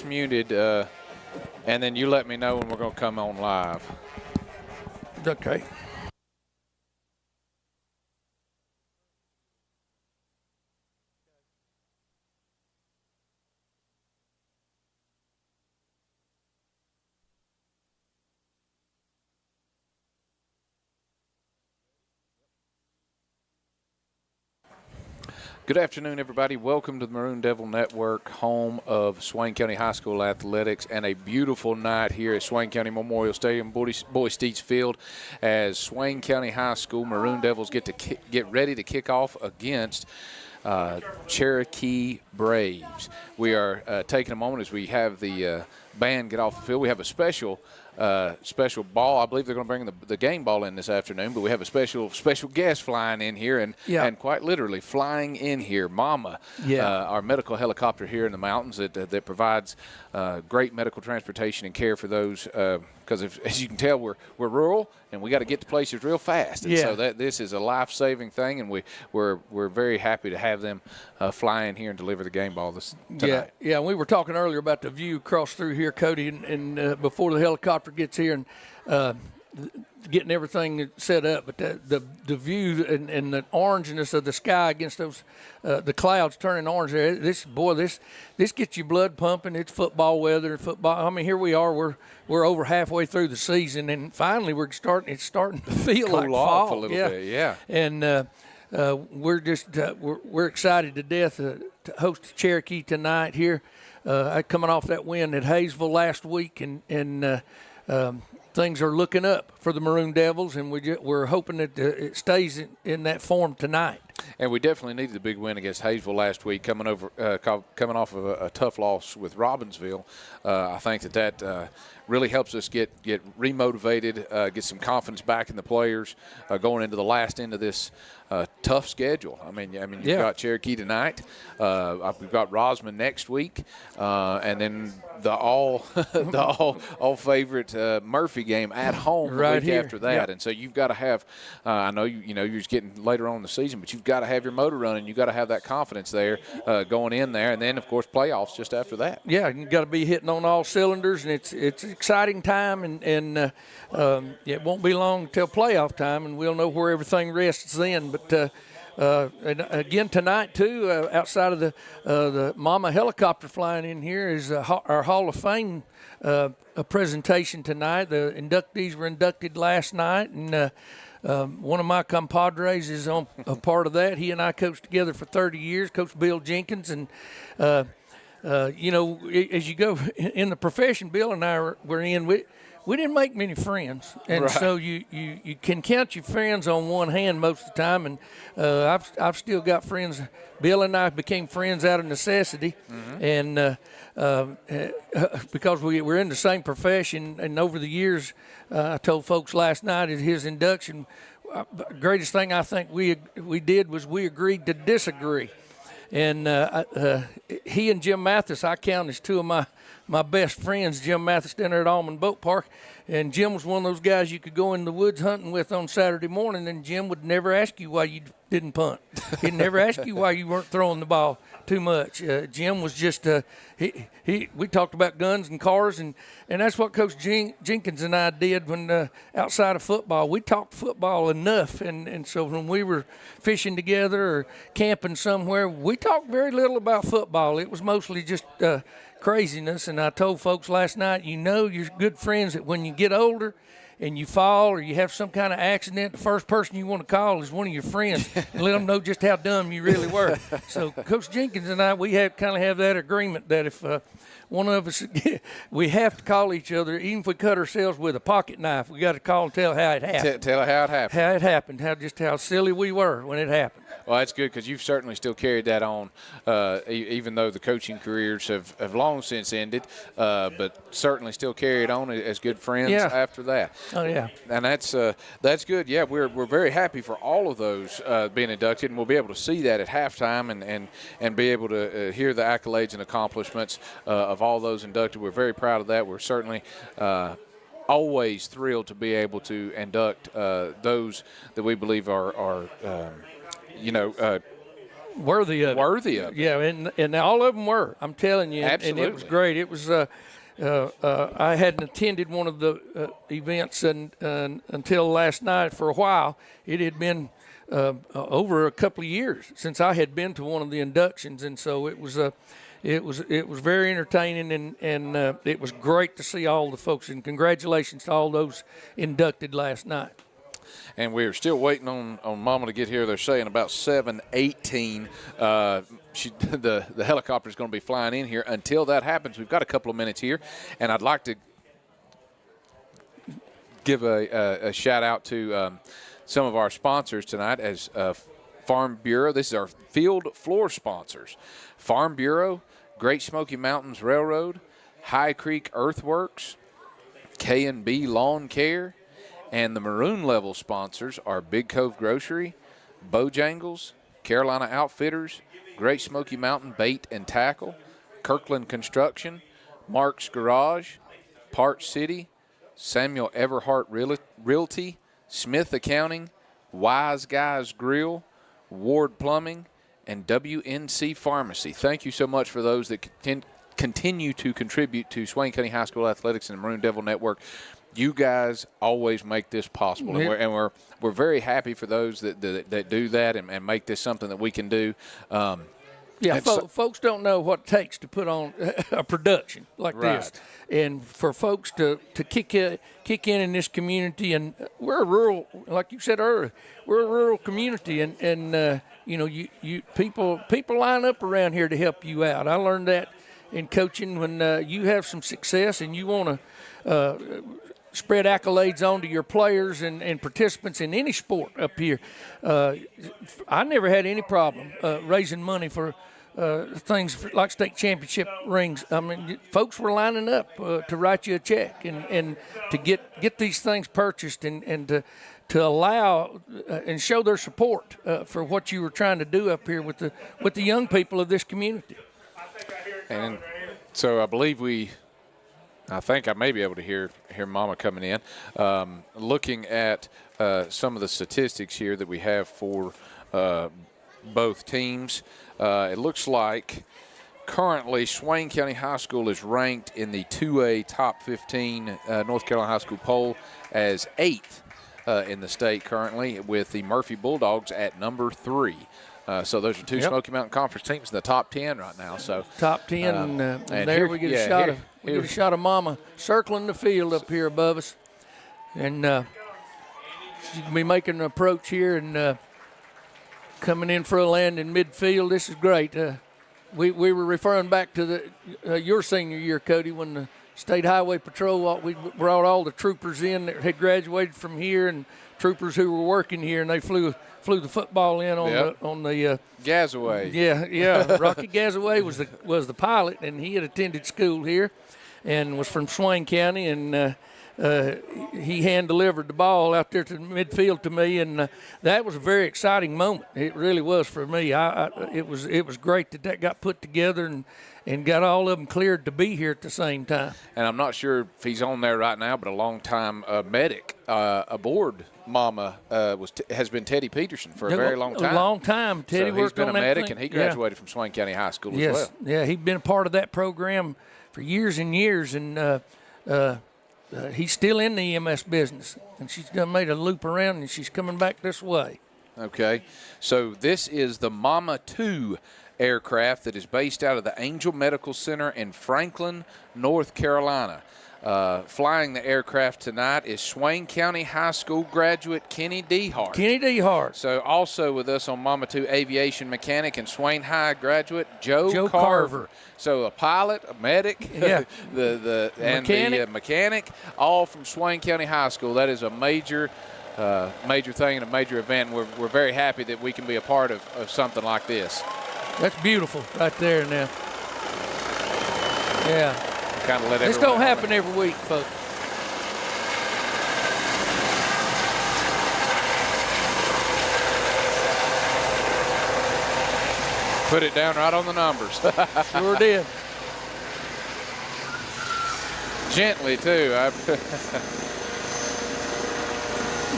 muted, and then you let me know when we're going to come on live. Okay. Good afternoon, everybody. Welcome to the Maroon Devil Network, home of Swain County High School athletics, and a beautiful night here at Swain County Memorial Stadium, Boys Steets Field, as Swain County High School Maroon Devils get ready to kick off against Cherokee Braves. We are taking a moment as we have the band get off the field. We have a special ball. I believe they're going to bring the game ball in this afternoon, but we have a special guest flying in here, and quite literally flying in here, Mama, our medical helicopter here in the mountains that provides great medical transportation and care for those. Because as you can tell, we're rural and we got to get to places real fast, and so this is a life-saving thing, and we're very happy to have them fly in here and deliver the game ball tonight. Yeah. We were talking earlier about the view across through here, Cody, and before the helicopter gets here and getting everything set up, but the view and the orangeness of the sky against those the clouds turning orange there. This gets your blood pumping. It's football weather. Football. I mean, here we are. We're over halfway through the season, and finally it's starting to feel cool like off fall a little bit. Yeah. And we're excited to death to host Cherokee tonight here. Coming off that win at Hayesville last week, and things are looking up for the Maroon Devils, and we're hoping that it stays in that form tonight. And we definitely needed the big win against Hayesville last week, coming off of a tough loss with Robbinsville. I think that really helps us get remotivated, get some confidence back in the players going into the last end of this tough schedule. I mean, you've got Cherokee tonight. We've got Rosman next week, and then the all favorite Murphy game at home the week after that. Yep. And so you've got to have. I know you're just getting later on in the season, but you've got to have your motor running. You've got to have that confidence there going in there, and then of course playoffs just after that. Yeah, you got to be hitting on all cylinders, and it's an exciting time, and it won't be long until playoff time, and we'll know where everything rests then. But and again tonight too, outside of the Mama helicopter flying in here is our Hall of Fame presentation tonight. The inductees were inducted last night, and one of my compadres is a part of that. He and I coached together for 30 years, Coach Bill Jenkins, and as you go in the profession, Bill and I were in. We didn't make many friends, and so you can count your friends on one hand most of the time. And I've still got friends. Bill and I became friends out of necessity, and because we're in the same profession. And over the years, I told folks last night at his induction, the greatest thing I think we did was we agreed to disagree. And he and Jim Mathis, I count as two of my best friends. Jim Mathis down there at Almond Boat Park. And Jim was one of those guys you could go in the woods hunting with on Saturday morning, and Jim would never ask you why you didn't punt. He'd never ask you why you weren't throwing the ball too much. Jim was just we talked about guns and cars, and that's what Coach Jenkins and I did when outside of football. We talked football enough, and so when we were fishing together or camping somewhere, we talked very little about football. It was mostly just craziness. And I told folks last night, you're good friends that when you get older and you fall or you have some kind of accident, the first person you want to call is one of your friends and let them know just how dumb you really were. So Coach Jenkins and I, we have that agreement that if one of us, we have to call each other, even if we cut ourselves with a pocket knife, we got to call and tell how it happened. Tell how it happened. How it happened, how silly we were when it happened. Well, that's good because you've certainly still carried that on, even though the coaching careers have long since ended, but certainly still carried on as good friends after that. Oh, yeah. And that's good. Yeah, we're very happy for all of those being inducted, and we'll be able to see that at halftime and be able to hear the accolades and accomplishments of all those inducted. We're very proud of that. We're certainly always thrilled to be able to induct those that we believe are worthy of it. Yeah, and all of them were. I'm telling you, Absolutely. and it was great. It was. I hadn't attended one of the events until last night for a while. It had been over a couple of years since I had been to one of the inductions, and so it was very entertaining, and it was great to see all the folks. And congratulations to all those inducted last night. And we're still waiting on Mama to get here. They're saying about 7:18. The helicopter is going to be flying in here. Until that happens, we've got a couple of minutes here, and I'd like to give a shout out to some of our sponsors tonight as Farm Bureau. This is our field floor sponsors: Farm Bureau, Great Smoky Mountains Railroad, High Creek Earthworks, K&B Lawn Care. And the Maroon level sponsors are Big Cove Grocery, Bojangles, Carolina Outfitters, Great Smoky Mountain Bait and Tackle, Kirkland Construction, Mark's Garage, Park City, Samuel Everhart Realty, Smith Accounting, Wise Guys Grill, Ward Plumbing, and WNC Pharmacy. Thank you so much for those that continue to contribute to Swain County High School Athletics and the Maroon Devil Network. You guys always make this possible, and we're very happy for those that do that and make this something that we can do. Folks don't know what it takes to put on a production like this, and for folks to kick in this community. And we're a rural, like you said earlier, we're a rural community, and you people line up around here to help you out. I learned that in coaching when you have some success and you want to spread accolades on to your players and participants in any sport up here. I never had any problem raising money for things like state championship rings. I mean, folks were lining up to write you a check and to get these things purchased and to allow and show their support for what you were trying to do up here with the young people of this community. And so I believe I think I may be able to hear Mama coming in. Looking at some of the statistics here that we have for both teams, it looks like currently Swain County High School is ranked in the 2A Top 15 North Carolina High School poll as 8th in the state currently, with the Murphy Bulldogs at number 3. So those are two Smoky Mountain Conference teams in the top 10 right now. So top 10, and there here, we get a shot get a shot of Mama circling the field up here above us, and she's gonna be making an approach here and coming in for a land in midfield. This is great. We were referring back to your senior year, Cody, when the State Highway Patrol, we brought all the troopers in that had graduated from here and troopers who were working here, and they flew the football in on the Gazaway. Yeah. Rocky Gazaway was the pilot, and he had attended school here, and was from Swain County, and he hand delivered the ball out there to the midfield to me, and that was a very exciting moment. It really was for me. It was great that got put together and got all of them cleared to be here at the same time. And I'm not sure if he's on there right now, but a long-time medic aboard Mama has been Teddy Peterson for a very long time. A long time. Teddy worked on that. He's been a medic, thing. and he graduated from Swain County High School as well. Yeah, he'd been a part of that program for years and years, and he's still in the EMS business. And she's done made a loop around, and she's coming back this way. Okay, so this is the Mama 2 aircraft that is based out of the Angel Medical Center in Franklin, North Carolina. Flying the aircraft tonight is Swain County High School graduate Kenny Dehart. So also with us on Mama 2, aviation mechanic and Swain High graduate Joe Carver. So a pilot, a medic, the mechanic, all from Swain County High School. That is a major thing and a major event. We're very happy that we can be a part of something like this. That's beautiful right there now. Yeah. Kind of let this don't happen every week, folks. Put it down right on the numbers. Sure did. Gently, too.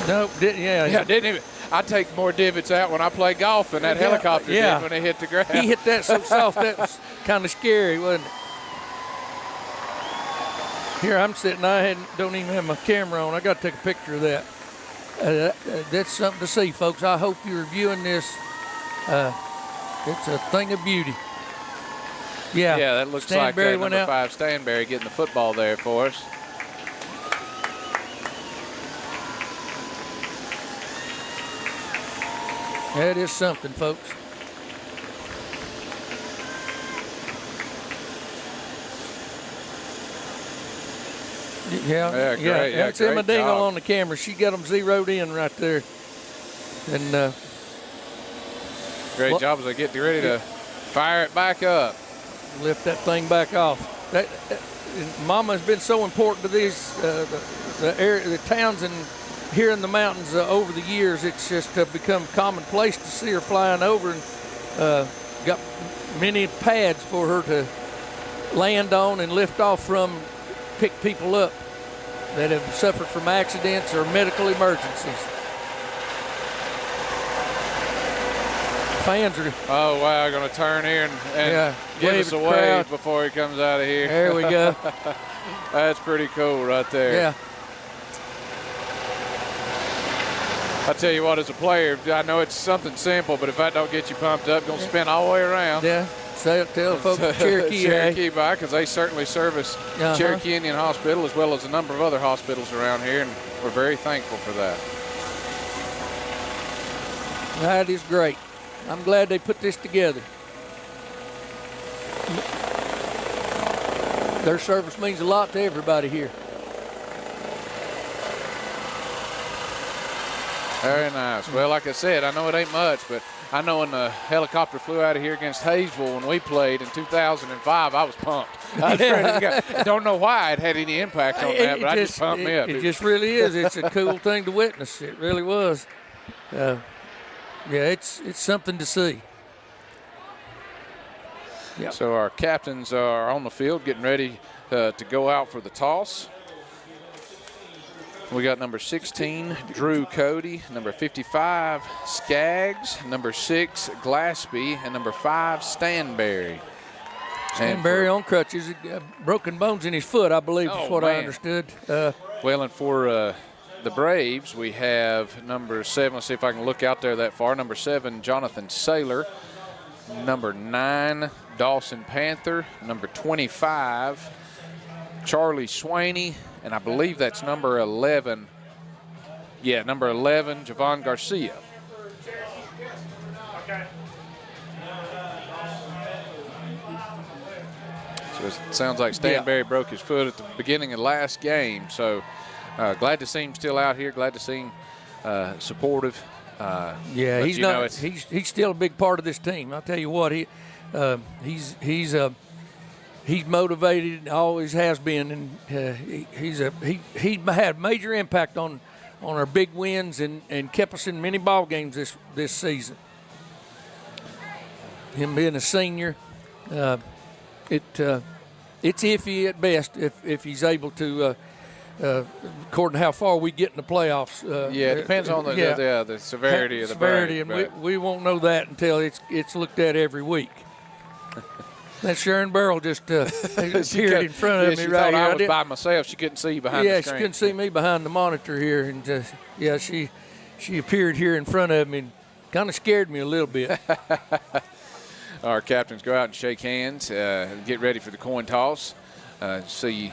Nope. Didn't even. I take more divots out when I play golf than that helicopter did when it hit the ground. He hit that so soft that was kind of scary, wasn't it? Here I'm sitting. Don't even have my camera on. I got to take a picture of that. That's something to see, folks. I hope you're viewing this. It's a thing of beauty. Yeah, that looks like number 5 Stanberry getting the football there for us. That is something, folks. Yeah, great. That's Emma Dingle on the camera. She got them zeroed in right there. And great job as they get ready to fire it back up. Lift that thing back off. Mama's been so important to these the towns and here in the mountains over the years. It's just become commonplace to see her flying over, and got many pads for her to land on and lift off from, pick people up that have suffered from accidents or medical emergencies. Fans are going to turn here and give us a wave before he comes out of here. There we go. That's pretty cool right there. Yeah. I tell you what, as a player, I know it's something simple, but if that don't get you pumped up, going to spin all the way around. Yeah. Tell folks Cherokee by, because they certainly service Cherokee Indian Hospital as well as a number of other hospitals around here, and we're very thankful for that. That is great. I'm glad they put this together. Their service means a lot to everybody here. Very nice. Well, like I said, I know it ain't much, but I know when the helicopter flew out of here against Hayesville when we played in 2005, I was pumped. I was ready to go. Don't know why it had any impact on that, but it just pumped me up. It just really is. It's a cool thing to witness. It really was. It's something to see. Yep. So our captains are on the field getting ready to go out for the toss. We got number 16, Drew Cody, number 55, Skaggs, number 6, Glaspie, and number 5, Stanberry. Stanberry on crutches, broken bones in his foot, I believe, is what I understood. Well, and for the Braves, we have number 7. Let's see if I can look out there that far. Number 7, Jonathan Saylor. Number 9, Dawson Panther. Number 25, Charlie Swain. And I believe that's number 11. Yeah, number 11, Javon Garcia. So it sounds like Stanberry broke his foot at the beginning of last game. So glad to see him still out here. Glad to see him supportive. He's still a big part of this team. I'll tell you what, he's motivated, always has been, and he had major impact on our big wins and kept us in many ball games this season. Him being a senior, it's iffy at best if he's able to, according to how far we get in the playoffs. It depends on the severity of the severity, break, and we won't know that until it's looked at every week. That Sharon Burrell just appeared in front of me right here. I was by myself. She couldn't see behind the screen. Yeah, she couldn't see me behind the monitor here. And, she appeared here in front of me and kind of scared me a little bit. Our captains go out and shake hands, get ready for the coin toss, see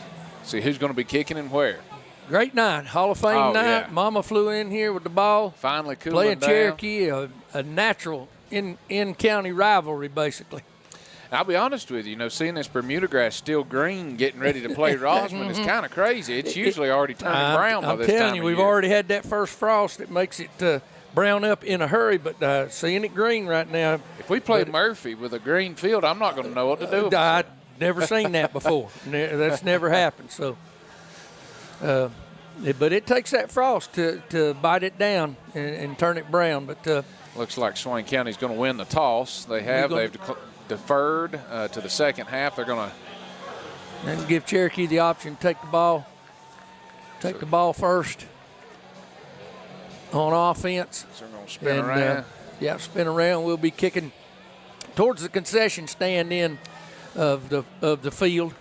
who's going to be kicking and where. Great night, Hall of Fame night. Yeah. Mama flew in here with the ball. Finally cooling down. Playing Cherokee, a natural in-county rivalry, basically. I'll be honest with you, seeing this Bermuda grass still green, getting ready to play Rosman is kind of crazy. It's usually already turning brown by this time. I'm telling you, we've already had that first frost that makes it brown up in a hurry, but seeing it green right now. If we play Murphy with a green field, I'm not going to know what to do. I've never seen that before. That's never happened. So, but it takes that frost to bite it down and turn it brown. But looks like Swain County's going to win the toss. They've deferred to the second half. They're going to give Cherokee the option to take the ball first. on offense. So we're going to spin around. Spin around. We'll be kicking towards the concession stand end of the field.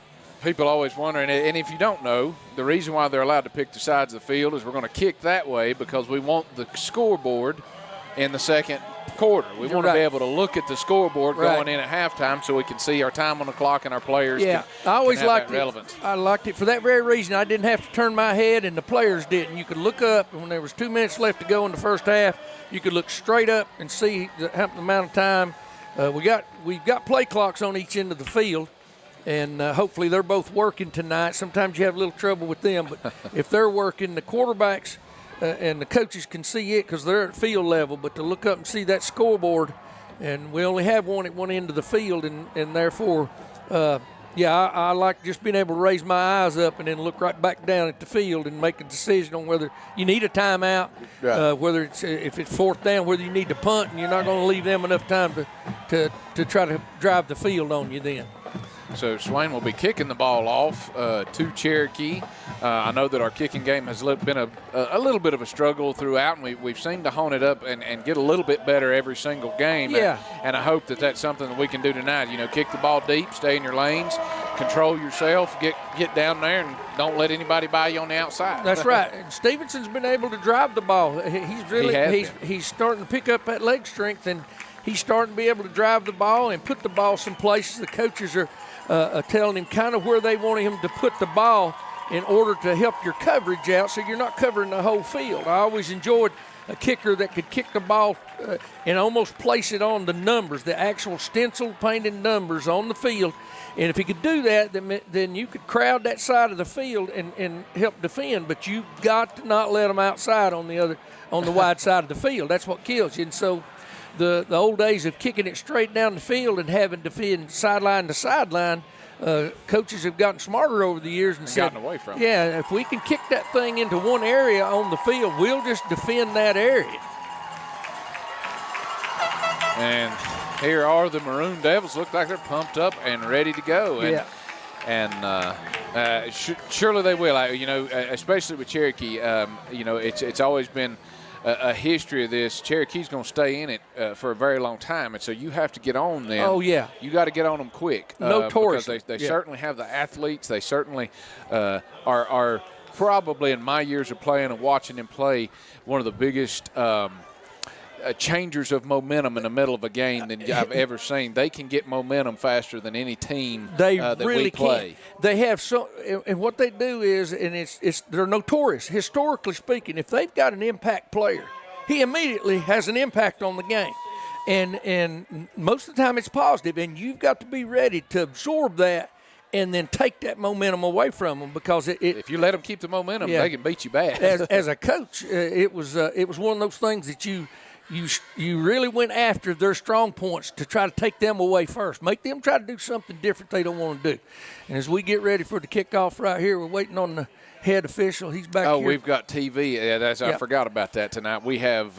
People always wondering, and if you don't know, the reason why they're allowed to pick the sides of the field is we're going to kick that way because we want the scoreboard in the second quarter. We want to be able to look at the scoreboard going in at halftime so we can see our time on the clock and our players. I always liked it. I liked it for that very reason. I didn't have to turn my head, and the players didn't. You could look up, and when there was 2 minutes left to go in the first half, you could look straight up and see the amount of time. We've got play clocks on each end of the field, and hopefully they're both working tonight. Sometimes you have a little trouble with them, but if they're working, the quarterbacks and the coaches can see it because they're at field level, but to look up and see that scoreboard, and we only have one at one end of the field, and therefore, I like just being able to raise my eyes up and then look right back down at the field and make a decision on whether you need a timeout, whether it's if it's fourth down, whether you need to punt, and you're not going to leave them enough time to try to drive the field on you then. So Swain will be kicking the ball off to Cherokee. I know that our kicking game has been a little bit of a struggle throughout, and we've seemed to hone it up and get a little bit better every single game. Yeah. And I hope that that's something that we can do tonight. You know, kick the ball deep, stay in your lanes, control yourself, get down there, and don't let anybody by you on the outside. That's right. And Stevenson's been able to drive the ball. He's starting to pick up that leg strength, and he's starting to be able to drive the ball and put the ball some places. The coaches are telling him kind of where they want him to put the ball in order to help your coverage out so you're not covering the whole field. I always enjoyed a kicker that could kick the ball and almost place it on the numbers, the actual stencil painted numbers on the field. And if he could do that, then you could crowd that side of the field and help defend, but you've got to not let them outside on the wide side of the field. That's what kills you. And so the old days of kicking it straight down the field and having to defend sideline to sideline, coaches have gotten smarter over the years and said, gotten away from it. Yeah, if we can kick that thing into one area on the field, we'll just defend that area. And here are the Maroon Devils. Look like they're pumped up and ready to go. And surely they will. Especially with Cherokee, it's always been a history of this. Cherokee's going to stay in it for a very long time, and so you have to get on them. Oh, yeah. You got to get on them quick. Notorious. Because they certainly have the athletes. They certainly are probably, in my years of playing and watching them play, one of the biggest changers of momentum in the middle of a game than I've ever seen. They can get momentum faster than any team that really we play. Can. They have and what they do is, and they're notorious, historically speaking. If they've got an impact player, he immediately has an impact on the game, and most of the time it's positive. And you've got to be ready to absorb that and then take that momentum away from them, because if you let them keep the momentum, they can beat you bad. as a coach, it was one of those things that you really went after their strong points to try to take them away first. Make them try to do something different they don't want to do. And as we get ready for the kickoff right here, we're waiting on the head official. He's back here. Oh, we've got TV. Yeah, I forgot about that tonight. We have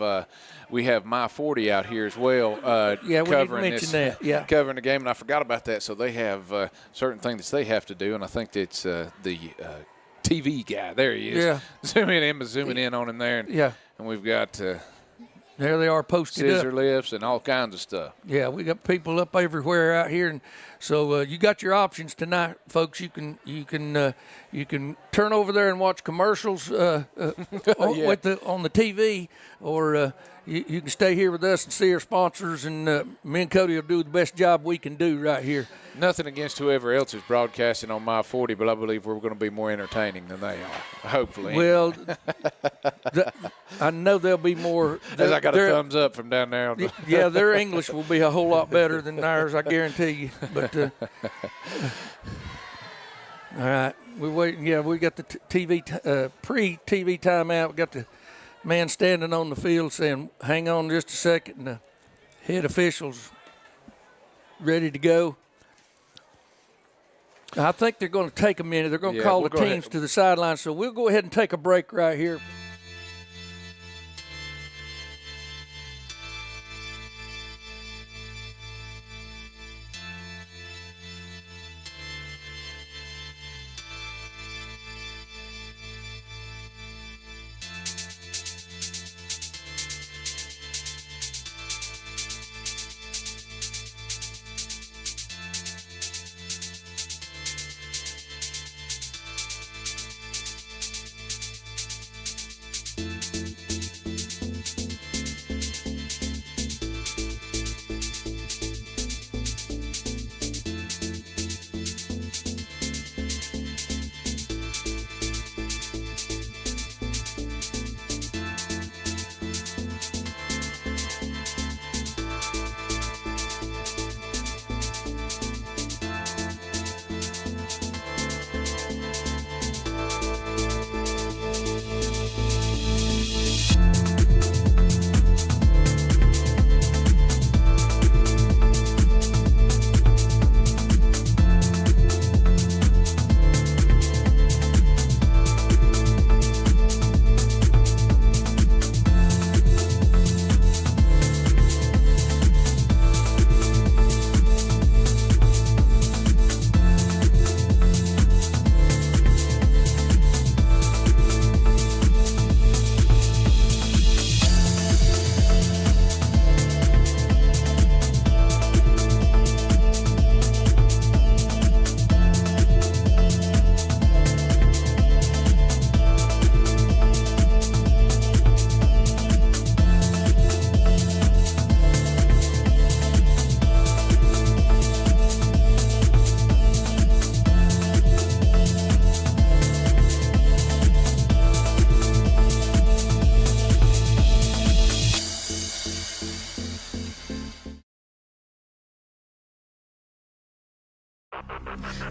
My 40 out here as well. Covering the game, and I forgot about that. So they have certain things that they have to do, and I think it's the TV guy. There he is. Yeah. zooming in on him there. And we've got there they are posted scissor up. lifts and all kinds of stuff. Yeah, we got people up everywhere out here, and so you got your options tonight, folks. You can turn over there and watch commercials on the TV, or you can stay here with us and see our sponsors, and me and Cody will do the best job we can do right here. Nothing against whoever else is broadcasting on My 40, but I believe we're going to be more entertaining than they are, hopefully. Well, I know there'll be more. As I got a thumbs up from down there. Yeah, their English will be a whole lot better than ours, I guarantee you. But all right, we're waiting. Yeah, we got the pre-TV timeout. We got the man standing on the field saying, "Hang on just a second," and the head officials ready to go. I think they're going to take a minute. They're going to call the teams to the sideline, so we'll go ahead and take a break right here.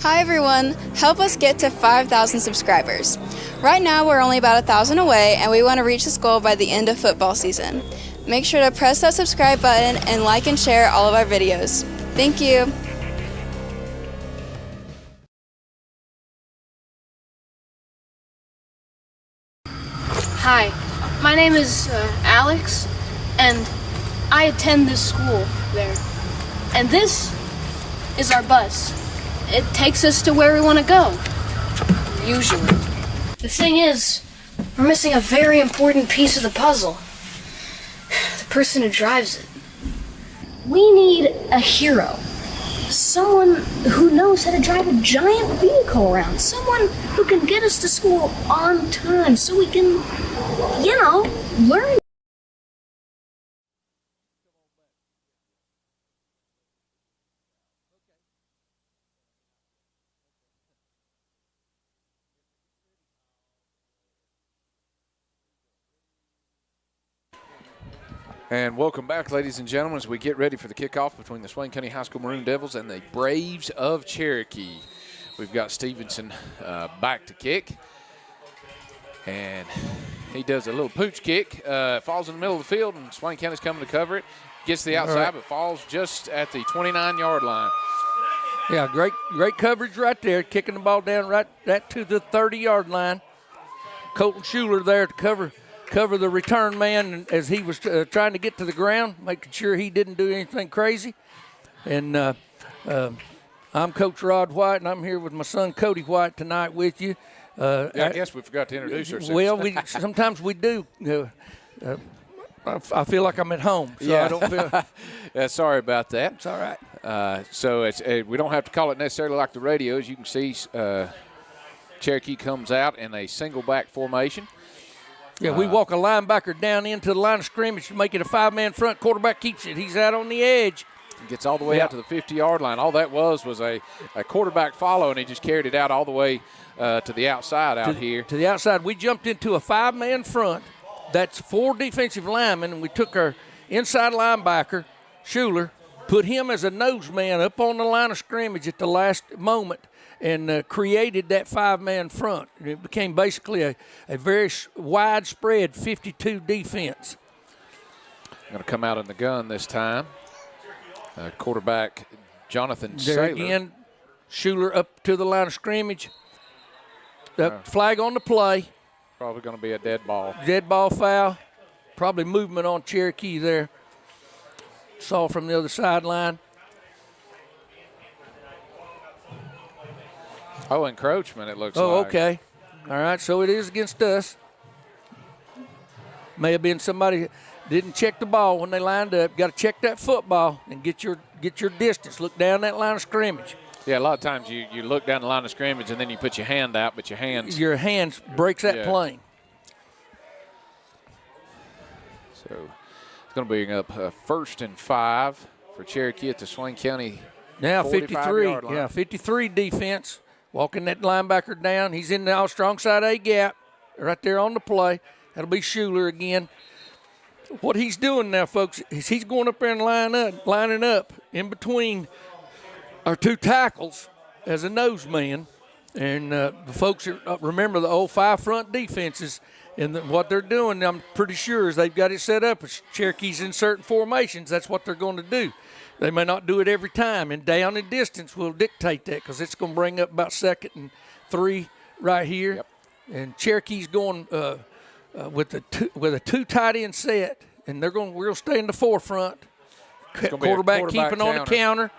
Hi everyone, help us get to 5,000 subscribers. Right now we're only about 1,000 away and we want to reach this goal by the end of football season. Make sure to press that subscribe button and like and share all of our videos. Thank you. Hi, my name is Alex, and I attend this school there. And this is our bus. It takes us to where we want to go, usually. The thing is, we're missing a very important piece of the puzzle. The person who drives it. We need a hero. Someone who knows how to drive a giant vehicle around. Someone who can get us to school on time so we can, learn. And welcome back, ladies and gentlemen, as we get ready for the kickoff between the Swain County High School Maroon Devils and the Braves of Cherokee. We've got Stevenson back to kick. And he does a little pooch kick. Falls in the middle of the field, and Swain County's coming to cover it. Gets to the outside, but falls just at the 29-yard line. Yeah, great coverage right there, kicking the ball down right to the 30-yard line. Colton Schuler there to cover the return man as he was trying to get to the ground, making sure he didn't do anything crazy. And I'm Coach Rod White, and I'm here with my son Cody White tonight with you. I guess we forgot to introduce ourselves. Well, sometimes we do. I feel like I'm at home, so I don't feel. Sorry about that. It's all right. So it's we don't have to call it necessarily like the radio. As you can see, Cherokee comes out in a single back formation. Yeah, we walk a linebacker down into the line of scrimmage to make it a five-man front. Quarterback keeps it. He's out on the edge. Gets all the way out to the 50-yard line. All that was a quarterback follow, and he just carried it out all the way to the outside here. To the outside. We jumped into a five-man front. That's 4 defensive linemen, and we took our inside linebacker, Schuler, put him as a nose man up on the line of scrimmage at the last moment, and created that five-man front. It became basically a very widespread 52 defense. Going to come out in the gun this time. Quarterback Jonathan There Saylor. again, Schuler up to the line of scrimmage. Flag on the play. Probably going to be a dead ball. Dead ball foul. Probably movement on Cherokee there. Saw from the other sideline. Oh, encroachment, it looks like. Oh, okay. All right, so it is against us. May have been somebody didn't check the ball when they lined up. Got to check that football and get your distance. Look down that line of scrimmage. Yeah, a lot of times you look down the line of scrimmage and then you put your hand out, but your hands breaks that plane. So it's going to bring up 1st and 5 for Cherokee at the Swain County. Now 53. Yeah, 53 defense. Walking that linebacker down. He's in the strong side A gap right there on the play. That'll be Schuler again. What he's doing now, folks, is he's going up there and lining up in between our 2 tackles as a nose man. And the folks remember the old 5 front defenses. And what they're doing, I'm pretty sure, is they've got it set up. As Cherokee's in certain formations, that's what they're going to do. They may not do it every time, and down and distance will dictate that because it's going to bring up about 2nd and 3 right here. Yep. And Cherokee's going with a 2 tight end set, and we'll stay in the forefront. Quarterback keeping on the counter.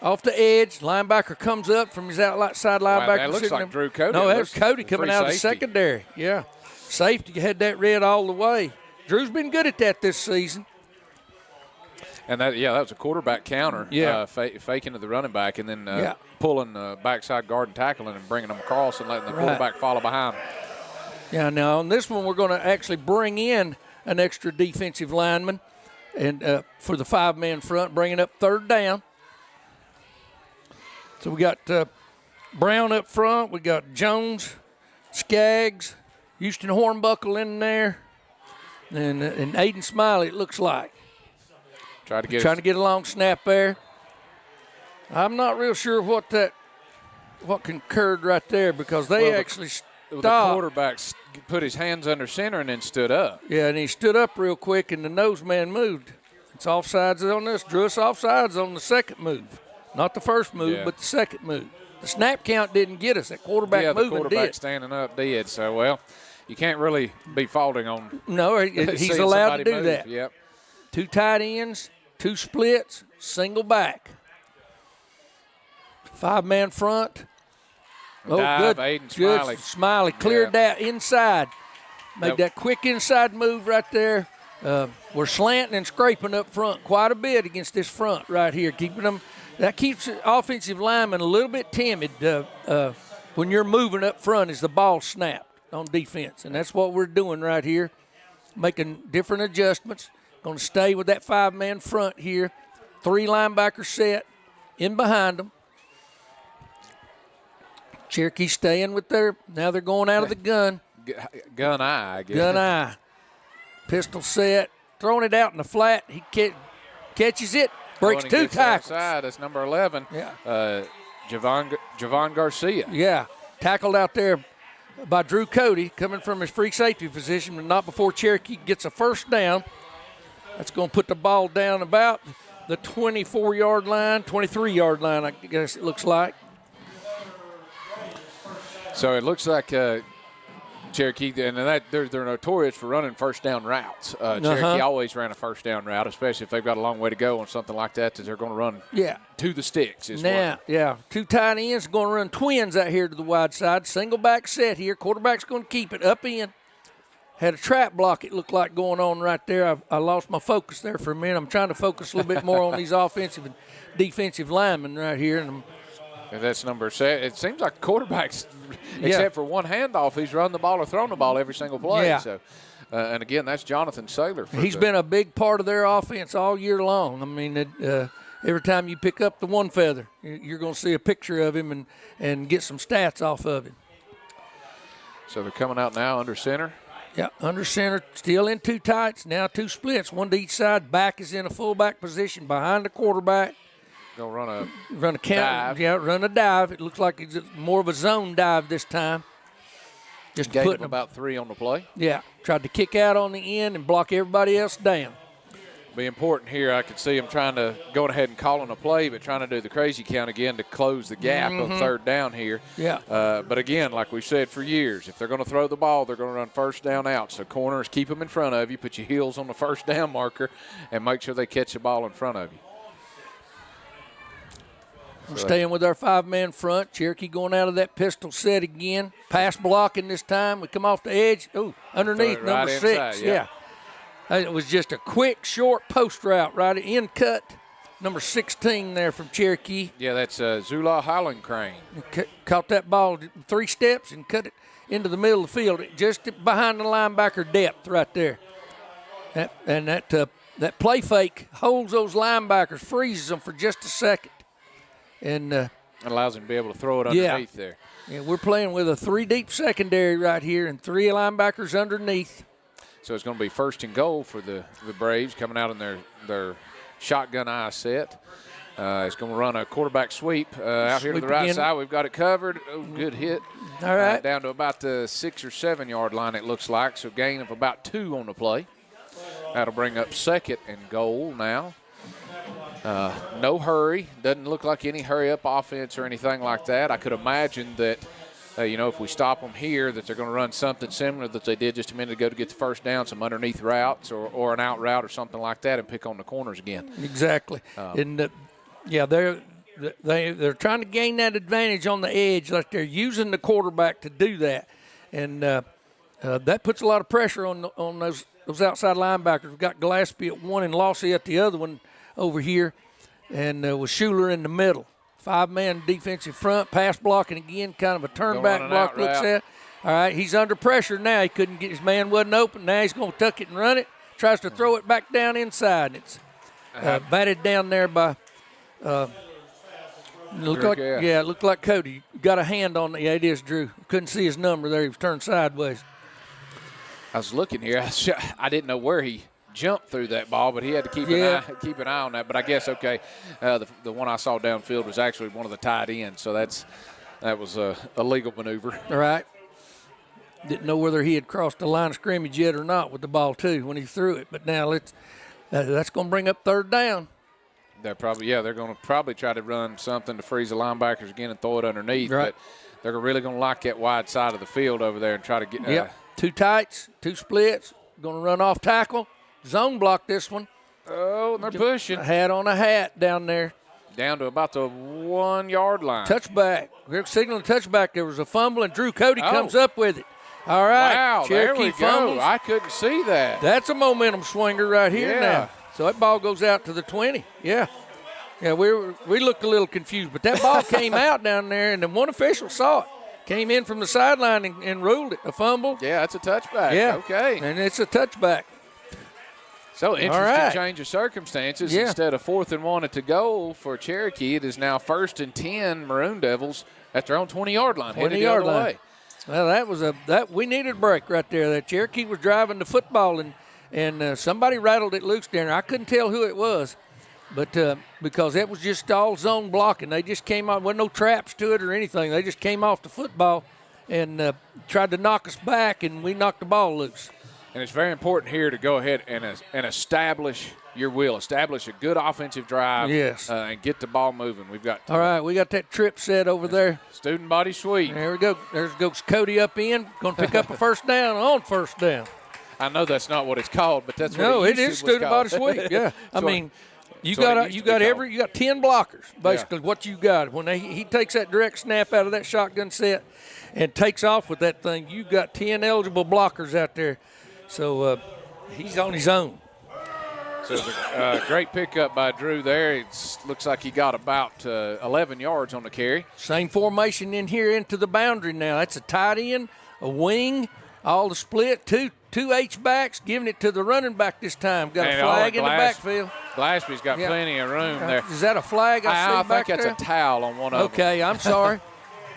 Off the edge, linebacker comes up from his outside linebacker. Wow, that looks like Drew Cody. No, that was Cody coming out of the secondary. Yeah, safety had that red all the way. Drew's been good at that this season. And that was a quarterback counter. Yeah. Faking to the running back and then pulling the backside guard and tackling and bringing them across and letting the quarterback follow behind. Yeah, now on this one we're going to actually bring in an extra defensive lineman and for the 5-man front, bringing up 3rd down. So we got Brown up front. We got Jones, Skaggs, Houston Hornbuckle in there, and Aiden Smiley, it looks like. Trying to get a long snap there. I'm not real sure what that what concurred right there because they actually The stopped. quarterback put his hands under center and then stood up. Yeah, and he stood up real quick, and the nose man moved. It's offsides on this. Drew us offsides on the second move. Not the first move, but the second move. The snap count didn't get us. That quarterback moving the quarterback did. standing up did. So, well, you can't really be faulting on. No, he's seeing allowed to somebody do move. that. Yep. 2 tight ends, 2 splits, single back. 5-man front. Oh, Dive, good. Aiden Good. Smiley. Smiley cleared that inside. Made that quick inside move right there. We're slanting and scraping up front quite a bit against this front right here, keeping them. That keeps offensive linemen a little bit timid when you're moving up front as the ball snapped on defense, and that's what we're doing right here, making different adjustments. Going to stay with that 5-man front here. 3 linebacker set in behind them. Cherokee staying with now they're going out of the gun. Gun eye, I guess. Gun eye. Pistol set. Throwing it out in the flat. He catches it. Breaks 2 tackles. Outside. That's number 11. Yeah. Javon Garcia. Yeah. Tackled out there by Drew Cody coming from his free safety position, but not before Cherokee gets a first down. That's going to put the ball down about the 24-yard line, 23-yard line, I guess it looks like. So it looks like Cherokee, and they're notorious for running first down routes. Cherokee always ran a first down route, especially if they've got a long way to go on something like that they're going to run to the sticks. Yeah. 2 tight ends going to run twins out here to the wide side. Single back set here. Quarterback's going to keep it up in. Had a trap block, it looked like, going on right there. I lost my focus there for a minute. I'm trying to focus a little bit more on these offensive and defensive linemen right here. And that's number 7. It seems like quarterbacks, except for one handoff, he's run the ball or thrown the ball every single play. Yeah. So, and again, that's Jonathan Saylor. He's been a big part of their offense all year long. I mean, every time you pick up the one feather, you're going to see a picture of him and get some stats off of him. So they're coming out now under center. Yeah, under center, still in 2 tights, now 2 splits, 1 to each side. Back is in a fullback position behind the quarterback. Going to run a count. Dive. Yeah, run a dive. It looks like it's more of a zone dive this time. Just gave putting him about 3 on the play. Yeah, tried to kick out on the end and block everybody else down. Be important here. I could see him trying to go ahead and calling a play, but trying to do the crazy count again to close the gap of 3rd down here. Yeah. But again, like we've said for years, if they're going to throw the ball, they're going to run first down out. So corners, keep them in front of you, put your heels on the first down marker, and make sure they catch the ball in front of you. We're staying with our 5-man front. Cherokee going out of that pistol set again. Pass blocking this time. We come off the edge. Oh, underneath right number inside, 6. Yeah. It was just a quick, short post route, right in cut. Number 16 there from Cherokee. Yeah, that's Zula Highland Crane. Caught that ball 3 steps and cut it into the middle of the field, just behind the linebacker depth right there. That play fake holds those linebackers, freezes them for just a second. And allows him to be able to throw it underneath there. Yeah, we're playing with a 3-deep secondary right here and 3 linebackers underneath. So it's going to be 1st and goal for the Braves coming out in their shotgun eye set. It's going to run a quarterback sweep out here to the right side. We've got it covered. Oh, good hit. All right. Down to about the 6 or 7 yard line, it looks like. So gain of about 2 on the play. That'll bring up 2nd and goal now. No hurry. Doesn't look like any hurry-up offense or anything like that. I could imagine that, if we stop them here, that they're going to run something similar that they did just a minute ago to get the first down, some underneath routes or an out route or something like that, and pick on the corners again. Exactly. They're trying to gain that advantage on the edge. Like they're using the quarterback to do that. And that puts a lot of pressure on those outside linebackers. We've got Gillespie at one and Lossy at the other one over here, and with Schuler in the middle. 5-man defensive front, pass blocking again, kind of a turn-back block looks at. All right, he's under pressure now. He couldn't get his man wasn't open. Now he's going to tuck it and run it. Tries to throw it back down inside. It's batted down there by it looked like Cody. Got a hand on it. Yeah, it is Drew. Couldn't see his number there. He was turned sideways. I was looking here. I didn't know where he jumped through that ball, but he had to keep an eye on that. But I guess the one I saw downfield was actually one of the tight ends. So that's That was a legal maneuver. All right. Didn't know whether he had crossed the line of scrimmage yet or not with the ball, too, when he threw it. But now that's going to bring up third down. They're going to probably try to run something to freeze the linebackers again and throw it underneath. Right. But they're really going to lock that wide side of the field over there and try to get. Two tights, two splits. Going to run off tackle. Zone block this one. Oh, and they're pushing. A hat on a hat down there. Down to about the 1 yard line. Touchback. We're signaling touchback. There was a fumble, and Drew Cody comes up with it. All right. Wow, Cherokee there we fumbles. go. I couldn't see that. That's a momentum swinger right here now. So that ball goes out to the 20. Yeah. Yeah, we looked a little confused, but that ball came out down there, and then one official saw it. Came in from the sideline and ruled it a fumble. Yeah, that's a touchback. Yeah. Okay. And it's a touchback. So interesting change of circumstances. Yeah. Instead of 4th and 1 at the goal for Cherokee, it is now 1st and 10 Maroon Devils at their own 20-yard line. 20-yard line. Well, we needed a break right there. That Cherokee was driving the football, and somebody rattled it loose there. I couldn't tell who it was, but because it was just all zone blocking. They just came out. Wasn't no traps to it or anything. They just came off the football and tried to knock us back, and we knocked the ball loose. And it's very important here to go ahead and establish your will, establish a good offensive drive. Yes. And get the ball moving. All right, we got that trip set over there. Student body sweep. There we go. There goes Cody up in. Going to pick up a first down on first down. I know that's not what it's called, but that's what no, it is student body sweep. Yeah, I mean, you got 10 blockers basically. What you got when he takes that direct snap out of that shotgun set and takes off with that thing, you got 10 eligible blockers out there. So he's on his own. So great pickup by Drew there. It looks like he got about 11 yards on the carry. Same formation in here into the boundary now. That's a tight end, a wing, all the split, two H-backs, giving it to the running back this time. Got a flag in the backfield. Glaspie's got plenty of room there. Is that a flag I see back there? I think that's a towel on one of them. Okay, I'm sorry.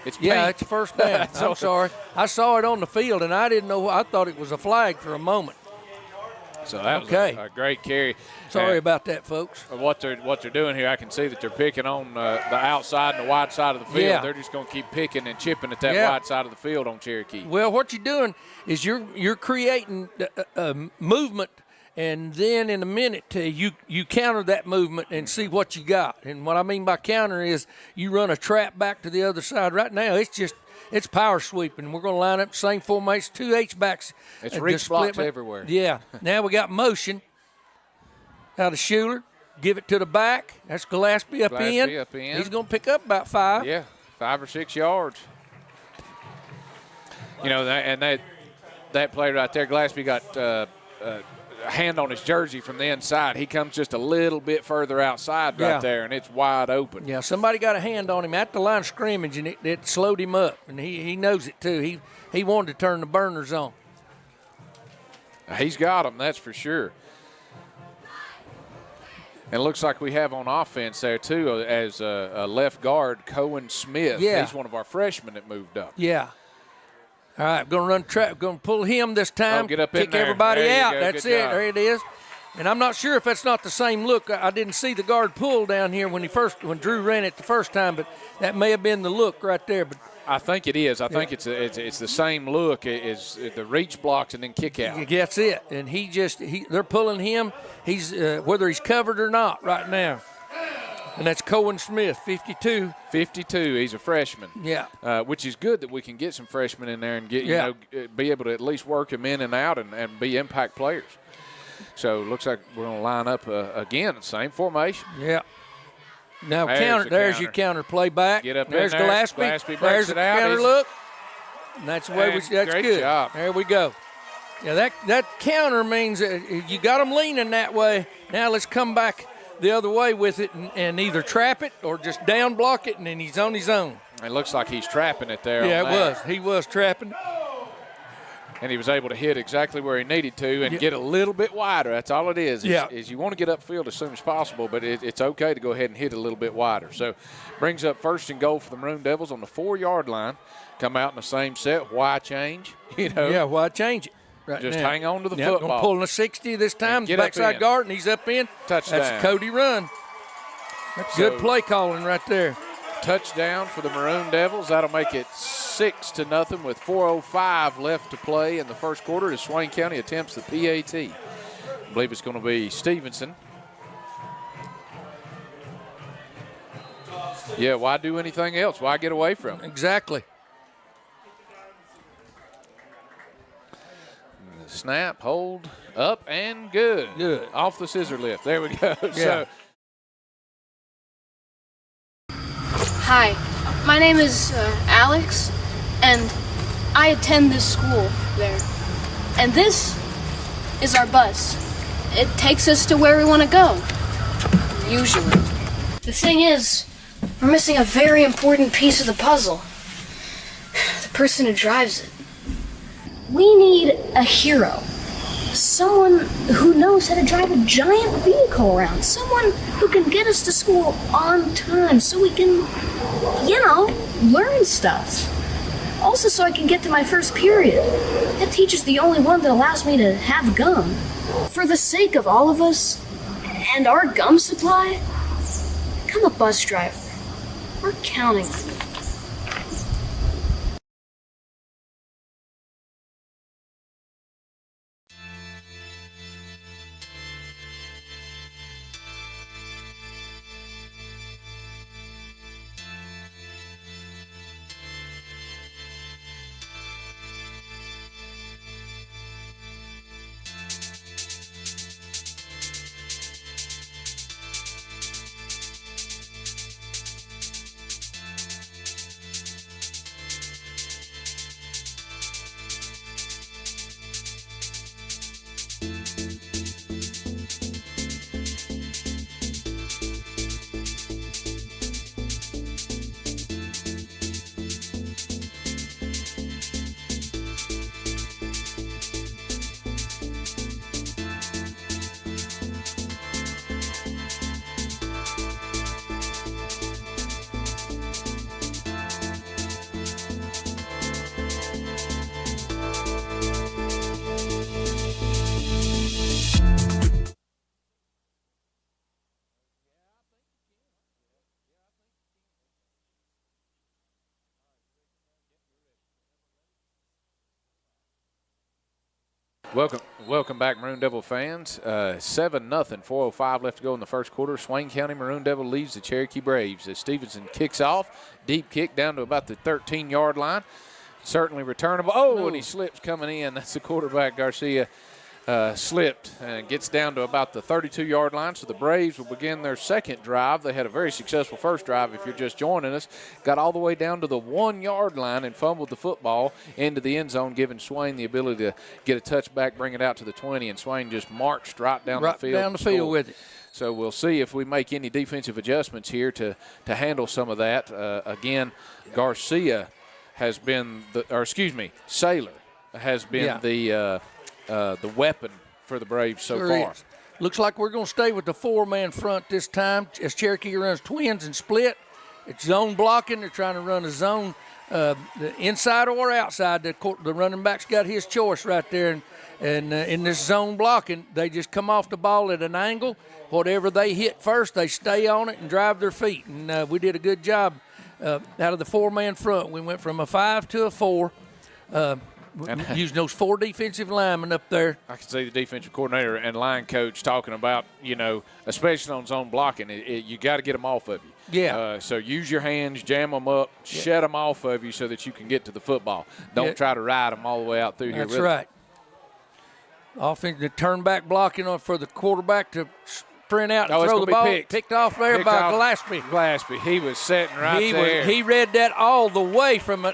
It's pink. Yeah, it's first down. I'm sorry. I saw it on the field, and I didn't know. I thought it was a flag for a moment. So that was a great carry. Sorry about that, folks. What they're doing here, I can see that they're picking on the outside and the wide side of the field. Yeah. They're just going to keep picking and chipping at that wide side of the field on Cherokee. Well, what you're doing is you're creating movement, and then in a minute you counter that movement and see what you got. And what I mean by counter is you run a trap back to the other side. Right now, it's power sweeping. We're going to line up same formation, two H-backs. It's reach blocks everywhere. Yeah. Now we got motion out of Schuler. Give it to the back. That's Glaspie up in. He's going to pick up about 5. Yeah, 5 or 6 yards. You know, that play right there, Glaspie got a hand on his jersey from the inside. He comes just a little bit further outside right there, and it's wide open. Yeah, somebody got a hand on him at the line of scrimmage, and it slowed him up, and he knows it too. He wanted to turn the burners on. He's got them, that's for sure. And it looks like we have on offense there, too, as a left guard, Cohen Smith. Yeah. He's one of our freshmen that moved up. Yeah. All right, going to run trap. Going to pull him this time. Get up in kick there. Everybody there out. Go. That's Good it. job. There it is. And I'm not sure if that's not the same look. I didn't see the guard pull down here when Drew ran it the first time, but that may have been the look right there. But I think it is. I think it's the same look as the reach blocks and then kick out. That's it. And they're pulling him. He's whether he's covered or not right now. And that's Cohen Smith, 52. 52. He's a freshman. Yeah. Which is good that we can get some freshmen in there and get be able to at least work them in and out and be impact players. So it looks like we're going to line up again, same formation. Yeah. Now There's your counter play back. Get up there's in there. Glaspie. There's the out. counter look. And that's the way that's great good. Job. There we go. Yeah, that counter means you got them leaning that way. Now let's come back the other way with it and either trap it or just down block it, and then he's on his own. It looks like he's trapping it there. Yeah, it was. He was trapping. And he was able to hit exactly where he needed to and get a little bit wider. That's all it is. Is you want to get upfield as soon as possible, but it's okay to go ahead and hit a little bit wider. So brings up 1st and goal for the Maroon Devils on the 4-yard line. Come out in the same set. Why change? Yeah, why change it? Right just now. hang on to the football. Going to pull in a 60 this time. Get backside guard, and he's up in. Touchdown. That's Cody run. That's good play calling right there. touchdown for the Maroon Devils. That'll make it 6-0 with 4:05 left to play in the first quarter as Swain County attempts the PAT. I believe it's going to be Stevenson. Yeah, why do anything else? Why get away from it? Exactly. Snap, hold, up, and good. Good. Off the scissor lift. There we go. Yeah. So, Hi, my name is Alex, and I attend this school there. And this is our bus. It takes us to where we want to go, usually. The thing is, we're missing a very important piece of the puzzle. The person who drives it. We need a hero. Someone who knows how to drive a giant vehicle around. Someone who can get us to school on time so we can, learn stuff. Also so I can get to my first period. That teacher's the only one that allows me to have gum. For the sake of all of us and our gum supply, become a bus driver. We're counting on you. Welcome back, Maroon Devil fans. 7-0, 4:05 left to go in the first quarter. Swain County Maroon Devil leads the Cherokee Braves as Stevenson kicks off. Deep kick down to about the 13-yard line. Certainly returnable. Oh, and he slips coming in. That's the quarterback, Garcia. Slipped and gets down to about the 32-yard line. So the Braves will begin their second drive. They had a very successful first drive if you're just joining us. Got all the way down to the 1-yard line and fumbled the football into the end zone, giving Swain the ability to get a touchback, bring it out to the 20, and Swain just marched right down the field. Right down the field with it. So we'll see if we make any defensive adjustments here to handle some of that. Again, Garcia has been Saylor has been the weapon for the Braves so far. Is. Looks like we're going to stay with the four-man front this time as Cherokee runs twins and split. It's zone blocking. They're trying to run a zone, the inside or outside. The running back's got his choice right there. And in this zone blocking, they just come off the ball at an angle. Whatever they hit first, they stay on it and drive their feet. And we did a good job out of the four-man front. We went from a 5 to a 4. Using those 4 defensive linemen up there. I can see the defensive coordinator and line coach talking about, especially on zone blocking, you got to get them off of you. Yeah. So use your hands, jam them up, shut them off of you so that you can get to the football. Don't try to ride them all the way out through here. That's right. Offense, the turn back blocking for the quarterback to sprint out and throw the ball. Picked off there by Gillespie. He was sitting right there. He read that all the way from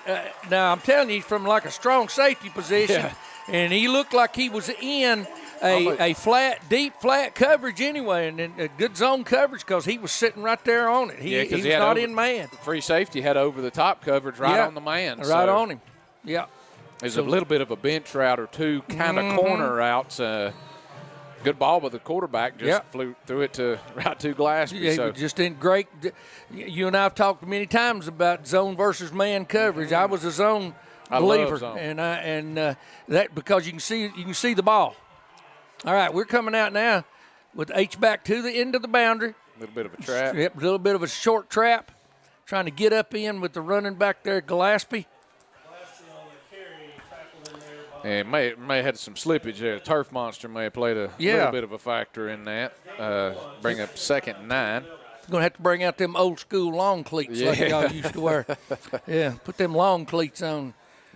now I'm telling you, from like a strong safety position, and he looked like he was in a deep flat coverage anyway, and a good zone coverage because he was sitting right there on it. He was not in man. Free safety had over the top coverage on the man. Right on him. Yeah. There's a little bit of a bench route or two, kind of corner routes. Good ball, but the quarterback just flew through it right to Gillespie. Yeah, so. Just in great. You and I have talked many times about zone versus man coverage. I was a zone believer, love zone. and that because you can see the ball. All right, we're coming out now with H back to the end of the boundary. A little bit of a trap. Yep, a little bit of a short trap. trying to get up in with the running back there, Gillespie. And may have had some slippage there. Turf monster may have played a little bit of a factor in that. Bring up 2nd and 9. Going to have to bring out them old school long cleats like y'all used to wear. Yeah, put them long cleats on.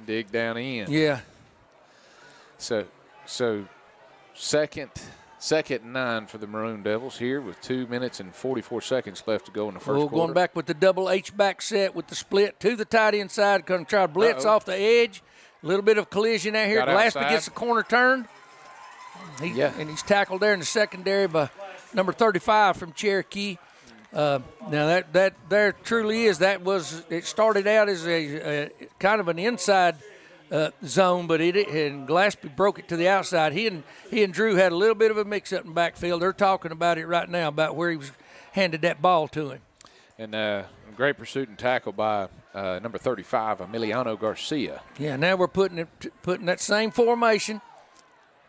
Dig down in. Yeah. So second and 9 for the Maroon Devils here with 2 minutes and 44 seconds left to go in the first quarter. Going back with the double H-back set with the split to the tight end side. Going to try to blitz off the edge. A little bit of collision out here. Gillespie gets the corner turned. And he's tackled there in the secondary by number 35 from Cherokee. Now that there truly is. It started out as a kind of an inside zone, but and Gillespie broke it to the outside. He and Drew had a little bit of a mix-up in backfield. They're talking about it right now, about where he was handed that ball to him. And great pursuit and tackle by number 35, Emiliano Garcia. Yeah, now we're putting that same formation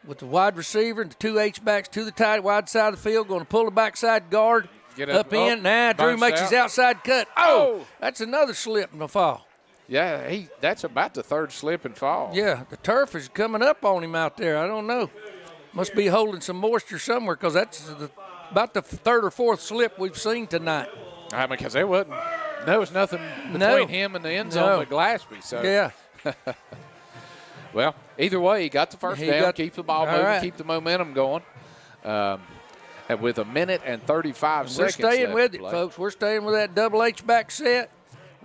with the wide receiver and the 2 H-backs to the tight wide side of the field, going to pull the backside guard up in. Now Drew makes his outside cut. Oh, that's another slip and a fall. Yeah, that's about the 3rd slip and fall. Yeah, the turf is coming up on him out there. I don't know. Must be holding some moisture somewhere, because that's about the 3rd or 4th slip we've seen tonight. Because there was nothing between him and the end zone but Gillespie. So. Yeah. Well, either way, he got the first down, keep the ball moving, keep the momentum going. And with 1 minute and 35 seconds We're staying with it, play. folks. We're staying with that double H-back set.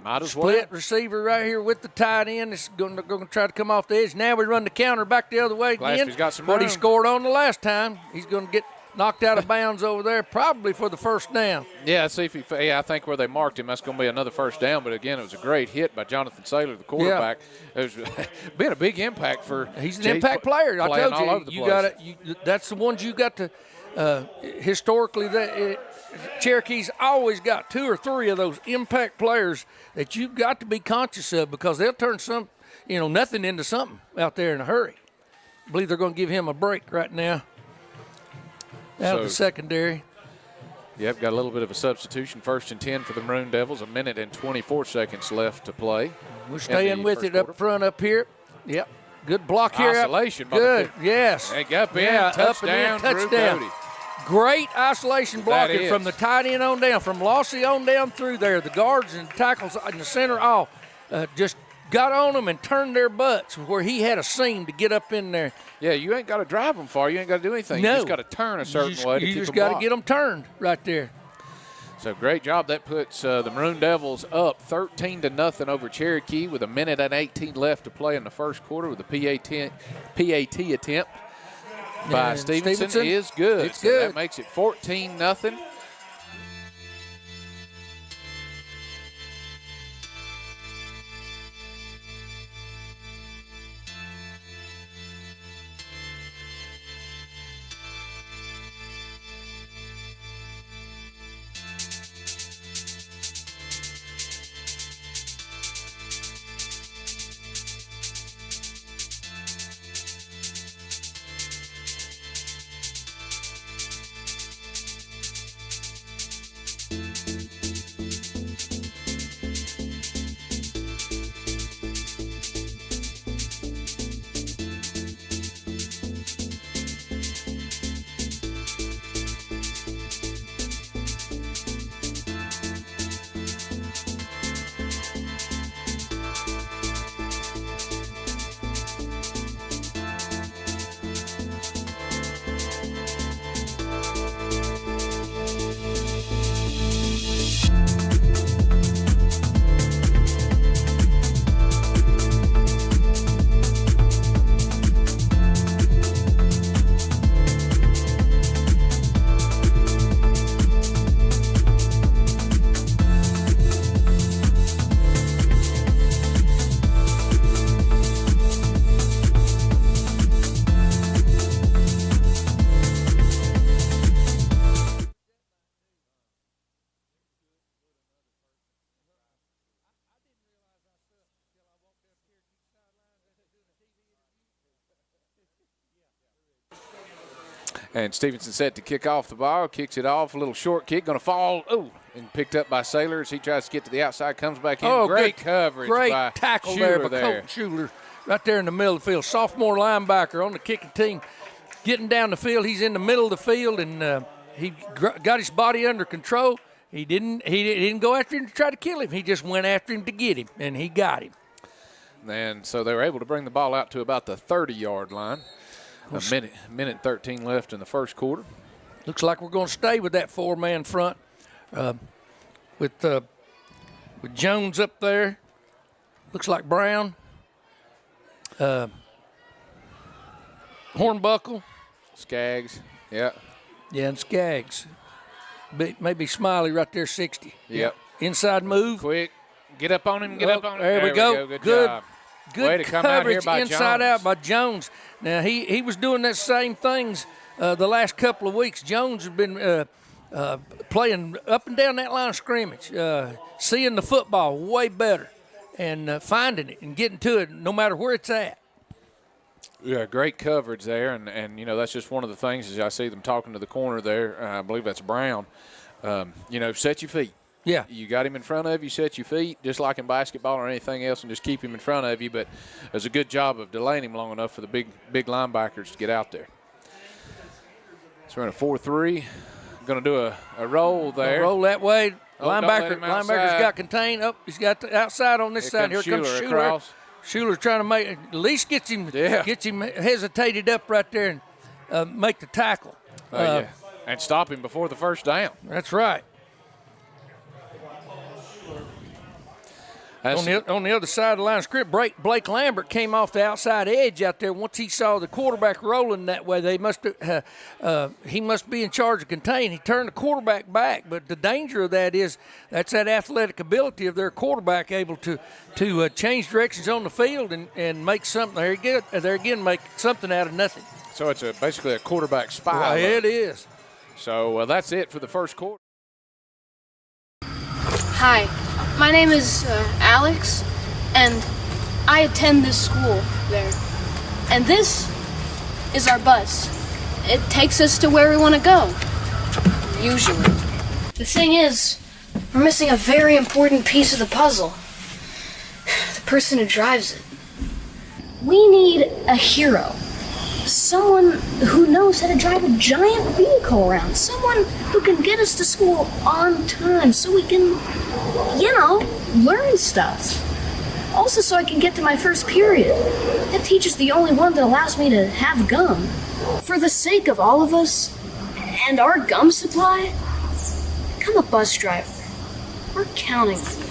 Might as Split receiver right here with the tight end. They're going to try to come off the edge. Now we run the counter back the other way again. Got some what room. He scored on the last time. He's going to get knocked out of bounds over there, probably for the first down. Yeah, see if I think where they marked him, that's going to be another first down. But again, it was a great hit by Jonathan Saylor, the quarterback. Yeah. It was been a big impact for. He's an impact player. I told you, that's the ones you got to. Historically, Cherokee's always got 2 or 3 of those impact players that you've got to be conscious of, because they'll turn nothing into something out there in a hurry. I believe they're going to give him a break right now out of the secondary. Yep, got a little bit of a substitution. 1st and 10 for the Maroon Devils. 1 minute and 24 seconds left to play. We're staying with it up front up here. Yep. Good block here. Isolation. Good, yes. And up in, touchdown, Drew Cody. Great isolation blocking from the tight end on down, from Lossie on down through there. The guards and tackles in the center all just got on them and turned their butts where he had a seam to get up in there. Yeah, you ain't got to drive them far. You ain't got to do anything. No. You just got to turn a certain way to keep them You just got to get them turned right there. So great job. That puts the Maroon Devils up 13-0 over Cherokee with 1 minute and 18 left to play in the first quarter with a PAT attempt by Stevenson is good. It's good. That makes it 14-0. And Stevenson set to kick off the ball, kicks it off, a little short kick, going to fall. Oh, and picked up by Sailors. He tries to get to the outside, comes back in. Oh, great good, coverage great by tackle Schuler there by Coach Schuler right there in the middle of the field. Sophomore linebacker on the kicking team, getting down the field. He's in the middle of the field, and he got his body under control. He didn't go after him to try to kill him. He just went after him to get him, and he got him. And so they were able to bring the ball out to about the 30-yard line. A minute 13 left in the first quarter. Looks like we're going to stay with that four-man front with Jones up there. Looks like Brown. Hornbuckle. Skaggs, yeah. Yeah, and Skaggs. Maybe Smiley right there, 60. Yep. Inside move. Quick. Get up on him, get up on him. There we go. Good job. Way Good to come out here coverage by inside Jones. out by Jones. Now, he was doing that same things the last couple of weeks. Jones has been playing up and down that line of scrimmage, seeing the football way better and finding it and getting to it no matter where it's at. Yeah, great coverage there, and that's just one of the things as I see them talking to the corner there. I believe that's Brown. Set your feet. Yeah. You got him in front of you, set your feet, just like in basketball or anything else, and just keep him in front of you. But it was a good job of delaying him long enough for the big linebackers to get out there. So we're in a 4-3. Going to do a roll there. Roll that way. Linebacker's outside. got contained. Oh, he's got the outside on this side. Here comes Schuler. Across. Schuler trying to at least gets him hesitated up right there and make the tackle. And stop him before the first down. That's right. On the other side of the line of scrimmage, Blake Lambert came off the outside edge out there. Once he saw the quarterback rolling that way, he must be in charge of contain. He turned the quarterback back, but the danger of that is that's that athletic ability of their quarterback able to change directions on the field and make something. There again, make something out of nothing. So it's basically a quarterback spy. Well, it is. So that's it for the first quarter. Hi, my name is Alex, and I attend this school there. And this is our bus. It takes us to where we want to go, usually. The thing is, we're missing a very important piece of the puzzle. The person who drives it. We need a hero. Someone who knows how to drive a giant vehicle around. Someone who can get us to school on time so we can, learn stuff. Also so I can get to my first period. That teacher's the only one that allows me to have gum. For the sake of all of us and our gum supply, become a bus driver. We're counting on you.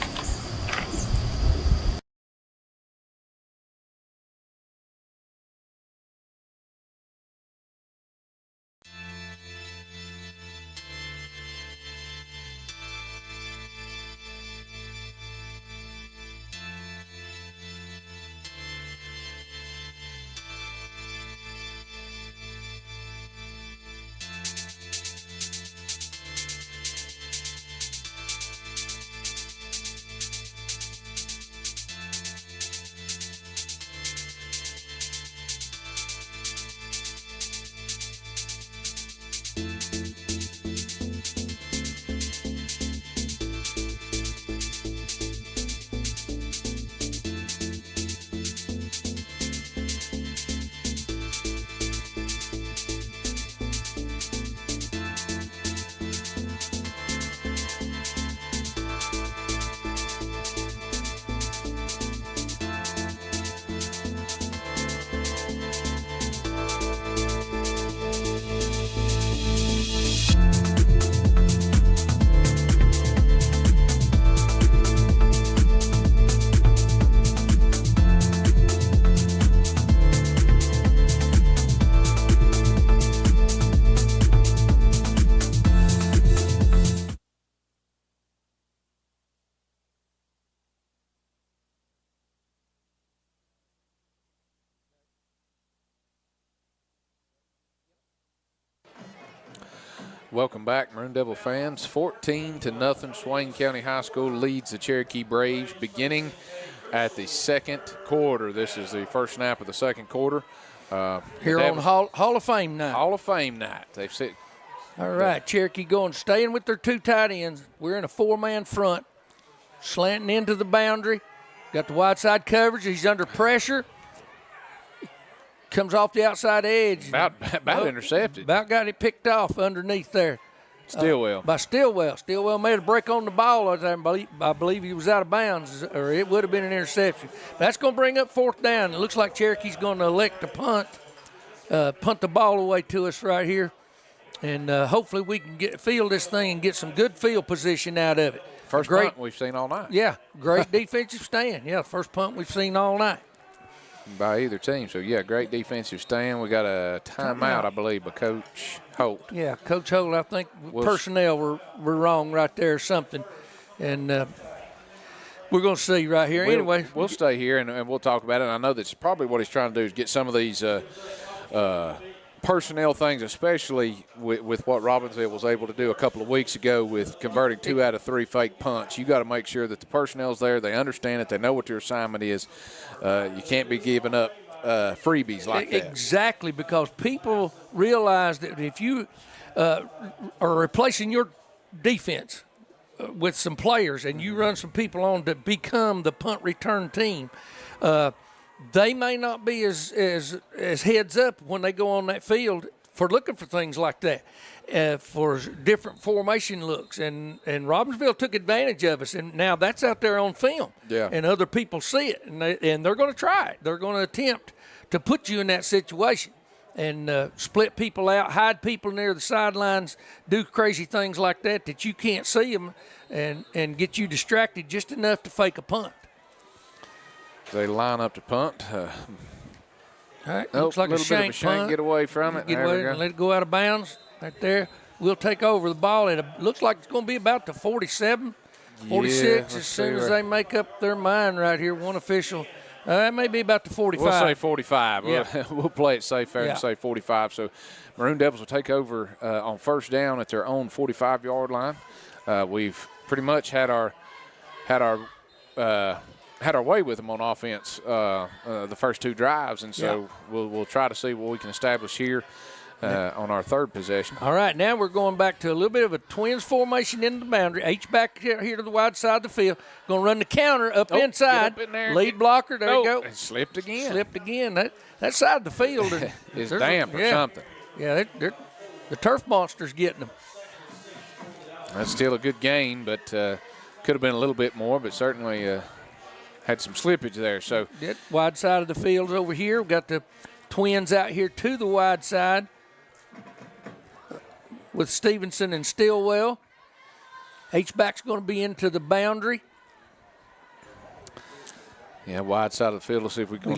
Welcome back, Maroon Devil fans. 14-0, Swain County High School leads the Cherokee Braves beginning at the second quarter. This is the first snap of the second quarter. Here on Hall of Fame night. Hall of Fame night. They've said All right, Cherokee staying with their 2 tight ends. We're in a 4-man front, slanting into the boundary. Got the wide side coverage. He's under pressure. Comes off the outside edge. About intercepted. About got it picked off underneath there. Stillwell. By Stillwell. Stillwell made a break on the ball. I believe he was out of bounds, or it would have been an interception. That's going to bring up 4th down. It looks like Cherokee's going to elect to punt the ball away to us right here. And hopefully we can field this thing and get some good field position out of it. First punt we've seen all night. Yeah, great defensive stand. Yeah, first punt we've seen all night. By either team. So, yeah, great defensive stand. We got a timeout, I believe, by Coach Holt. Yeah, Coach Holt, I think personnel were wrong right there or something. And we're going to see right here. Anyway. We'll stay here and we'll talk about it. And I know that's probably what he's trying to do is get some of these personnel things, especially with what Robbinsville was able to do a couple of weeks ago with converting 2 out of 3 fake punts. You got to make sure that the personnel's there, they understand it, they know what your assignment is. You can't be giving up freebies like that. Exactly, because people realize that if you are replacing your defense with some players and you run some people on to become the punt return team, they may not be as heads up when they go on that field for looking for things like that, for different formation looks. And Robbinsville took advantage of us, and now that's out there on film. Yeah. And other people see it, and they're going to try it. They're going to attempt to put you in that situation and split people out, hide people near the sidelines, do crazy things like that you can't see them, and get you distracted just enough to fake a punt. They line up to punt. All right, looks like a shank punt. Get away from it. Get away and let it go out of bounds right there. We'll take over the ball. It looks like it's going to be about the 47, 46 as soon as they make up their mind right here. One official. It may be about the 45. We'll say 45. Yeah. We'll play it safe there and say 45. So Maroon Devils will take over on first down at their own 45-yard line. We've pretty much had our way with them on offense the first 2 drives, and so we'll try to see what we can establish here on our 3rd possession. All right, now we're going back to a little bit of a twins formation in the boundary. H-back here to the wide side of the field. Going to run the counter up inside. Get up in there. Lead blocker, there you go. It slipped again. That side of the field is damp or something. Yeah, the turf monster's getting them. That's still a good gain, but could have been a little bit more, but certainly had some slippage there. So wide side of the field over here. We've got the twins out here to the wide side with Stevenson and Stillwell. H-back's going to be into the boundary. Yeah, wide side of the field. Let's see if we can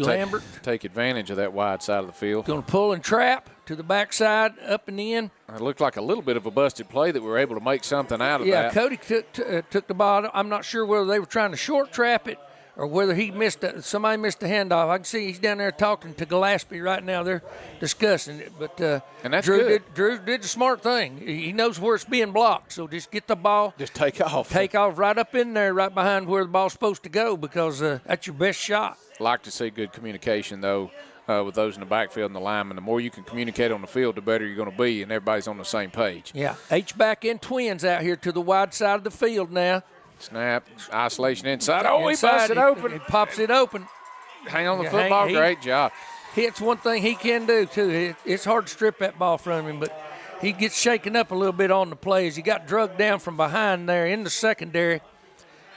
take advantage of that wide side of the field. Going to pull and trap to the backside, up and in. It looked like a little bit of a busted play that we were able to make something out of that. Yeah, Cody took the ball. I'm not sure whether they were trying to short trap it or whether somebody missed a handoff. I can see he's down there talking to Gillespie right now. They're discussing it. But and that's Drew did the smart thing. He knows where it's being blocked, so just get the ball. Just take off. Take off right up in there, right behind where the ball's supposed to go, because that's your best shot. Like to see good communication, though, with those in the backfield and the linemen. The more you can communicate on the field, the better you're going to be, and everybody's on the same page. Yeah, H-back and twins out here to the wide side of the field now. Snap, isolation inside. Oh, he busts it open. He pops it open. Hang on the football. Great job. It's one thing he can do, too. It's hard to strip that ball from him, but he gets shaken up a little bit on the plays. He got drugged down from behind there in the secondary,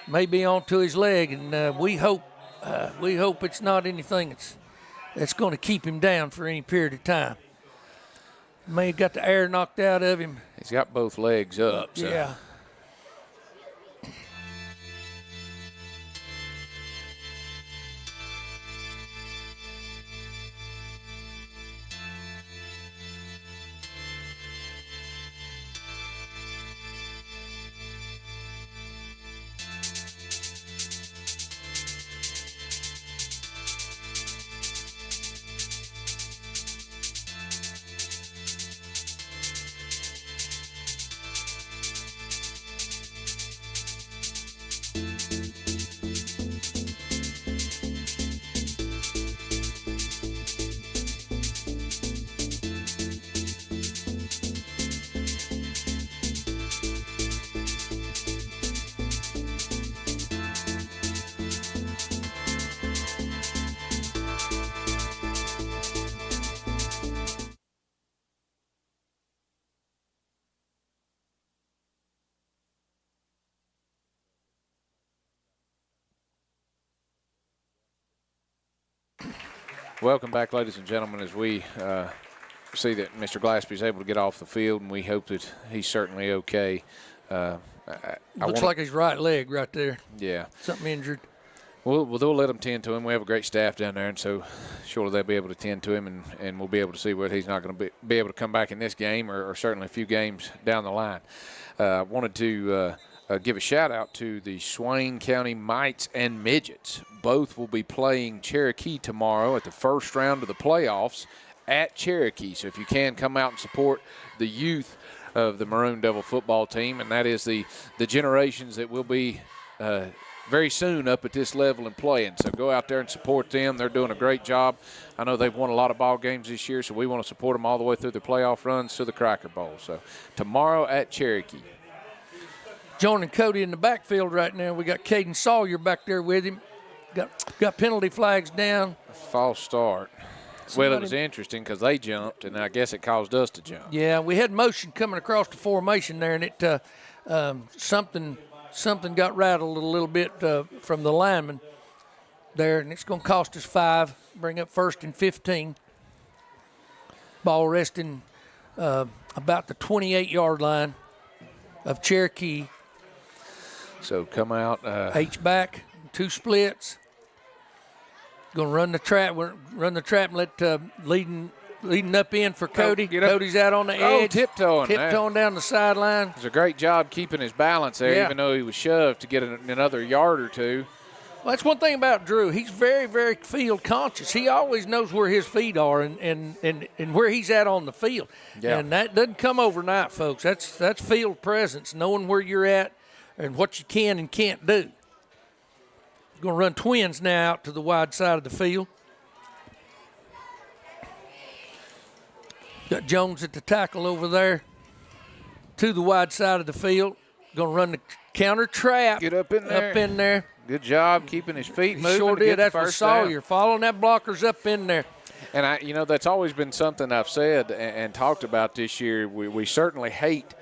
maybe onto his leg, and we hope it's not anything that's going to keep him down for any period of time. May have got the air knocked out of him. He's got both legs up. So. Yeah. Welcome back, ladies and gentlemen, as we see that Mr. Glaspie is able to get off the field, and we hope that he's certainly okay. Looks like his right leg right there. Yeah. Something injured. Well, they'll let him tend to him. We have a great staff down there, and so surely they'll be able to tend to him, and we'll be able to see whether he's not going to be able to come back in this game or certainly a few games down the line. I wanted to give a shout-out to the Swain County Mites and Midgets. Both will be playing Cherokee tomorrow at the first round of the playoffs at Cherokee. So if you can, come out and support the youth of the Maroon Devil football team, and that is the generations that will be very soon up at this level and playing. So go out there and support them. They're doing a great job. I know they've won a lot of ball games this year, so we want to support them all the way through the playoff runs to the Cracker Bowl. So tomorrow at Cherokee. Joining Cody in the backfield right now, we got Caden Sawyer back there with him. Got penalty flags down. False start. Well, it was interesting because they jumped, and I guess it caused us to jump. Yeah, we had motion coming across the formation there, and it something got rattled a little bit from the lineman there, and it's going to cost us 5, bring up 1st and 15. Ball resting about the 28-yard line of Cherokee. So come out. H back, 2 splits. Going to run the trap and let leading up in for Cody. Cody's out on the edge. Tiptoeing down the sideline. It was a great job keeping his balance there, even though he was shoved to get another yard or two. Well, that's one thing about Drew. He's very, very field conscious. He always knows where his feet are and where he's at on the field. Yeah. And that doesn't come overnight, folks. That's field presence, knowing where you're at and what you can and can't do. He's going to run twins now out to the wide side of the field. Got Jones at the tackle over there to the wide side of the field. Going to run the counter trap. Get up in there. Good job keeping his feet moving. He sure did. That's for Sawyer. Following that blocker's up in there. And, that's always been something I've said and talked about this year. We certainly hate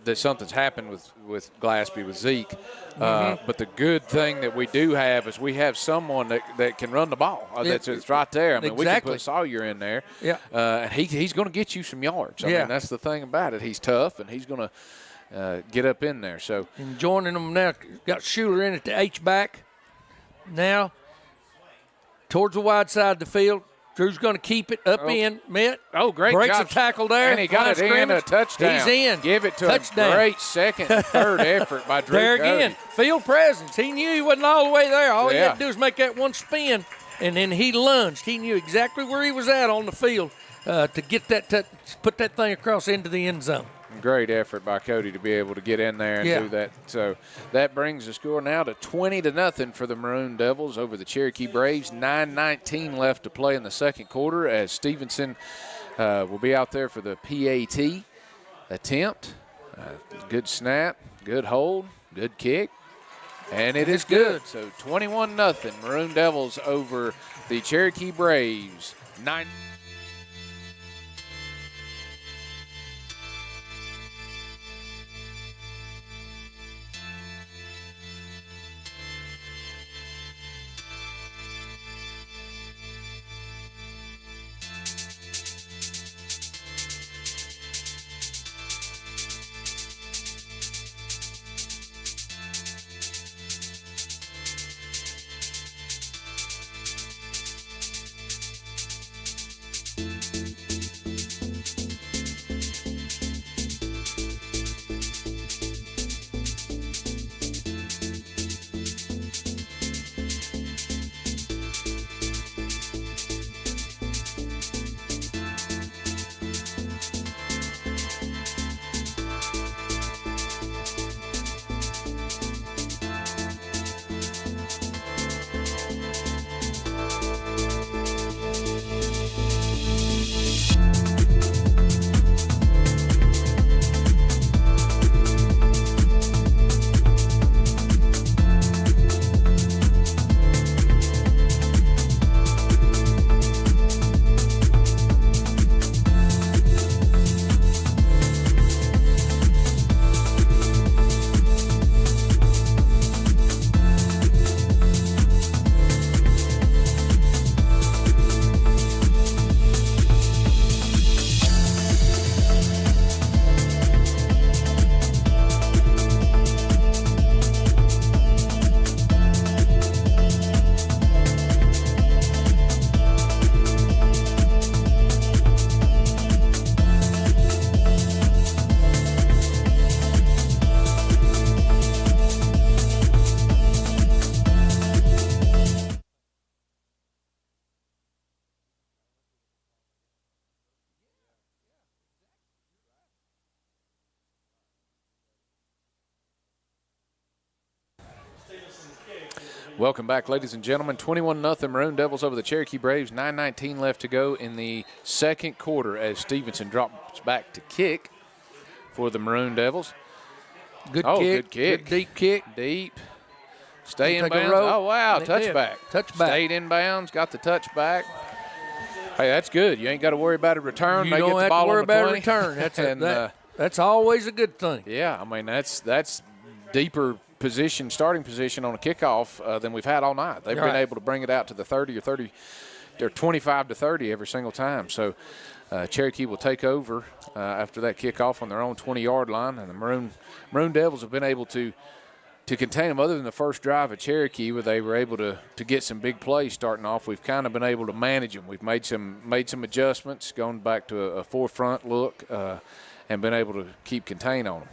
that something's happened with Glaspie, with Zeke. But the good thing that we do have is we have someone that can run the ball. It's right there. I mean, we can put Sawyer in there. Yeah. And he's going to get you some yards. I mean, that's the thing about it. He's tough, and he's going to get up in there. So and joining them now, got Schuler in at the H-back. Now, towards the wide side of the field. Drew's going to keep it up in. Met. Oh, great Breaks job. a tackle there. And he got it in, a touchdown. He's in. Give it to touchdown. A great second and third effort by Drew There Cody. again, field presence. He knew he wasn't all the way there. All he had to do was make that one spin, and then he lunged. He knew exactly where he was at on the field to get that, put that thing across into the end zone. Great effort by Cody to be able to get in there and do that. So that brings the score now to 20-0 for the Maroon Devils over the Cherokee Braves. 9:19 left to play in the second quarter as Stevenson will be out there for the PAT attempt. Good snap, good hold, good kick, and it is good. So 21-0 Maroon Devils over the Cherokee Braves. 9. Welcome back, ladies and gentlemen. 21-0 Maroon Devils over the Cherokee Braves. 9:19 left to go in the second quarter as Stevenson drops back to kick for the Maroon Devils. Good kick. Good kick. Good deep kick. Deep. Stay in Take a bounds. rope. Oh, wow. They did. Touchback. Touchback. Stayed in bounds. Got the touchback. Hey, that's good. You ain't got to worry about a return. You They don't get the have ball to worry on the about 20. a return. That's, And, that's always a good thing. yeah, I mean, that's deeper position, starting position on a kickoff than we've had all night. They've been able to bring it out to the 30 or 30. They're 25 to 30 every single time. So Cherokee will take over after that kickoff on their own 20-yard line, and the Maroon Devils have been able to contain them. Other than the first drive of Cherokee, where they were able to get some big plays starting off, we've kind of been able to manage them. We've made some adjustments, going back to a forefront look, and been able to keep contain on them.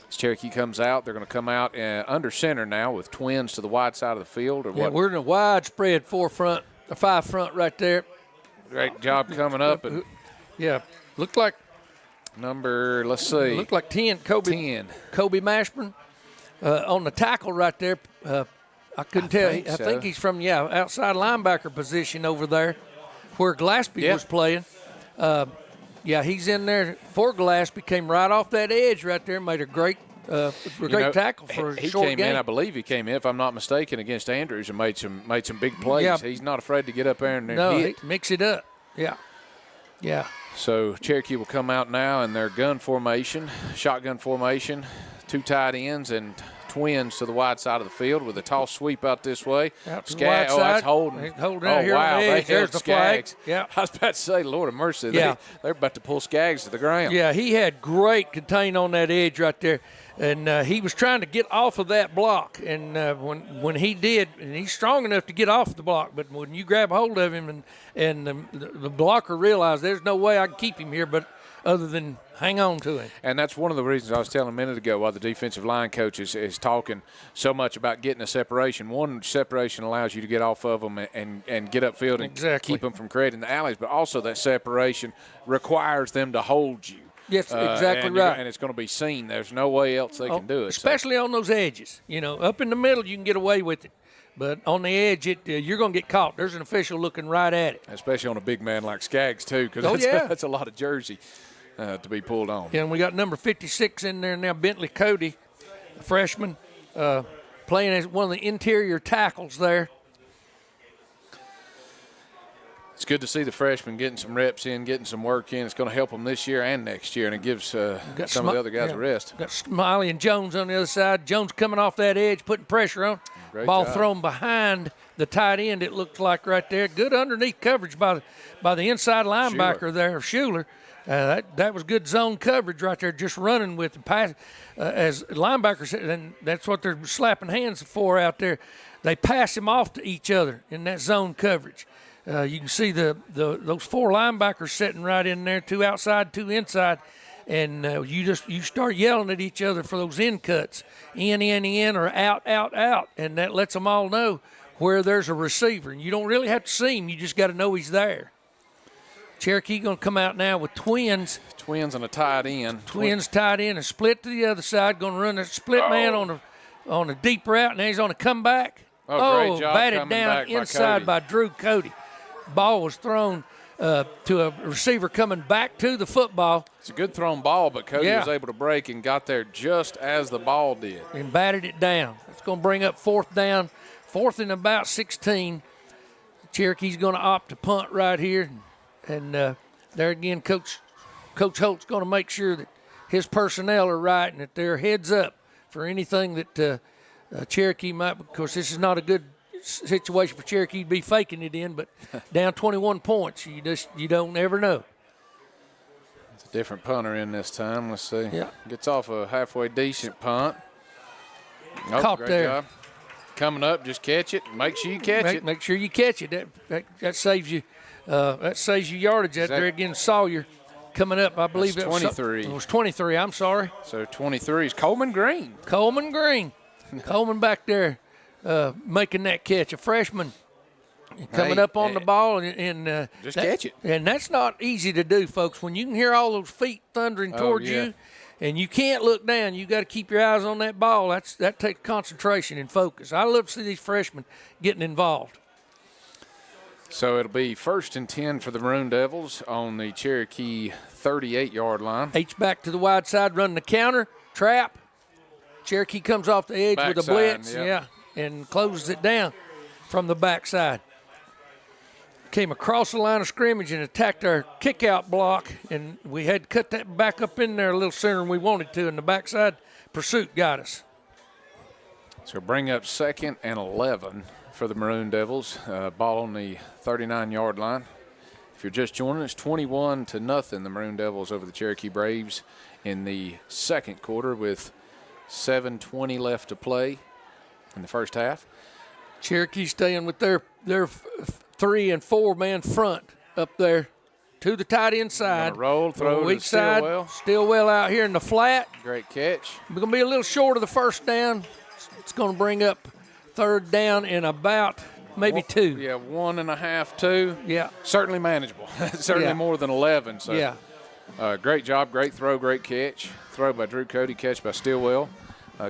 As Cherokee comes out, they're going to come out under center now with twins to the wide side of the field. Or what? We're in a widespread five front right there. Great job coming up. And yeah, looked like number, let's see. Looked like 10, Kobe Mashburn on the tackle right there. I couldn't tell. I think he's from, outside linebacker position over there where Glaspie was playing. Yeah, he's in there for Glaspie, came right off that edge right there, made a great tackle for a short game. He came in, I believe he came in, if I'm not mistaken, against Andrews and made some big plays. Yeah. He's not afraid to get up there and he hit. mix it up. Yeah. Yeah. So Cherokee will come out now in their shotgun formation, two tight ends and twins to the wide side of the field with a toss sweep out this way. Out to the wide side. That's holding. Holding out here wow, on the edge. There's the flag. Yeah. I was about to say, Lord of mercy, yeah. they're about to pull Skaggs to the ground. Yeah, he had great contain on that edge right there. And he was trying to get off of that block. And when he did, and he's strong enough to get off the block, but when you grab hold of him and the blocker realized there's no way I can keep him here but other than hang on to him. And that's one of the reasons I was telling a minute ago why the defensive line coach is talking so much about getting a separation. One, separation allows you to get off of them and get upfield and keep them from creating the alleys, but also that separation requires them to hold you. Yes, exactly right. And it's going to be seen. There's no way else they can do it. Especially on those edges. Up in the middle you can get away with it. But on the edge, you're going to get caught. There's an official looking right at it. Especially on a big man like Skaggs, too, because that's a lot of jersey to be pulled on. Yeah, and we got number 56 in there now, Bentley Cody, a freshman, playing as one of the interior tackles there. It's good to see the freshmen getting some reps in, getting some work in. It's going to help them this year and next year, and it gives some of the other guys a rest. Got Smiley and Jones on the other side. Jones coming off that edge, putting pressure on. Great Ball job. thrown behind the tight end, it looked like right there. Good underneath coverage by the inside linebacker there, Schuler. That was good zone coverage right there, just running with the pass. As linebackers said, and that's what they're slapping hands for out there. They pass him off to each other in that zone coverage. You can see those four linebackers sitting right in there, two outside, two inside, and you start yelling at each other for those in cuts, in, or out, and that lets them all know where there's a receiver. And you don't really have to see him; you just got to know he's there. Cherokee going to come out now with twins. Twins and a tight end. Twins tight end and split to the other side. Going to run a split man on a deep route, and he's on a comeback. Great job batted down inside by Drew Cody. Ball was thrown to a receiver coming back to the football. It's a good thrown ball, but Cody was able to break and got there just as the ball did. And batted it down. It's going to bring up fourth down, fourth and about 16. Cherokee's going to opt to punt right here. And there again, Coach Holt's going to make sure that his personnel are right and that they're heads up for anything that Cherokee might. Of course, this is not a good situation for Cherokee to be faking it in, but down 21 points, you don't ever know. It's a different punter in this time. Let's see. Yeah. Gets off a halfway decent punt. Caught great there. job. Coming up, just catch it. Make sure you catch it. Make sure you catch it. That saves you. That saves you yardage out there. Again, Sawyer coming up. I believe it was 23. It was 23. I'm sorry. So 23 is Coleman Green. Coleman back there making that catch. A freshman coming up on the ball and just catch it. And that's not easy to do, folks. When you can hear all those feet thundering towards you, And you can't look down. You got to keep your eyes on that ball. That takes concentration and focus. I love to see these freshmen getting involved. So it'll be 1st and 10 for the Maroon Devils on the Cherokee 38-yard line. H-back to the wide side, running the counter, trap. Cherokee comes off the edge with a blitz, and closes it down from the backside. Came across the line of scrimmage and attacked our kick-out block, and we had to cut that back up in there a little sooner than we wanted to, and the backside pursuit got us. So bring up 2nd and 11 for the Maroon Devils. Ball on the 39-yard line. If you're just joining us, 21-0, the Maroon Devils over the Cherokee Braves in the second quarter with 7:20 left to play in the first half. Cherokee staying with their 3 and 4 man front up there to the tight end side. Roll, throw weak to side. Stillwell out here in the flat. Great catch. We're going to be a little short of the first down. It's going to bring up 3rd down in about maybe 2. Yeah, 1.5, 2. Yeah. Certainly manageable. Certainly more than 11. So. Yeah. Great job, great throw, great catch. Throw by Drew Cody, catch by Stillwell.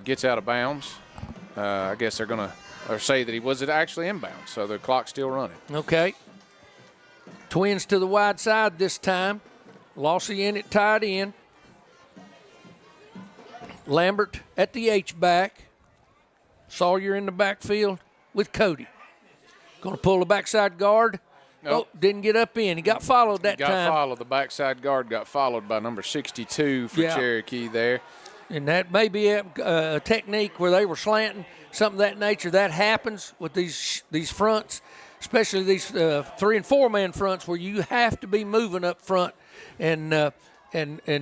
Gets out of bounds. I guess they're going to say that he wasn't actually inbound, so the clock's still running. Okay. Twins to the wide side this time. Lossy in it, tied in. Lambert at the H-back. Sawyer in the backfield with Cody. Going to pull the backside guard. Nope. Oh, didn't get up in. He got followed that time. Got followed. The backside guard got followed by number 62 for Cherokee there. And that may be a technique where they were slanting, something of that nature. That happens with these fronts, especially these 3 and 4 man fronts where you have to be moving up front and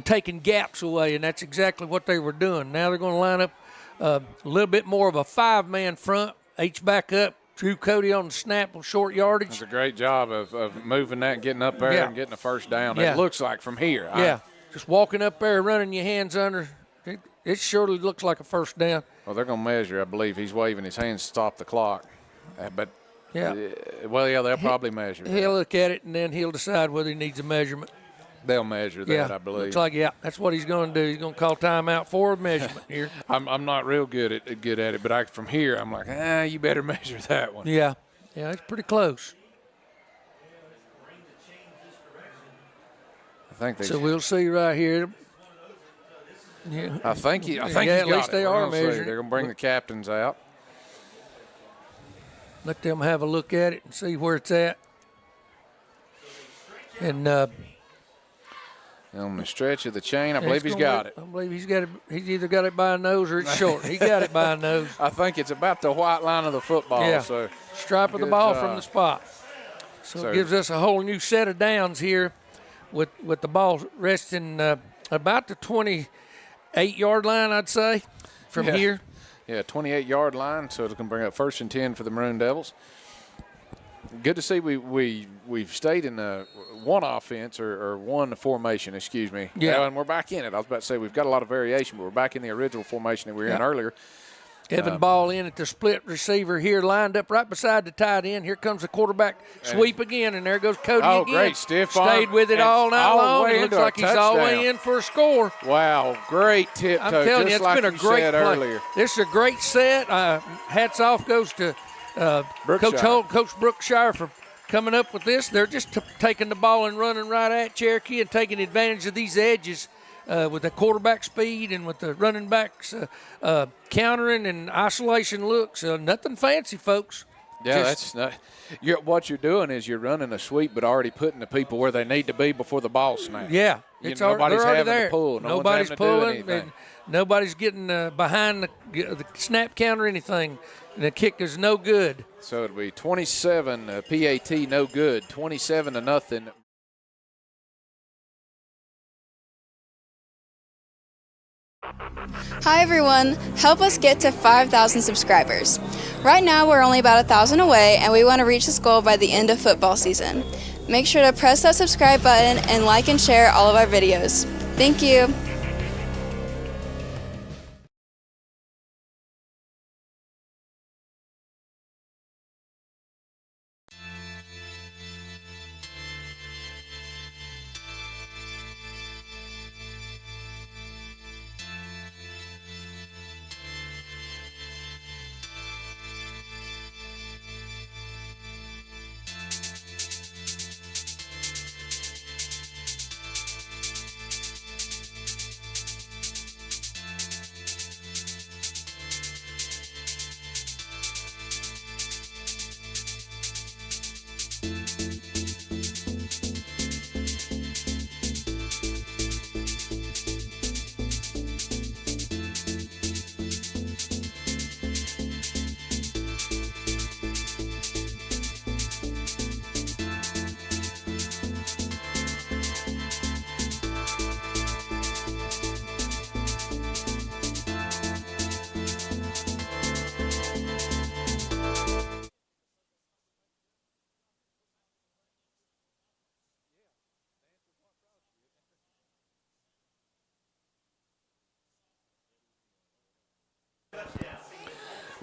taking gaps away, and that's exactly what they were doing. Now they're going to line up a little bit more of a 5-man front, H back up, Drew Cody on the snap on short yardage. That's a great job of moving that, getting up there and getting a first down. It looks like from here. Just walking up there, running your hands under. It surely looks like a first down. Well, they're going to measure. I believe he's waving his hands to stop the clock. They'll probably measure. He'll look at it, and then he'll decide whether he needs a measurement. They'll measure that, I believe. Looks like, that's what he's going to do. He's going to call timeout for a measurement here. I'm not real good at it, but from here, I'm like, you better measure that one. Yeah, it's pretty close. So we'll see right here. Yeah. I think he's got at least they are measuring. They're going to bring the captains out. Let them have a look at it and see where it's at. And on the stretch of the chain, I believe he's got it. I believe he's got it. He's either got it by a nose or it's short. He got it by a nose. I think it's about the white line of the football. Yeah. So stripe of the ball from the spot. So it gives us a whole new set of downs here with the ball resting about the 28-yard line, I'd say, from here. Yeah, 28-yard line, so it's going to bring up 1st and 10 for the Maroon Devils. Good to see we've stayed in one offense or one formation, excuse me. Yeah. And we're back in it. I was about to say we've got a lot of variation, but we're back in the original formation that we were in earlier. Evan Ball in at the split receiver here, lined up right beside the tight end. Here comes the quarterback sweep again, and there goes Cody again. Great stiff Stayed with it all night long. It looks like he's all the way in for a score. Wow, great tiptoe. I'm telling you, it's like been a great play. Earlier. This is a great set. Hats off goes to Coach Holt, Coach Brookshire for coming up with this. They're just taking the ball and running right at Cherokee and taking advantage of these edges. With the quarterback speed and with the running backs countering and isolation looks. Nothing fancy, folks. Yeah, that's not. What you're doing is you're running a sweep, but already putting the people where they need to be before the ball snaps. Yeah, nobody's having there. to pull. Nobody's pulling. And nobody's getting behind the snap counter or anything. And the kick is no good. So it'll be 27 PAT, no good. 27-0. Hi everyone, help us get to 5,000 subscribers. Right now we're only about 1,000 away and we want to reach this goal by the end of football season. Make sure to press that subscribe button and like and share all of our videos. Thank you.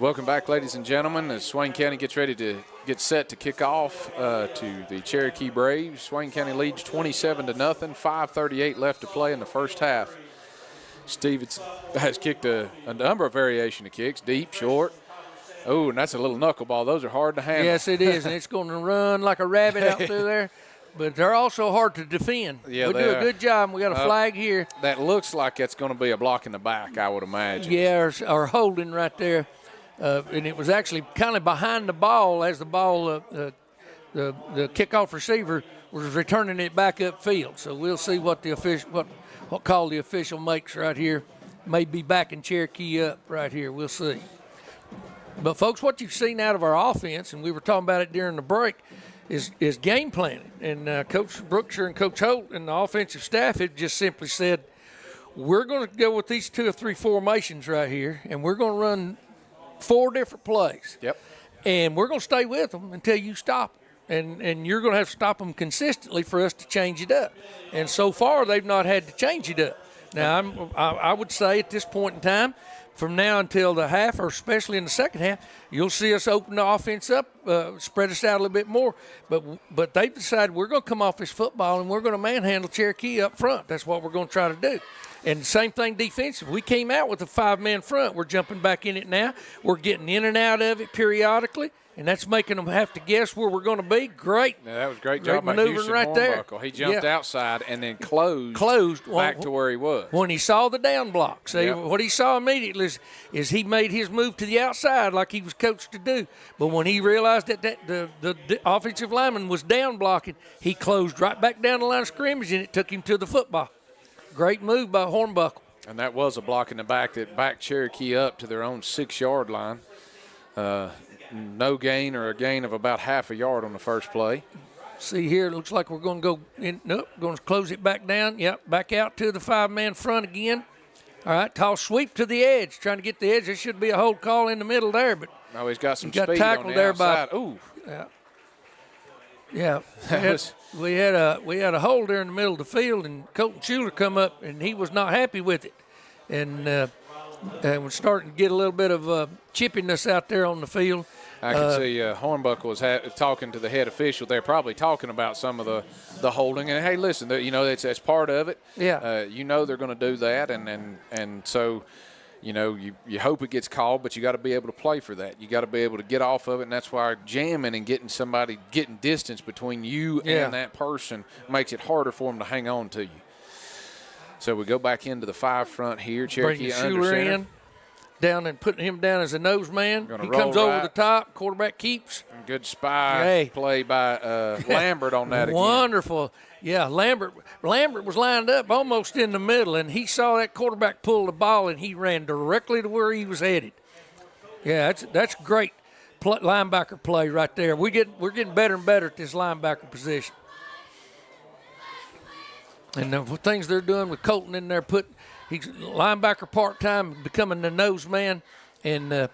Welcome back, ladies and gentlemen, as Swain County gets ready to get set to kick off to the Cherokee Braves. Swain County leads 27-0, 5:38 left to play in the first half. Stevens has kicked a number of variation of kicks, deep, short. Oh, and that's a little knuckleball. Those are hard to handle. Yes, it is, and it's going to run like a rabbit out through there. But they're also hard to defend. Yeah, we do a good job. We got a flag here. That looks like it's going to be a block in the back, I would imagine. Yeah, or holding right there. And it was actually kind of behind the ball as the ball, the kickoff receiver was returning it back upfield. So we'll see what the official, what call the official makes right here. May be backing Cherokee up right here. We'll see. But folks, what you've seen out of our offense, and we were talking about it during the break, is game planning. And Coach Brookshire and Coach Holt and the offensive staff have just simply said, we're going to go with these 2 or 3 formations right here, and we're going to run 4 different plays. Yep. And we're going to stay with them until you stop them. And you're going to have to stop them consistently for us to change it up. And so far, they've not had to change it up. Now, I would say at this point in time, from now until the half, or especially in the second half, you'll see us open the offense up, spread us out a little bit more. But they've decided we're going to come off this football and we're going to manhandle Cherokee up front. That's what we're going to try to do. And same thing defensive. We came out with a 5-man front. We're jumping back in it now. We're getting in and out of it periodically, and that's making them have to guess where we're going to be. Great. Yeah, that was a great job by maneuvering Houston right there. He jumped outside and then closed back to where he was. When he saw the down block. See, what he saw immediately is he made his move to the outside like he was coached to do. But when he realized that the offensive lineman was down blocking, he closed right back down the line of scrimmage, and it took him to the football. Great move by Hornbuckle. And that was a block in the back that backed Cherokee up to their own 6-yard line. No gain or a gain of about half a yard on the first play. See here, it looks like we're going to go in. Nope, going to close it back down. Yep, back out to the 5-man front again. All right, toss sweep to the edge, trying to get the edge. There should be a hold call in the middle there, but no, he's got some speed tackled on the there outside. Ooh. Yeah. We had a hole there in the middle of the field, and Colton Schuler come up, and he was not happy with it. And we're starting to get a little bit of chippiness out there on the field. I can see Hornbuckle was talking to the head official. They're probably talking about some of the holding. And, hey, listen, that's part of it. Yeah. They're going to do that. And so, you hope it gets called, but you got to be able to play for that. You got to be able to get off of it, and that's why jamming and getting distance between you and that person makes it harder for them to hang on to you. So we go back into the 5 front here. Cherokee under center. Down and putting him down as a nose man. He comes over the top. Quarterback keeps. Good spy play by Lambert on that again. Wonderful. Yeah, Lambert was lined up almost in the middle, and he saw that quarterback pull the ball, and he ran directly to where he was headed. Yeah, that's great linebacker play right there. We're getting better and better at this linebacker position. And the things they're doing with Colton in there, he's linebacker part-time, becoming the nose man, and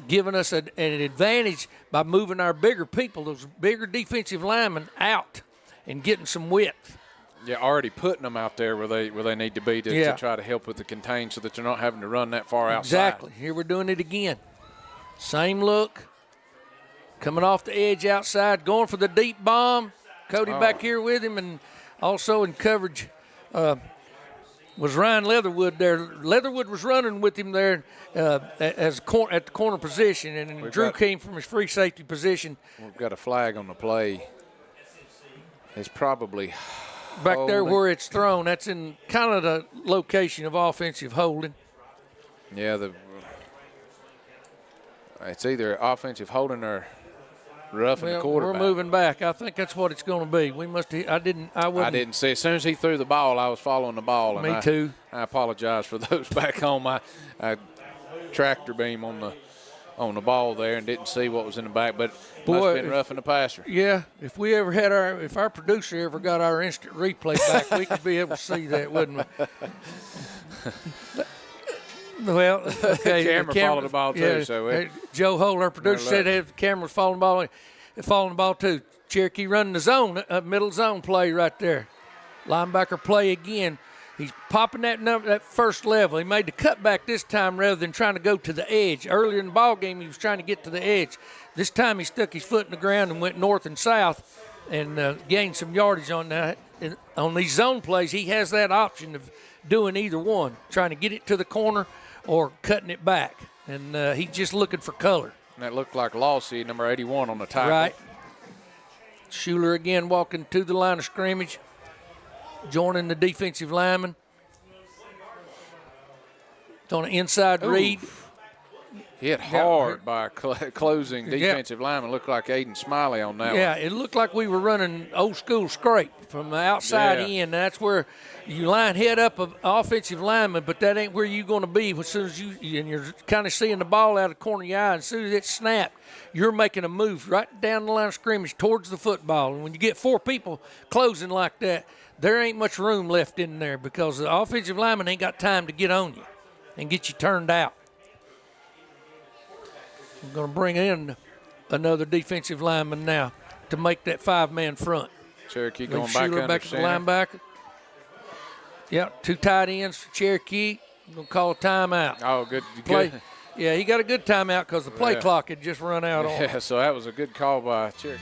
giving us an advantage by moving our bigger people, those bigger defensive linemen, out and getting some width. Yeah, already putting them out there where they need to be to try to help with the contain so that they're not having to run that far outside. Exactly. Here we're doing it again. Same look. Coming off the edge outside, going for the deep bomb. Cody back here with him, and also in coverage was Ryan Leatherwood there. Leatherwood was running with him there at the corner position, and Drew came from his free safety position. We've got a flag on the play. It's probably back there where it's thrown. That's in kind of the location of offensive holding. Yeah, it's either offensive holding or roughing the quarterback. We're moving back. I think that's what it's going to be. I didn't see. As soon as he threw the ball, I was following the ball. Me too. I apologize for those back home. I tractor beam on the ball there and didn't see what was in the back, but must have been roughing the passer. Yeah, if our producer ever got our instant replay back, we could be able to see that, wouldn't we? Well, okay. The camera followed the ball too. So Joe Holt, our producer, said the camera's following the ball too. Cherokee running the zone, middle zone play right there. Linebacker play again. He's popping that first level. He made the cutback this time rather than trying to go to the edge. Earlier in the ball game, he was trying to get to the edge. This time he stuck his foot in the ground and went north and south and gained some yardage on that. And on these zone plays, he has that option of doing either one, trying to get it to the corner or cutting it back. And he's just looking for color. And that looked like Lawsey, number 81 on the tackle. Right. Schuler again walking to the line of scrimmage, joining the defensive lineman. It's on an inside read. Hit hard by a closing defensive lineman. Looked like Aiden Smiley on that one. Yeah, it looked like we were running old school scrape from the outside in. That's where you line head up an offensive lineman, but that ain't where you're going to be as soon as and you're kind of seeing the ball out of the corner of your eye. As soon as it snapped, you're making a move right down the line of scrimmage towards the football. And when you get 4 people closing like that, there ain't much room left in there because the offensive lineman ain't got time to get on you and get you turned out. I'm going to bring in another defensive lineman now to make that 5-man front. Cherokee going back to the linebacker. Yep, 2 tight ends for Cherokee. I'm going to call a timeout. Oh, good. Play. Yeah, he got a good timeout because the play clock had just run out on him. Yeah, so that was a good call by Cherokee.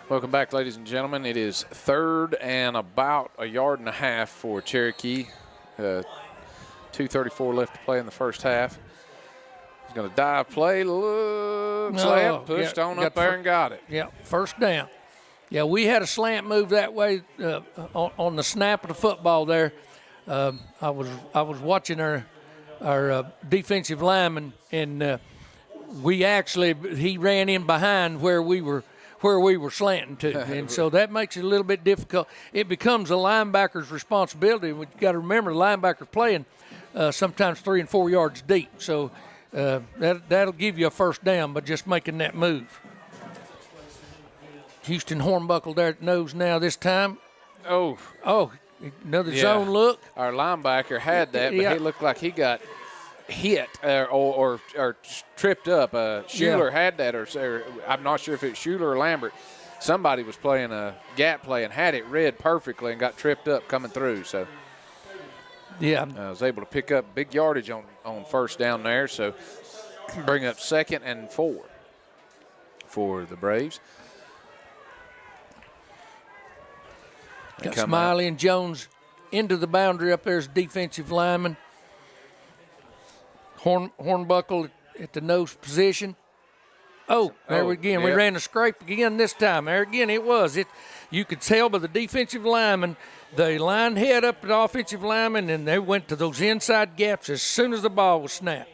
Welcome back, ladies and gentlemen. It is 3rd and about a yard and a half for Cherokee. 2:34 left to play in the first half. He's going to dive play. Slant, pushed on up there and got it. Yeah, first down. Yeah, we had a slant move that way on the snap of the football there. I was watching our defensive lineman, and he ran in behind where we were slanting to. And so that makes it a little bit difficult. It becomes a linebacker's responsibility. We've got to remember the linebacker's playing sometimes 3 and 4 yards deep. So that'll give you a first down by just making that move. Houston Hornbuckle there at nose now this time. Oh, another zone look. Our linebacker had that, but he looked like he got hit or tripped up. Schuler had that, or I'm not sure if it's Schuler or Lambert. Somebody was playing a gap play and had it read perfectly and got tripped up coming through. So I was able to pick up big yardage on first down there. So bring up 2nd and 4 for the Braves. Got Smiley and Jones into the boundary up there as defensive lineman. Hornbuckle at the nose position. We ran a scrape again this time. There again it was. You could tell by the defensive lineman, they lined head up the offensive lineman, and they went to those inside gaps as soon as the ball was snapped.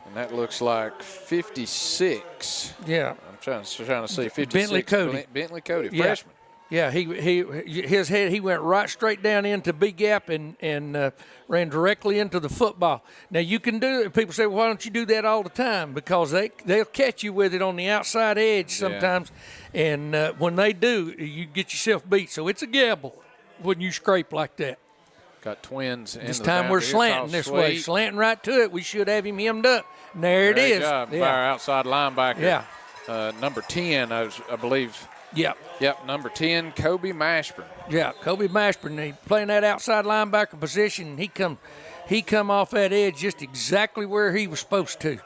And that looks like 56. Yeah. I'm trying to see 56. Bentley Cody, freshman. Yeah, he went right straight down into B gap and ran directly into the football. Now you can do it. People say, well, why don't you do that all the time? Because they'll catch you with it on the outside edge sometimes, and when they do, you get yourself beat. So it's a gamble when you scrape like that. Got twins. This time we're slanting this way, slanting right to it. We should have him hemmed up. And there it is. Job by our outside linebacker. Yeah. Number 10, I believe. Yep, number 10, Kobe Mashburn. Yeah, Kobe Mashburn. He playing that outside linebacker position. He come off that edge just exactly where he was supposed to.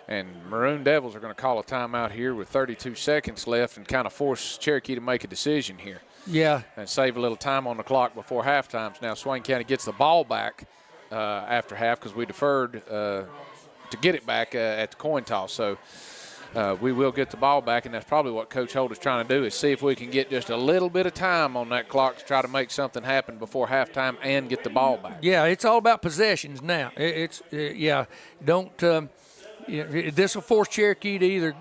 And Maroon Devils are going to call a timeout here with 32 seconds left and kind of force Cherokee to make a decision here. Yeah. And save a little time on the clock before halftime. So now Swain County gets the ball back after half because we deferred to get it back at the coin toss. So we will get the ball back, and that's probably what Coach Holt is trying to do, is see if we can get just a little bit of time on that clock to try to make something happen before halftime and get the ball back. Yeah, it's all about possessions now. This will force Cherokee to either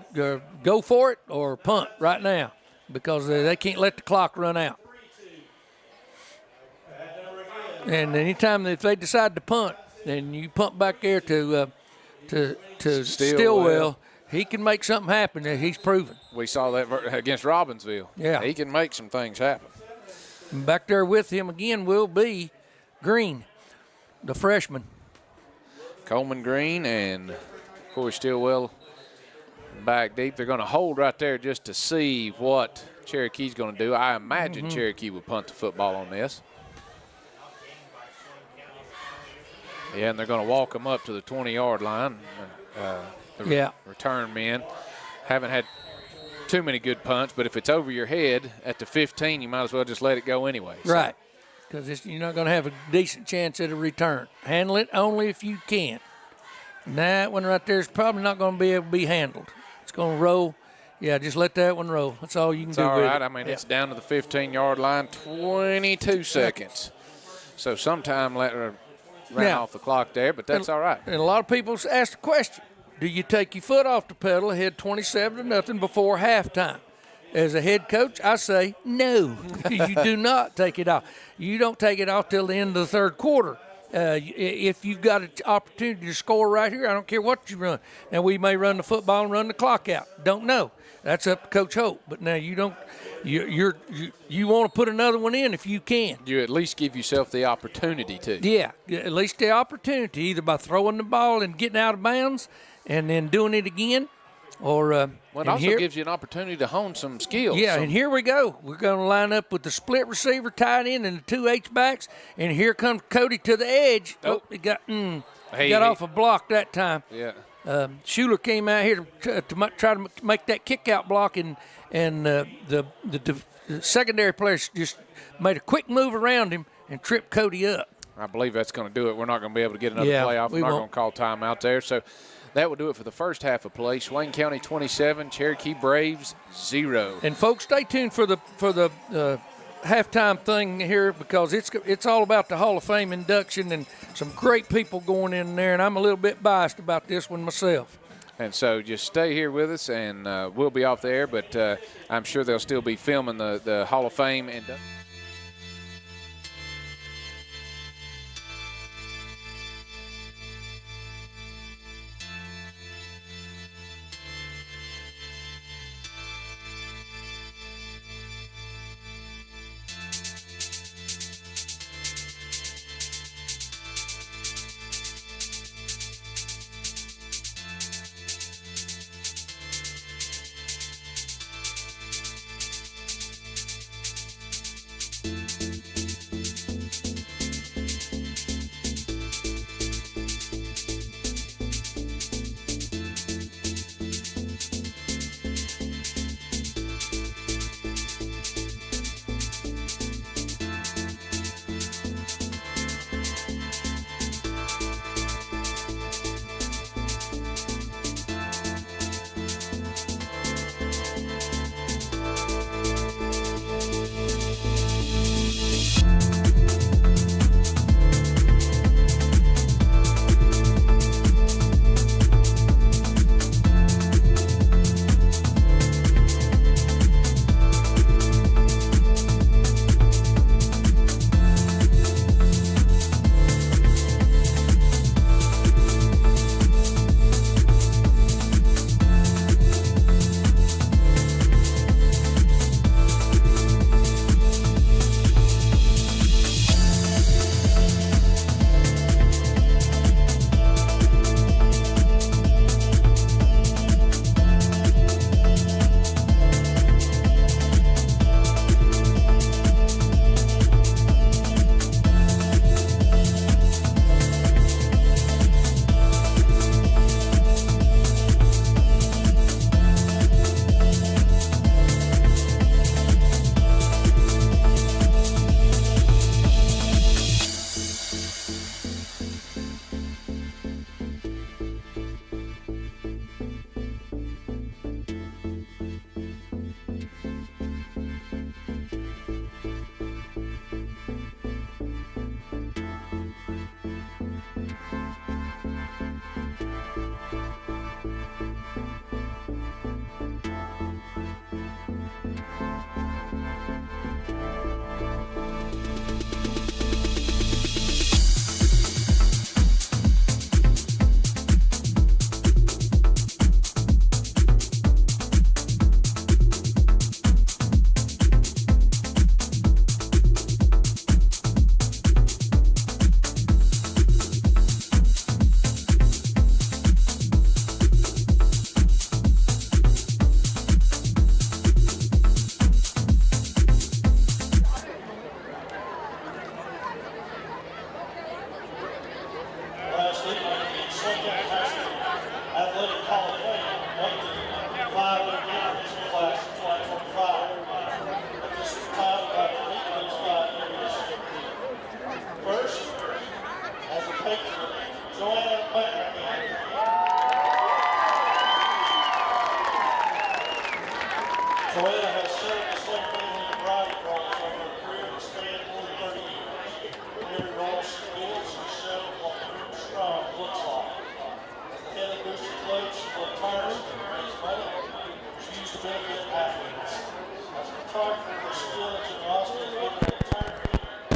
go for it or punt right now because they can't let the clock run out. And anytime if they decide to punt, then you punt back there to Stillwell. He can make something happen that he's proven. We saw that against Robbinsville. Yeah. He can make some things happen. And back there with him again will be Green, the freshman. Coleman Green and Corey Stillwell back deep. They're going to hold right there just to see what Cherokee's going to do. I imagine Cherokee would punt the football on this. Yeah, and they're going to walk them up to the 20-yard line. Return men haven't had too many good punts, but if it's over your head at the 15, you might as well just let it go anyway. Right, because you're not going to have a decent chance at a return. Handle it only if you can. And that one right there is probably not going to be able to be handled. It's going to roll. Yeah, just let that one roll. That's all you can do All with right. it. I mean, it's down to the 15-yard line, 22 seconds. So sometime ran off the clock there, but that's all right. And a lot of people ask the question, do you take your foot off the pedal ahead 27-0 before halftime? As a head coach, I say no. You do not take it off. You don't take it off till the end of the third quarter. If you've got an opportunity to score right here, I don't care what you run. Now, we may run the football and run the clock out. Don't know. That's up to Coach Holt. But now you don't. You want to put another one in if you can. You at least give yourself the opportunity to. Yeah, at least the opportunity, either by throwing the ball and getting out of bounds and then doing it again, or well, it also gives you an opportunity to hone some skills. Yeah, and here we go. We're going to line up with the split receiver tied in and the two H-backs, and here comes Cody to the edge. He got off a block that time. Yeah. Schuler came out here to try to make that kick-out block, and the secondary players just made a quick move around him and tripped Cody up. I believe that's going to do it. We're not going to be able to get another play off. We're not going to call timeout there. So that will do it for the first half of play. Swain County 27, Cherokee Braves 0. And folks, stay tuned for the halftime thing here because it's all about the Hall of Fame induction and some great people going in there. And I'm a little bit biased about this one myself. And so just stay here with us, and we'll be off the air, but I'm sure they'll still be filming the Hall of Fame induction. benefit athletes. As a photographer, their skill and generosity has given them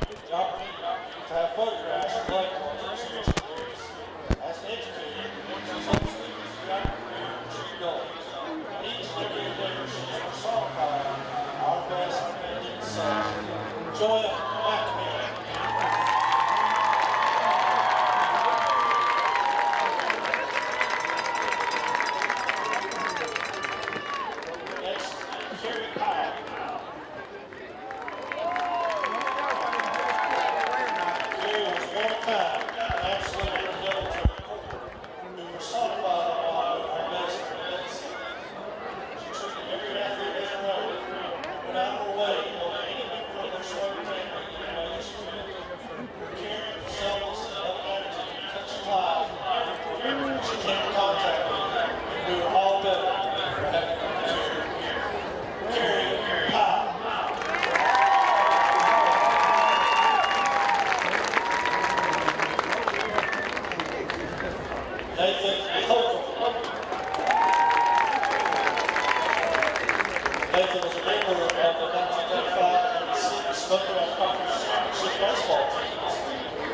the opportunity to have photographs of loved ones and cherish memories. As an educator, she's helped students throughout their career achieve goals. Each and every endeavor she has personified our best and sons. Joy McNamara. Nathan was a member of the 1995-96 Smoker Conference Championship baseball team.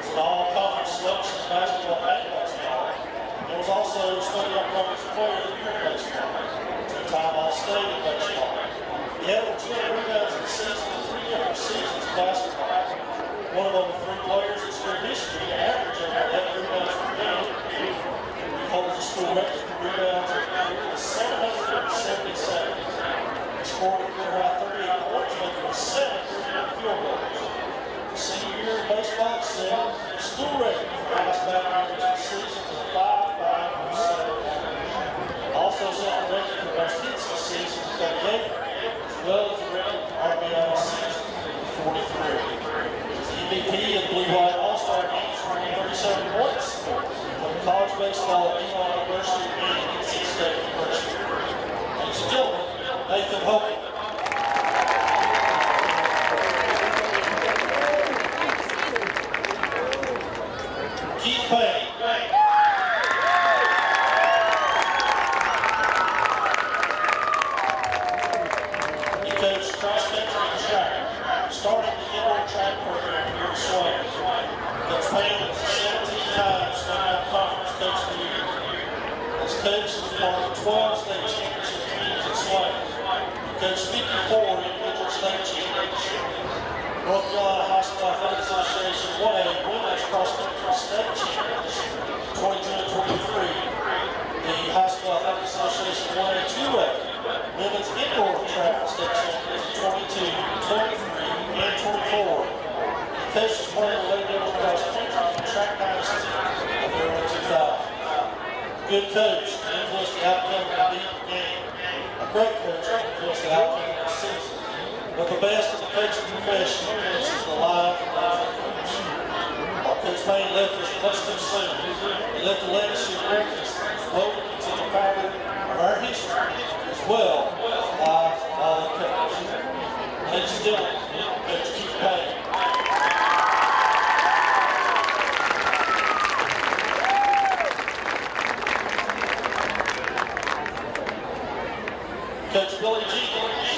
It's an all-conference selection basketball and baseball. He was also Smoker Conference Player of the Year in baseball, two-time All-State in baseball. He had over 200 rebounds in the season in 3 different seasons of basketball. One of only 3 players in school history to average over 11 rebounds per game. He holds the school record for rebounds at 777. Scored a career high 38 points, making 7 field goals. Senior year in baseball set the school record for highest batting average in the season for 5.57. Also set the record for most hits in the season for 38, as well as the record for RBI in the season for 43. He's the MVP of the Blue-White All-Star games for 37 points from college baseball at Varsity and NC State University. Ladies and gentlemen, Nathan Hogan. Keith Payne. He coached cross-country and track, starting the indoor track program here at Swain. Coach Payne was a 17-time State Conference Coach of the Year. His coach was part of the 12 state championship teams at Swain. Coached 54 individual state championships. North Carolina High School Athletic Association 1A Women's Cross Country State Champions 22 and 23. The High School Athletic Association 1A 2A Women's Indoor Track State Champions 22, 23, and 24. He coached as part of the Lady Devils Cross Country Track Dynasty of the early 2000s. Good coach, influenced the outcome of the game. A great coach influenced the outcome of the season. But the best of the coaching profession influences the life of the coach. While Coach Payne left us much too soon, he left a legacy of greatness that is woven into the fabric of our history, as well as the lives of all the coaches. Ladies and gentlemen, Coach Keith Payne. Coach Billy Jenkins.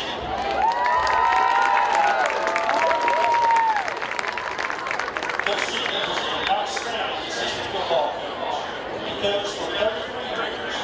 Coach Jenkins is an outstanding assistant football coach. He coached for 33 years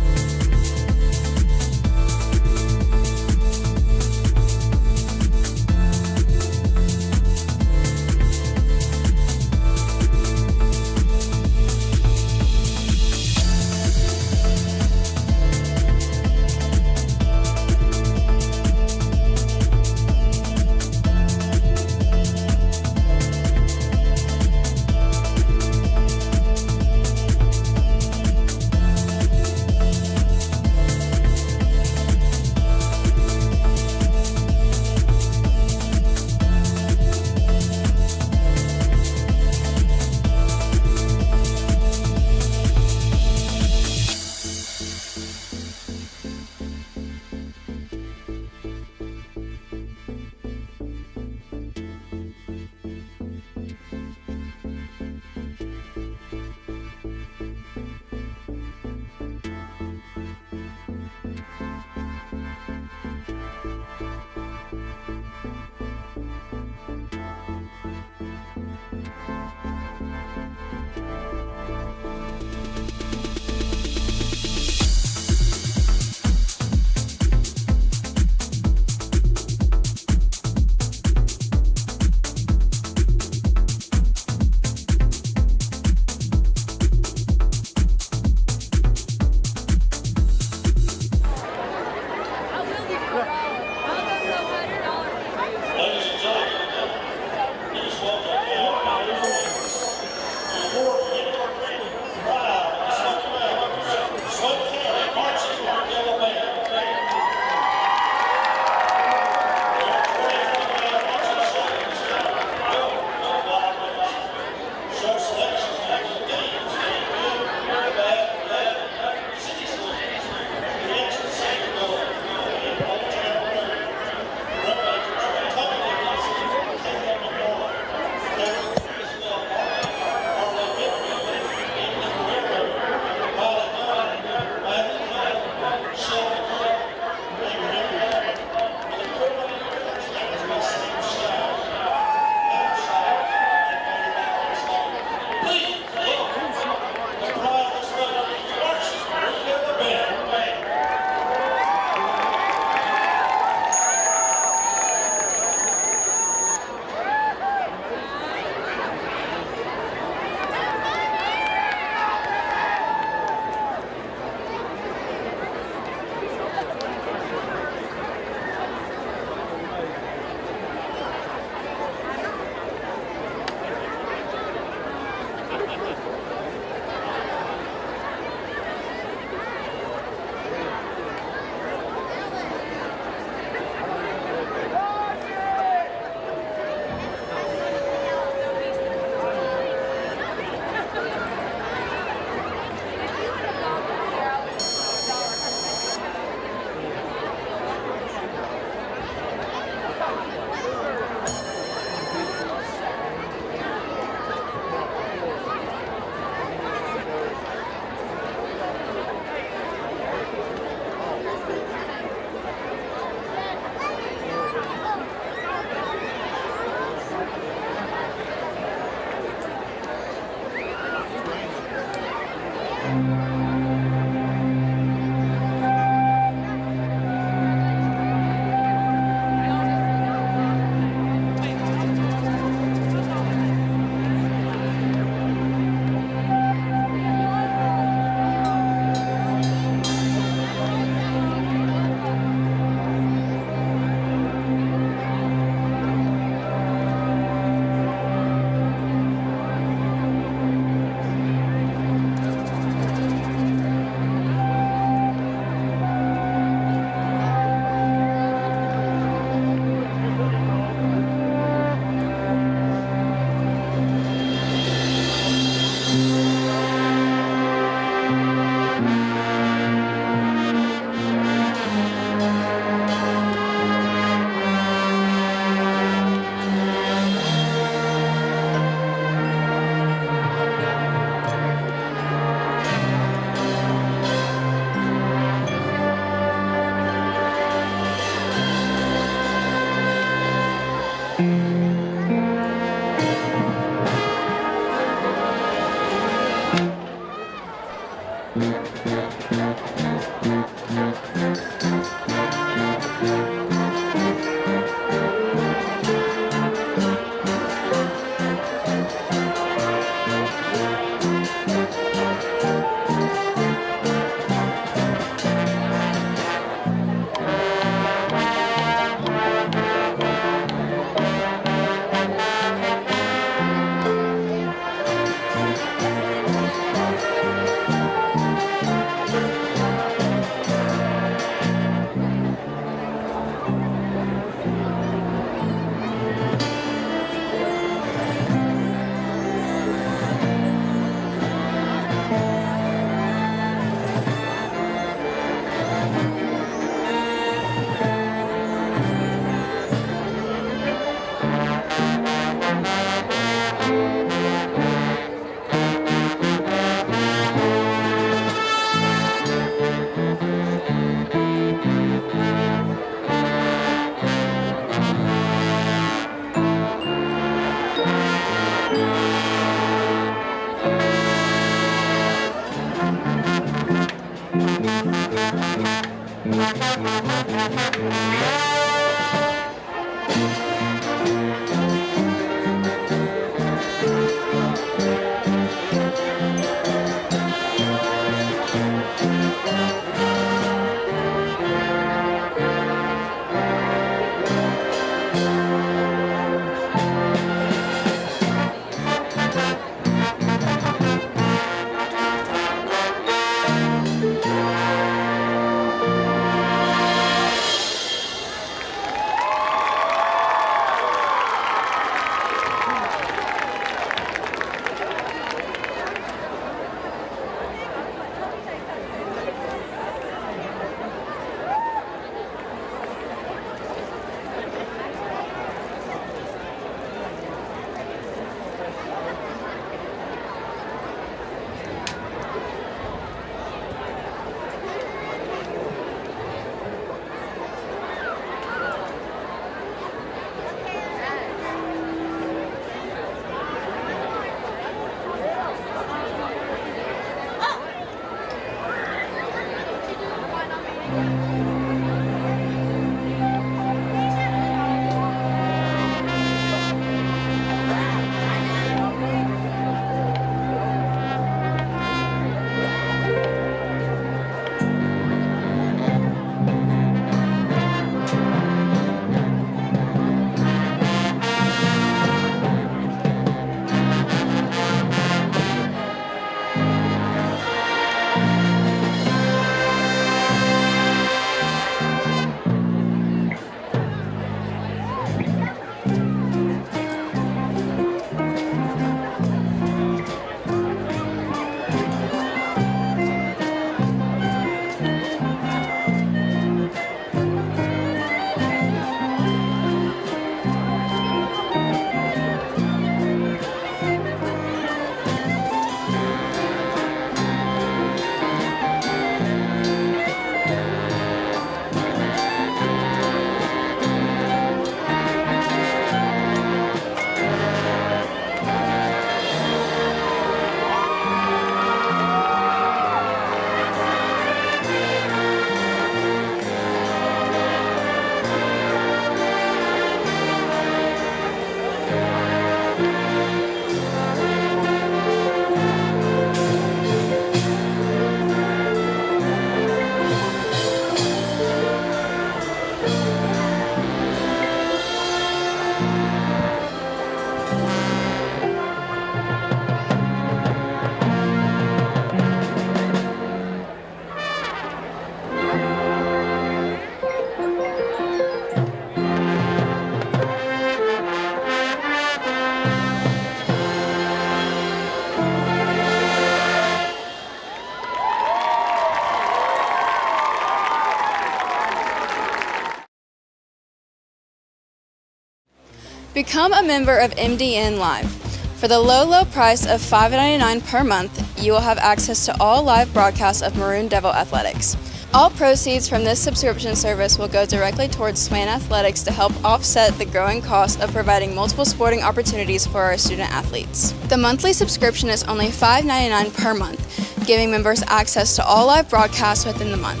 Become a member of MDN Live. For the low price of $5.99 per month, you will have access to all live broadcasts of Maroon Devil athletics. All proceeds from this subscription service will go directly towards Swain athletics to help offset the growing cost of providing multiple sporting opportunities for our student athletes. The monthly subscription is only $5.99 per month, giving members access to all live broadcasts within the month.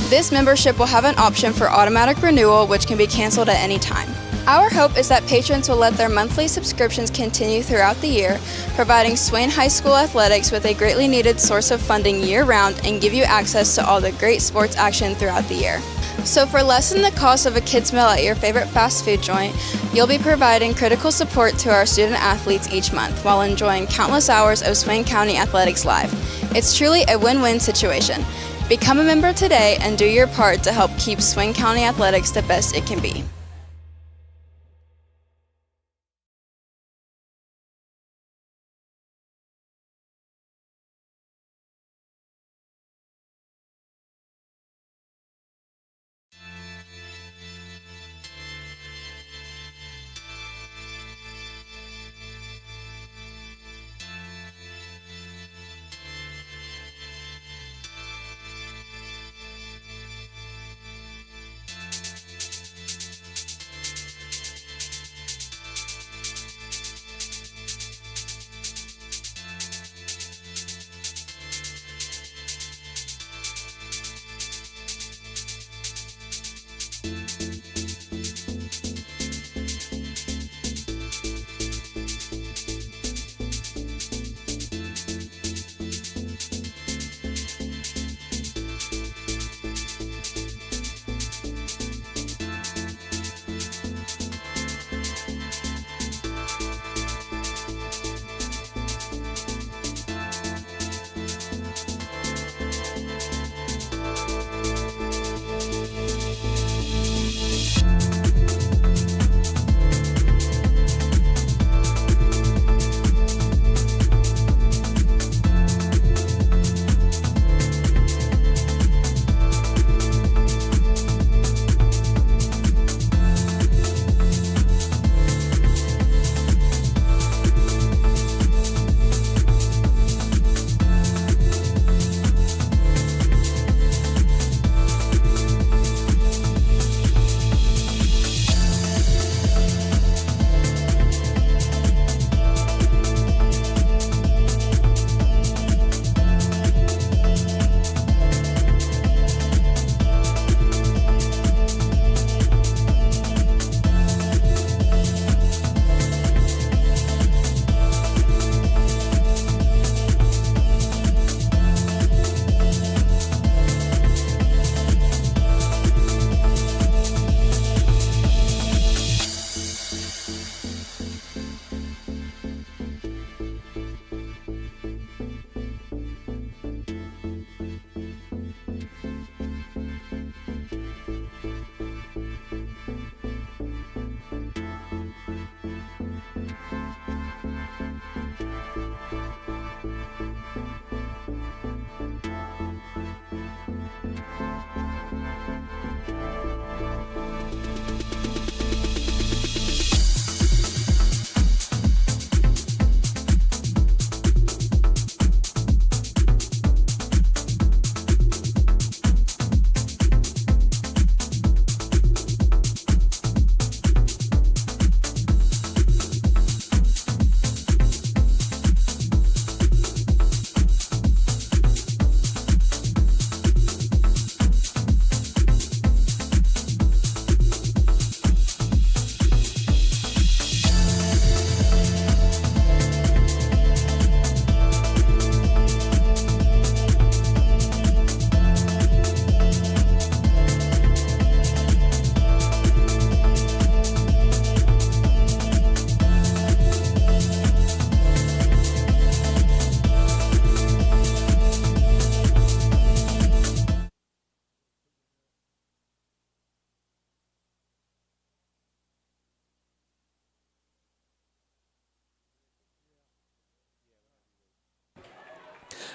This membership will have an option for automatic renewal, which can be canceled at any time. Our hope is that patrons will let their monthly subscriptions continue throughout the year, providing Swain High School athletics with a greatly needed source of funding year-round and give you access to all the great sports action throughout the year. So for less than the cost of a kid's meal at your favorite fast food joint, you'll be providing critical support to our student athletes each month while enjoying countless hours of Swain County Athletics Live. It's truly a win-win situation. Become a member today and do your part to help keep Swain County Athletics the best it can be.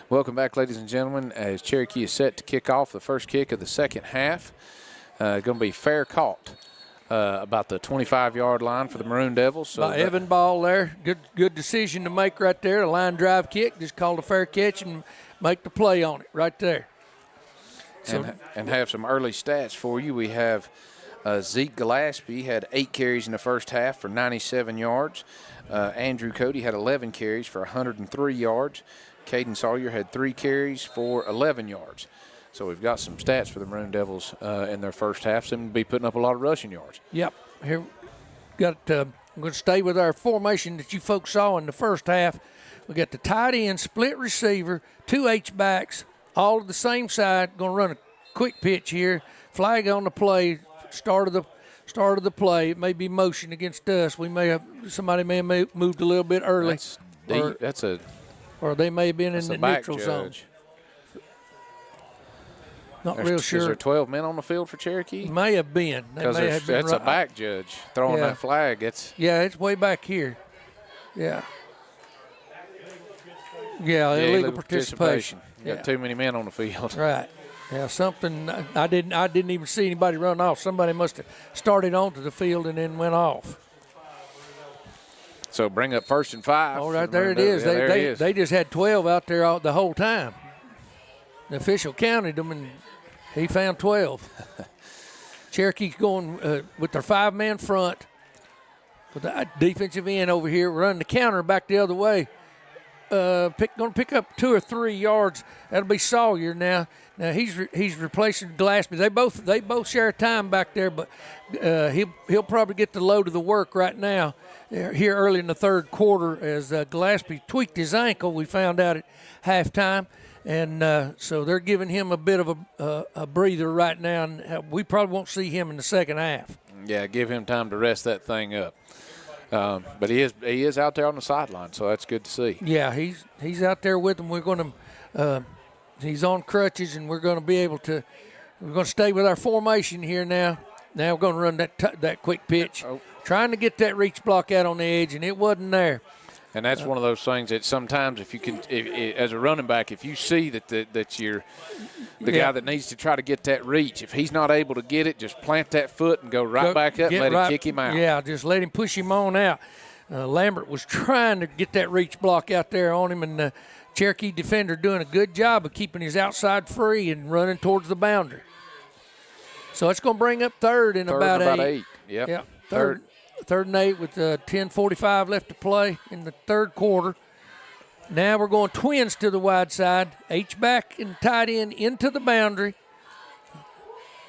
Welcome back, ladies and gentlemen, as Cherokee is set to kick off the first kick of the second half. Going to be fair caught about the 25-yard line for the Maroon Devils. So By Evan Ball there. Good decision to make right there. A line drive kick, just called a fair catch and make the play on it right there. So, and have some early stats for you. We have Zeke Gillespie had 8 carries in the first half for 97 yards. Andrew Cody had 11 carries for 103 yards. Caden Sawyer had 3 carries for 11 yards. So we've got some stats for the Maroon Devils in their first half. Seem to be putting up a lot of rushing yards. Yep. Here, I'm going to stay with our formation that you folks saw in the first half. We got the tight end, split receiver, 2 H-backs, all of the same side. Going to run a quick pitch here. Flag on the play. Start of the play. It may be motion against us. Somebody may have moved a little bit early. That's deep. Or they may have been in the neutral zone. Not real sure. Is there 12 men on the field for Cherokee? May have been. Because that's a back judge throwing that flag. It's way back here. Yeah. Yeah, illegal participation. You got too many men on the field. Right. Yeah, something I didn't even see anybody run off. Somebody must have started onto the field and then went off. So bring up 1st and 5. Oh, right there it is. They just had 12 out there the whole time. The official counted them, and he found 12. Cherokee's going with their 5-man front with the defensive end over here, running the counter back the other way. Going to pick up 2 or 3 yards. That'll be Sawyer now. Now he's replacing Gillespie. They both share time back there, but he'll probably get the load of the work right now here early in the third quarter as Gillespie tweaked his ankle. We found out at halftime. And so they're giving him a bit of a breather right now, and we probably won't see him in the second half. Yeah, give him time to rest that thing up. But he is out there on the sideline, so that's good to see. Yeah, he's out there with them. We're going to he's on crutches, and we're going to be able to. We're going to stay with our formation here now. Now we're going to run that quick pitch, trying to get that reach block out on the edge, and it wasn't there. And that's one of those things that sometimes, if you can, as a running back, if you see that you're the guy that needs to try to get that reach, if he's not able to get it, just plant that foot and go back up and let him kick him out. Yeah, just let him push him on out. Lambert was trying to get that reach block out there on him, and the Cherokee defender doing a good job of keeping his outside free and running towards the boundary. So it's going to bring up third in about 8. Yep. Third and 8 with 10:45 left to play in the third quarter. Now we're going twins to the wide side. H-back and tight end into the boundary.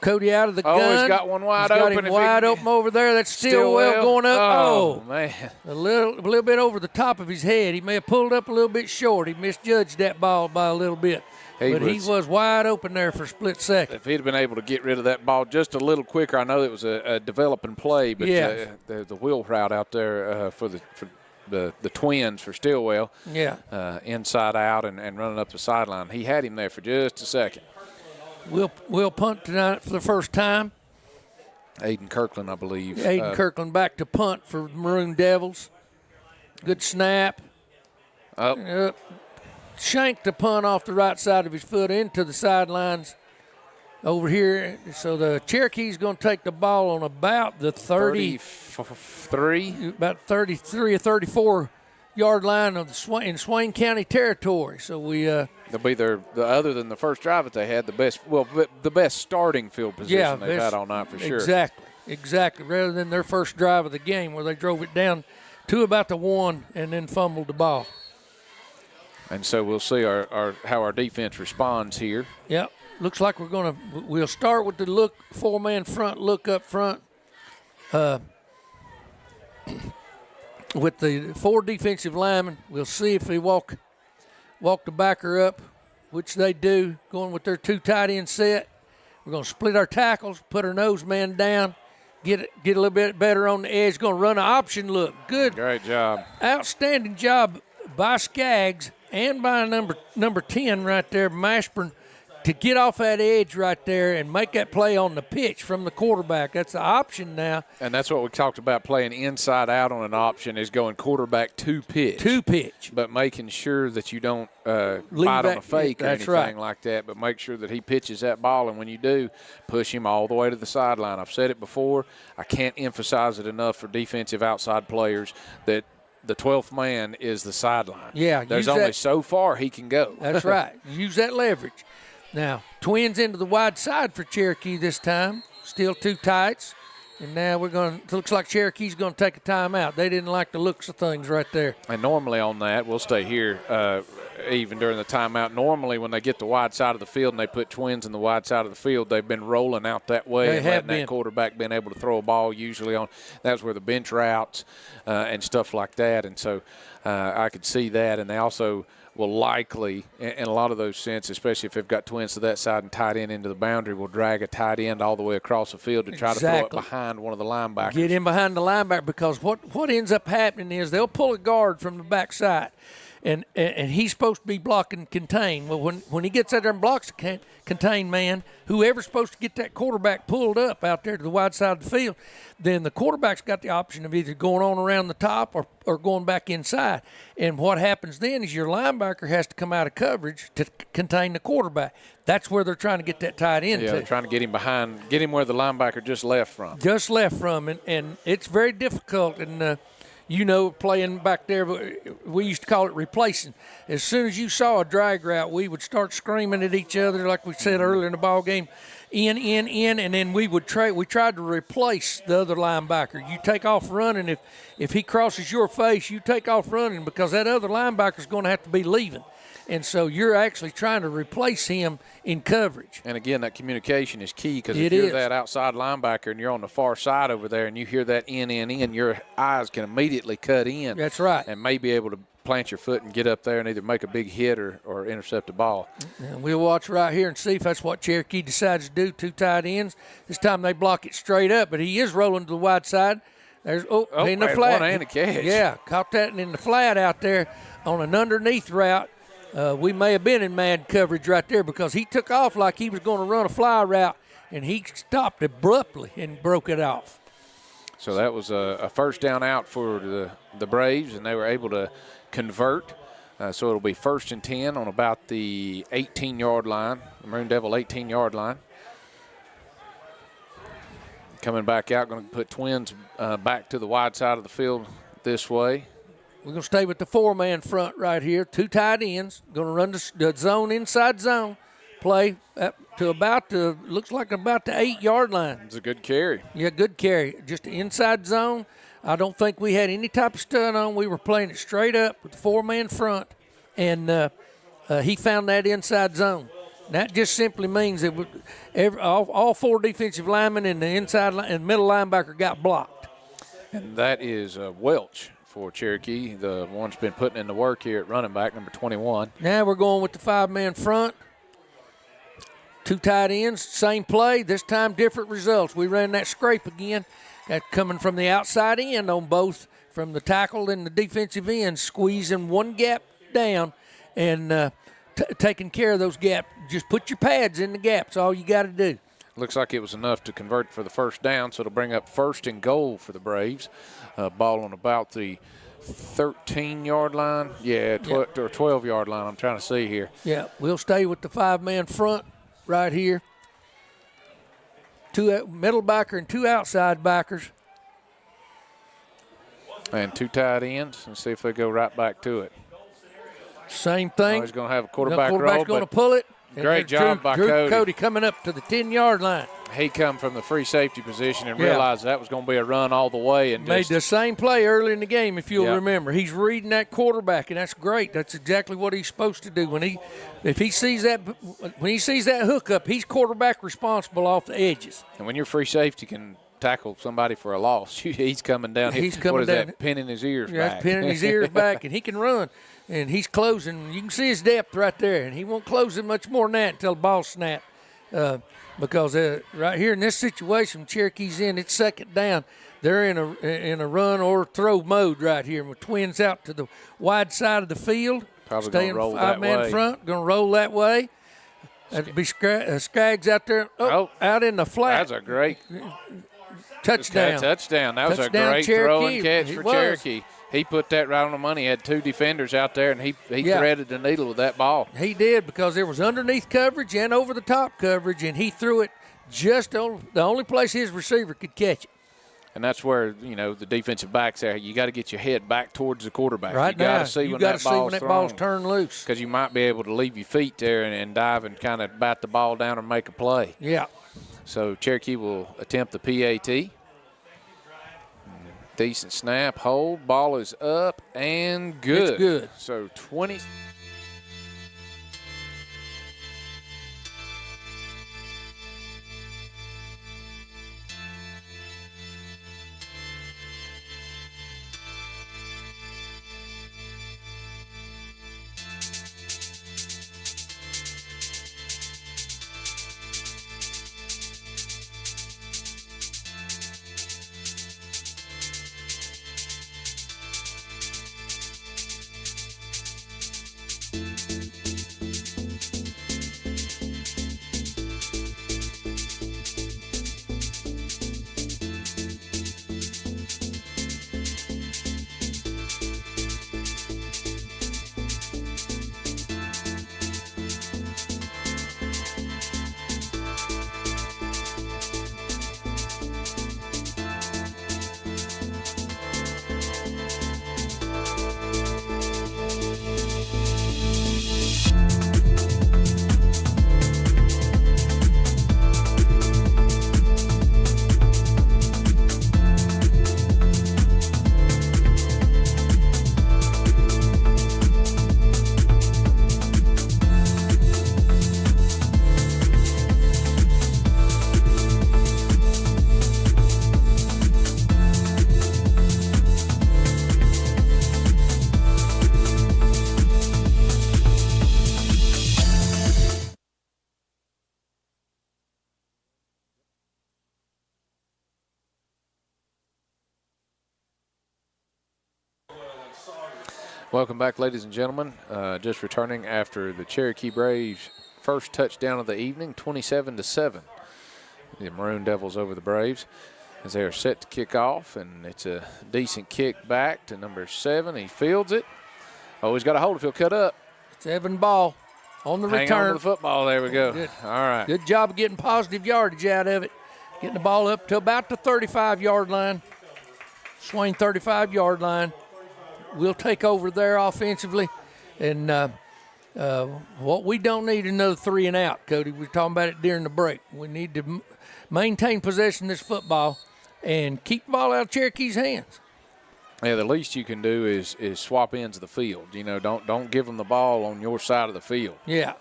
Cody out of the gun. Oh, he's got one wide open. Got him wide open over there. That's Stillwell going up. Oh, man. A little bit over the top of his head. He may have pulled up a little bit short. He misjudged that ball by a little bit. He was wide open there for a split second. If he'd have been able to get rid of that ball just a little quicker, I know it was a developing play, but the wheel route out there for the twins for Stillwell, inside out and running up the sideline. He had him there for just a second. We'll punt tonight for the first time. Aiden Kirkland, I believe. Aiden Kirkland back to punt for Maroon Devils. Good snap. Shanked the punt off the right side of his foot into the sidelines over here. So the Cherokee's going to take the ball on about the 33 or 34 yard line of the in Swain County territory. So they'll be other than the first drive that they had, the best starting field position they've had all night for sure. Exactly. Rather than their first drive of the game where they drove it down to about the 1 and then fumbled the ball. And so we'll see how our defense responds here. Yep. Looks like we'll start with the 4-man front look up front. With the 4 defensive linemen, we'll see if they walk the backer up, which they do, going with their 2 tight end set. We're going to split our tackles, put our nose man down, get a little bit better on the edge. Going to run an option look. Good. Great job. Outstanding job by Skaggs and by number 10 right there, Mashburn, to get off that edge right there and make that play on the pitch from the quarterback. That's the option now. And that's what we talked about, playing inside out on an option is going quarterback to pitch. To pitch. But making sure that you don't bite that, on a fake or that's anything right. like that, but make sure that he pitches that ball. And when you do, push him all the way to the sideline. I've said it before. I can't emphasize it enough for defensive outside players that the 12th man is the sideline. Yeah. There's only so far he can go. That's right. Use that leverage. Now, twins into the wide side for Cherokee this time. Still two tights. And now looks like Cherokee's going to take a timeout. They didn't like the looks of things right there. And normally on that, we'll stay here even during the timeout. Normally when they get the wide side of the field and they put twins in the wide side of the field, they've been rolling out that way. They and have letting been. that quarterback been able to throw a ball usually on. That's where the bench routes and stuff like that. And so I could see that. And they also will likely, in a lot of those sense, especially if they've got twins to that side and tight end into the boundary, will drag a tight end all the way across the field to try to throw it behind one of the linebackers. Get in behind the linebacker, because what ends up happening is they'll pull a guard from the backside, and he's supposed to be blocking contain. Well, when he gets out there and blocks the contain man, whoever's supposed to get that quarterback pulled up out there to the wide side of the field, then the quarterback's got the option of either going on around the top or going back inside. And what happens then is your linebacker has to come out of coverage to contain the quarterback. That's where they're trying to get that tight end Yeah, to. they're trying to get him behind, get him where the linebacker just left from. Just left from, and it's very difficult. And playing back there, we used to call it replacing. As soon as you saw a drag route, we would start screaming at each other, like we said earlier in the ball game, in, and then we tried to replace the other linebacker. You take off running. If he crosses your face, you take off running, because that other linebacker is going to have to be leaving. And so you're actually trying to replace him in coverage. And, again, that communication is key, because if you're that outside linebacker and you're on the far side over there and you hear that in, your eyes can immediately cut in. That's right. And may be able to plant your foot and get up there and either make a big hit or intercept a ball. And we'll watch right here and see if that's what Cherokee decides to do. Two tight ends. This time they block it straight up, but he is rolling to the wide side. There's in the flat. One and a catch. Yeah, caught that in the flat out there on an underneath route. We may have been in man coverage right there, because he took off like he was going to run a fly route, and he stopped abruptly and broke it off. So that was a first down out for the Braves, and they were able to convert. So it'll be 1st and 10 on about the 18-yard line, the Maroon Devil 18-yard line. Coming back out, going to put twins back to the wide side of the field this way. We're going to stay with the four-man front right here. Two tight ends. Going to run the zone, inside zone. Play to looks like about the 8-yard line. It's a good carry. Yeah, good carry. Just the inside zone. I don't think we had any type of stun on. We were playing it straight up with the four-man front, and he found that inside zone. That just simply means that all four defensive linemen and the inside and middle linebacker got blocked. And that is Welch for Cherokee, the one's been putting in the work here at running back, number 21. Now we're going with the five-man front. Two tight ends, same play, this time different results. We ran that scrape again. That coming from the outside end on both, from the tackle and the defensive end, squeezing one gap down and taking care of those gaps. Just put your pads in the gaps, all you got to do. Looks like it was enough to convert for the first down, so it'll bring up 1st and goal for the Braves. Ball on about the 13-yard line. Yeah, or 12-yard line, I'm trying to see here. Yeah, we'll stay with the five-man front right here. Two middle backer and two outside backers. And two tight ends, and see if they go right back to it. Same thing. He's going to have a quarterback roll. Quarterback's going to pull it. Great job by Cody. Cody coming up to the 10-yard line. He come from the free safety position and realized that was going to be a run all the way. And made the same play early in the game, if you'll remember. He's reading that quarterback, and that's great. That's exactly what he's supposed to do. When he sees that hook up, he's quarterback responsible off the edges. And when your free safety can tackle somebody for a loss, he's coming down. He's coming down. That? Pinning his ears back. That's pinning his ears back, and he can run. And he's closing. You can see his depth right there, and he won't close it much more than that until the ball snapped. Because right here in this situation, Cherokee's in, it's 2nd down. They're in a run or throw mode right here. With twins out to the wide side of the field. Probably going to roll that way. Five-man front, going to roll that way. That'd be Skaggs out there. Out in the flat. That's a great touchdown. Touchdown. That was a Touchdown, great Cherokee. throw and catch It for was. Cherokee. He put that right on the money. He had 2 defenders out there, and he threaded the needle with that ball. He did, because there was underneath coverage and over the top coverage, and he threw it just on the only place his receiver could catch it. And that's where, the defensive backs there, you got to get your head back towards the quarterback. Right you got now, to see you when got to that see ball's when that ball's turned loose. Because you might be able to leave your feet there and dive and kind of bat the ball down and make a play. Yeah. So Cherokee will attempt the PAT. Decent snap, hold, ball is up and good. It's good. So 20. Welcome back, ladies and gentlemen. Just returning after the Cherokee Braves' first touchdown of the evening, 27-7. The Maroon Devils over the Braves as they are set to kick off, and it's a decent kick back to number 7. He fields it. Oh, he's got a hold if he'll cut up. It's Evan Ball on the Hang return. on to the football. There we go. Good. All right. Good job of getting positive yardage out of it. Getting the ball up to about the 35-yard line. Swain 35-yard line. We'll take over there offensively. And what we don't need another 3 and out, Cody. We were talking about it during the break. We need to maintain possession of this football and keep the ball out of Cherokee's hands. Yeah, the least you can do is swap ends of the field. Don't give them the ball on your side of the field. Yeah.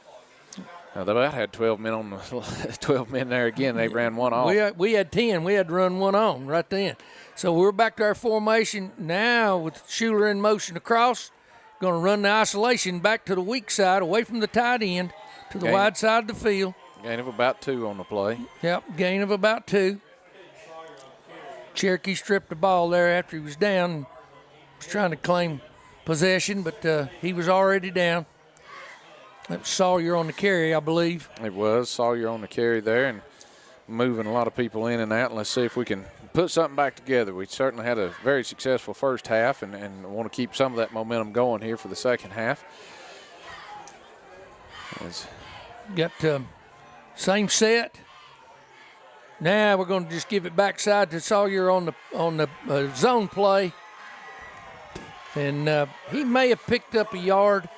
Now, they about had 12 men on the 12 men there again. They ran one off. We had 10. We had to run one on right then. So we're back to our formation now with Schuler in motion across. Going to run the isolation back to the weak side, away from the tight end, to the wide side of the field. Gain of about 2 on the play. Yep, gain of about 2. Cherokee stripped the ball there after he was down. Was trying to claim possession, but he was already down. That was Sawyer on the carry, I believe. It was. Sawyer on the carry there and moving a lot of people in and out. And let's see if we can put something back together. We certainly had a very successful first half and want to keep some of that momentum going here for the second half. Got same set. Now we're going to just give it backside to Sawyer on the zone play. And he may have picked up a yard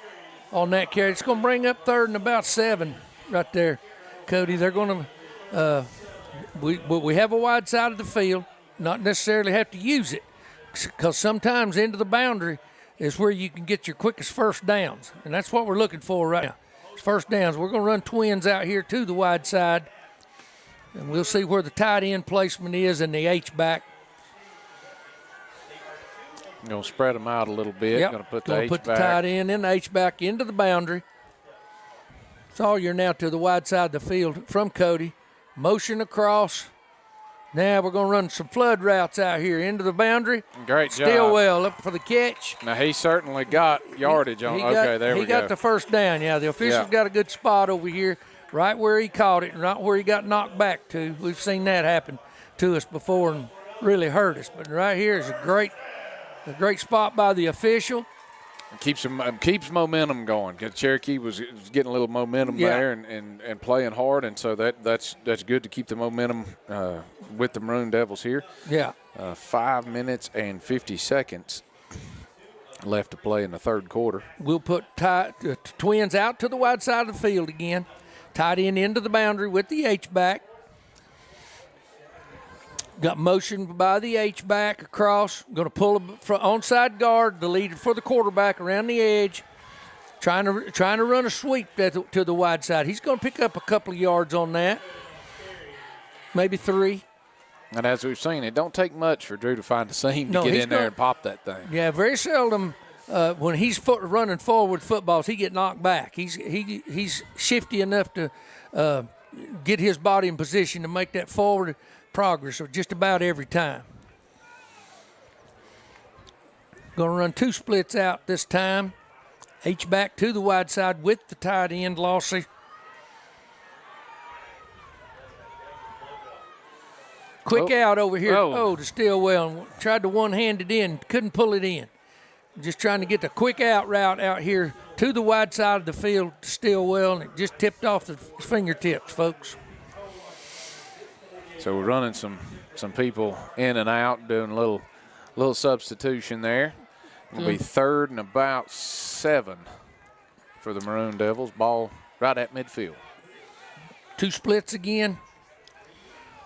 on that carry. It's going to bring up 3rd and about 7 right there, Cody. They're going to we have a wide side of the field, not necessarily have to use it, because sometimes into the boundary is where you can get your quickest first downs, and that's what we're looking for right now. It's first downs. We're going to run twins out here to the wide side, and we'll see where the tight end placement is and the H-back. Going to spread them out a little bit. Yep. Going to put the tight end and the H-back into the boundary. Sawyer now to the wide side of the field from Cody. Motion across. Now we're going to run some flood routes out here into the boundary. Great job. Stillwell up for the catch. Now, he certainly got yardage on. He got the first down. Yeah, the officials got a good spot over here right where he caught it, not where he got knocked back to. We've seen that happen to us before and really hurt us. But right here is a great spot by the official. Keeps momentum going. 'Cause Cherokee was getting a little momentum there and playing hard, and so that's good to keep the momentum with the Maroon Devils here. Yeah. 5 minutes and 50 seconds left to play in the third quarter. We'll put Twins out to the wide side of the field again. Tight end into the boundary with the H-back. Got motion by the H-back across. Going to pull a onside guard, the leader for the quarterback around the edge. Trying to run a sweep to the wide side. He's going to pick up a couple of yards on that. Maybe 3. And as we've seen, it don't take much for Drew to find a seam to get in there and pop that thing. Yeah, very seldom when he's running forward footballs, he get knocked back. He's shifty enough to get his body in position to make that forward progress just about every time. Going to run 2 splits out this time. H-back to the wide side with the tight end, Lossy. Quick out over here to Stillwell. Tried to one-hand it in, couldn't pull it in. Just trying to get the quick out route out here to the wide side of the field to Stillwell, and it just tipped off the fingertips, folks. So we're running some people in and out, doing a little substitution there. It'll be 3rd and about 7 for the Maroon Devils. Ball right at midfield. 2 splits again.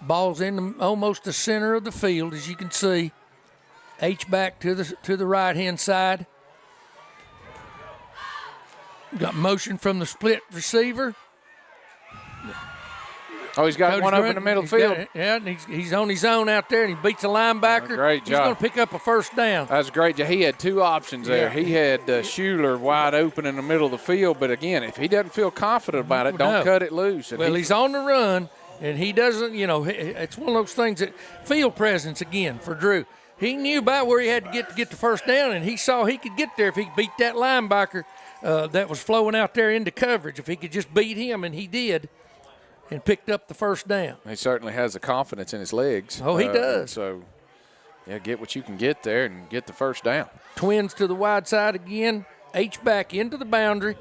Ball's in almost the center of the field, as you can see. H-back to the right-hand side. Got motion from the split receiver. Oh, he's got Cody's one over in the middle field. And he's on his own out there, and he beats a linebacker. Great job. He's going to pick up a first down. That's great. He had 2 options there. Yeah. He had Schuler wide open in the middle of the field, but again, if he doesn't feel confident about it, don't cut it loose. And well, he's on the run, and he doesn't, it's one of those things that field presence again for Drew. He knew about where he had to get the first down, and he saw he could get there if he beat that linebacker that was flowing out there into coverage. If he could just beat him, and he did, and picked up the first down. He certainly has the confidence in his legs. Oh, he does. So, yeah, get what you can get there and get the first down. Twins to the wide side again. H-back into the boundary.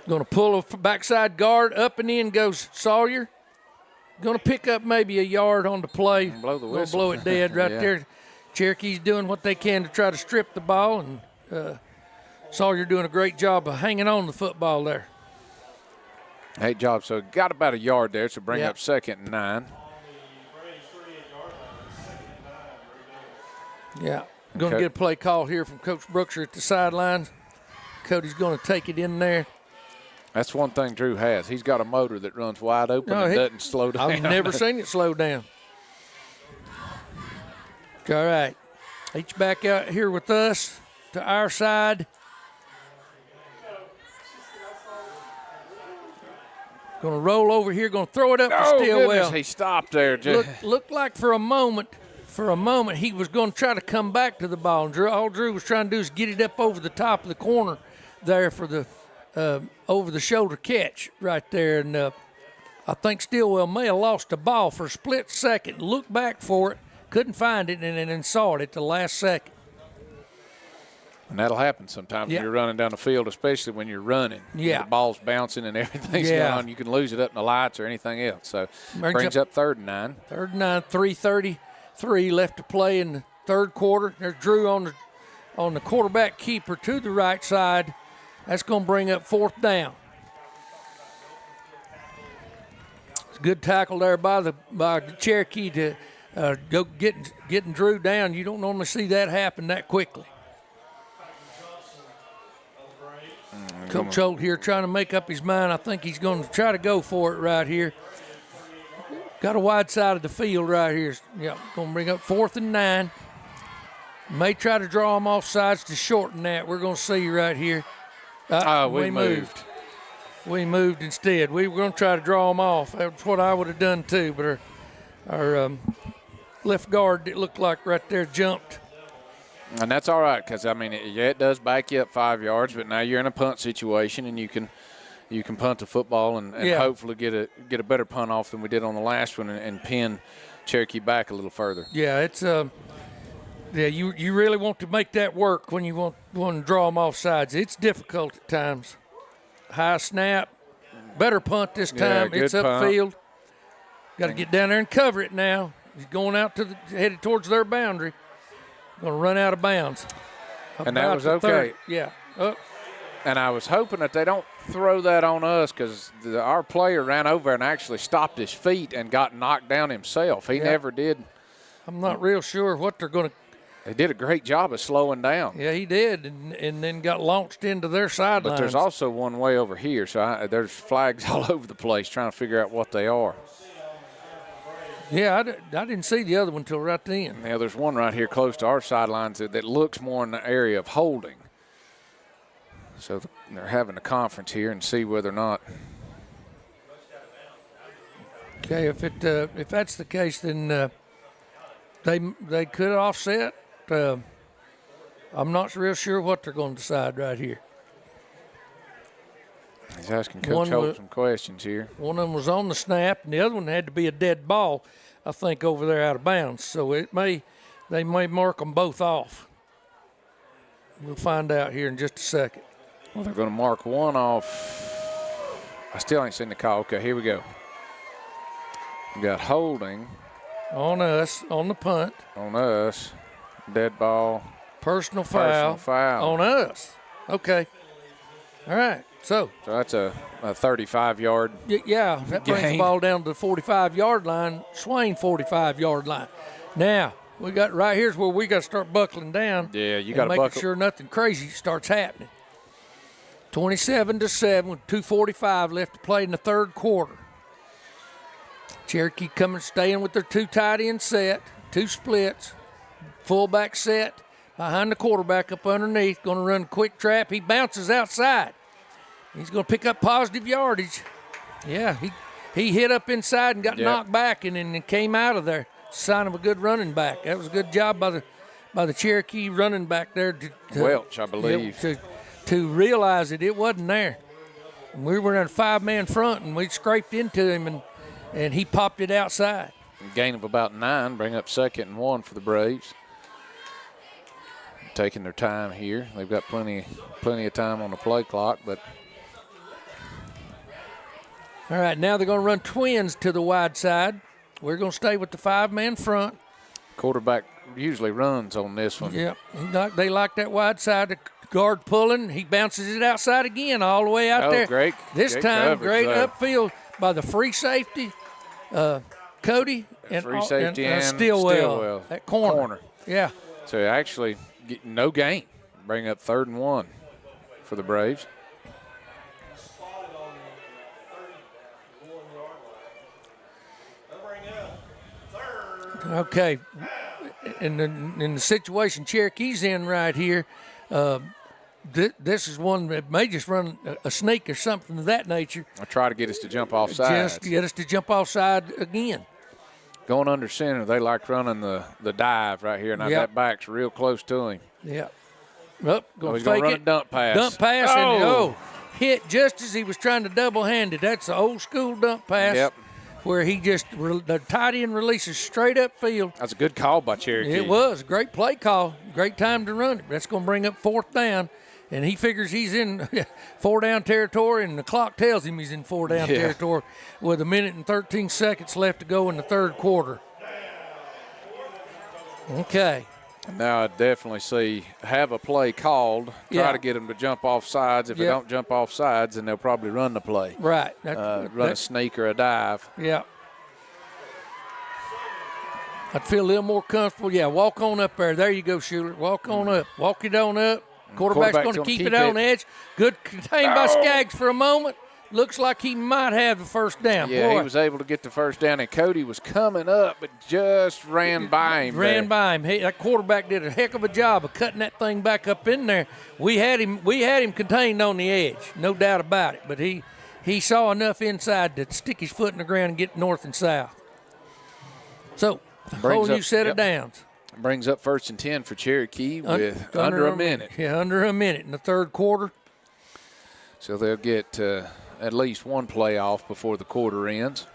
Going to pull a backside guard. Up and in goes Sawyer. Going to pick up maybe a yard on the play. Blow the whistle. Going to blow it dead right there. Cherokee's doing what they can to try to strip the ball, and Sawyer doing a great job of hanging on the football there. Great job. So got about a yard there, so bring up 2nd and 9. Yeah. Going to get a play call here from Coach Brookser at the sidelines. Cody's going to take it in there. That's one thing Drew has. He's got a motor that runs wide open and doesn't slow down. I've never seen it slow down. All right. H-back out here with us to our side. Going to roll over here. Going to throw it up to Stillwell. Goodness, he stopped there. Looked like for a moment he was going to try to come back to the ball. And all Drew was trying to do is get it up over the top of the corner there for the over-the-shoulder catch right there. And I think Stillwell may have lost the ball for a split second, looked back for it, couldn't find it, and then saw it at the last second. And that'll happen sometimes when you're running down the field, especially when you're running. Yeah. The ball's bouncing and everything's going on. You can lose it up in the lights or anything else. So brings up 3rd and 9. 3rd and 9, 3:33 left to play in the third quarter. There's Drew on the quarterback keeper to the right side. That's going to bring up 4th down. It's a good tackle there by Cherokee to go getting Drew down. You don't normally see that happen that quickly. Coach Holt here trying to make up his mind. I think he's going to try to go for it right here. Got a wide side of the field right here. Yeah, going to bring up 4th and 9. May try to draw him off sides to shorten that. We're going to see right here. We moved. We moved instead. We were going to try to draw him off. That's what I would have done too, but our left guard, it looked like right there, jumped. And that's all right because, I mean, it does back you up 5 yards, but now you're in a punt situation and you can you can punt the football and hopefully get a better punt off than we did on the last one and pin Cherokee back a little further. Yeah, it's you really want to make that work when you want to draw them off sides. It's difficult at times. High snap, better punt this time. Good It's upfield. Got to get down there and cover it now. He's going out headed towards their boundary. Going to run out of bounds. And that was okay. Yeah. And I was hoping that they don't throw that on us because our player ran over and actually stopped his feet and got knocked down himself. He never did. I'm not real sure what they're going to. They did a great job of slowing down. Yeah, he did, and then got launched into their sidelines. But there's also one way over here, so there's flags all over the place trying to figure out what they are. Yeah, I didn't see the other one until right then. Yeah, there's one right here close to our sidelines that looks more in the area of holding. So they're having a conference here and see whether or not. Okay, if that's the case, then they could offset. I'm not real sure what they're going to decide right here. He's asking Coach Hope some questions here. One of them was on the snap, and the other one had to be a dead ball, I think, over there out of bounds. So they may mark them both off. We'll find out here in just a second. Well, they're going to mark one off. I still ain't seen the call. Okay, here we go. We got holding. On us, on the punt. On us. Dead ball. Personal foul. On us. Okay. All right. So that's a 35-yard Yeah, that brings the ball down to the 45-yard line, Swain 45-yard line. Now, we got right here's where we got to start buckling down. Yeah, you got to making buckle. sure nothing crazy starts happening. 27-7 with 2:45 left to play in the third quarter. Cherokee staying with their two tight end set, two splits, fullback set behind the quarterback up underneath, going to run a quick trap. He bounces outside. He's going to pick up positive yardage. Yeah, he hit up inside and got knocked back and then came out of there. Sign of a good running back. That was a good job by the Cherokee running back there. Welch, I believe. To realize that it wasn't there. And we were in a 5-man front, and we scraped into him, and he popped it outside. Gain of about 9, bring up 2nd and 1 for the Braves. Taking their time here. They've got plenty of time on the play clock, but. All right, now they're going to run twins to the wide side. We're going to stay with the 5-man front. Quarterback usually runs on this one. Yeah, they like that wide side. The guard pulling. He bounces it outside again all the way out there. Great. This time, great upfield by the free safety, Cody, and Stillwell. That corner. Yeah. So actually, no gain. Bring up 3rd and 1 for the Braves. Okay, in the situation Cherokee's in right here, this is one that may just run a sneak or something of that nature. I'll try to get us to jump off sides. Just get us to jump off side again. Going under center, they like running the dive right here. Now that back's real close to him. Yeah. He's going to run a dump pass. Dump pass and hit just as he was trying to double-hand it. That's the old school dump pass. Yep. Where he the tight end releases straight up field. That's a good call by Cherokee. It was. Great play call. Great time to run it. That's going to bring up 4th down. And he figures he's in 4-down territory, and the clock tells him he's in 4-down territory with 1 minute and 13 seconds left to go in the third quarter. Okay. Now I definitely have a play called. Try to get them to jump off sides. If they don't jump off sides, then they'll probably run the play. Right. Run a sneak or a dive. Yeah. I'd feel a little more comfortable. Yeah, walk on up there. There you go, Schuler. Walk on up. Walk it on up. Quarterback's going to keep it on edge. Good contained by Skaggs for a moment. Looks like he might have the first down. Yeah, he was able to get the first down, and Cody was coming up, but just ran by him. Hey, that quarterback did a heck of a job of cutting that thing back up in there. We had him contained on the edge, no doubt about it. But he saw enough inside to stick his foot in the ground and get north and south. So, a whole new set of downs. Brings up 1st and 10 for Cherokee with under a minute. Yeah, under a minute in the third quarter. So they'll get at least one play off before the quarter ends.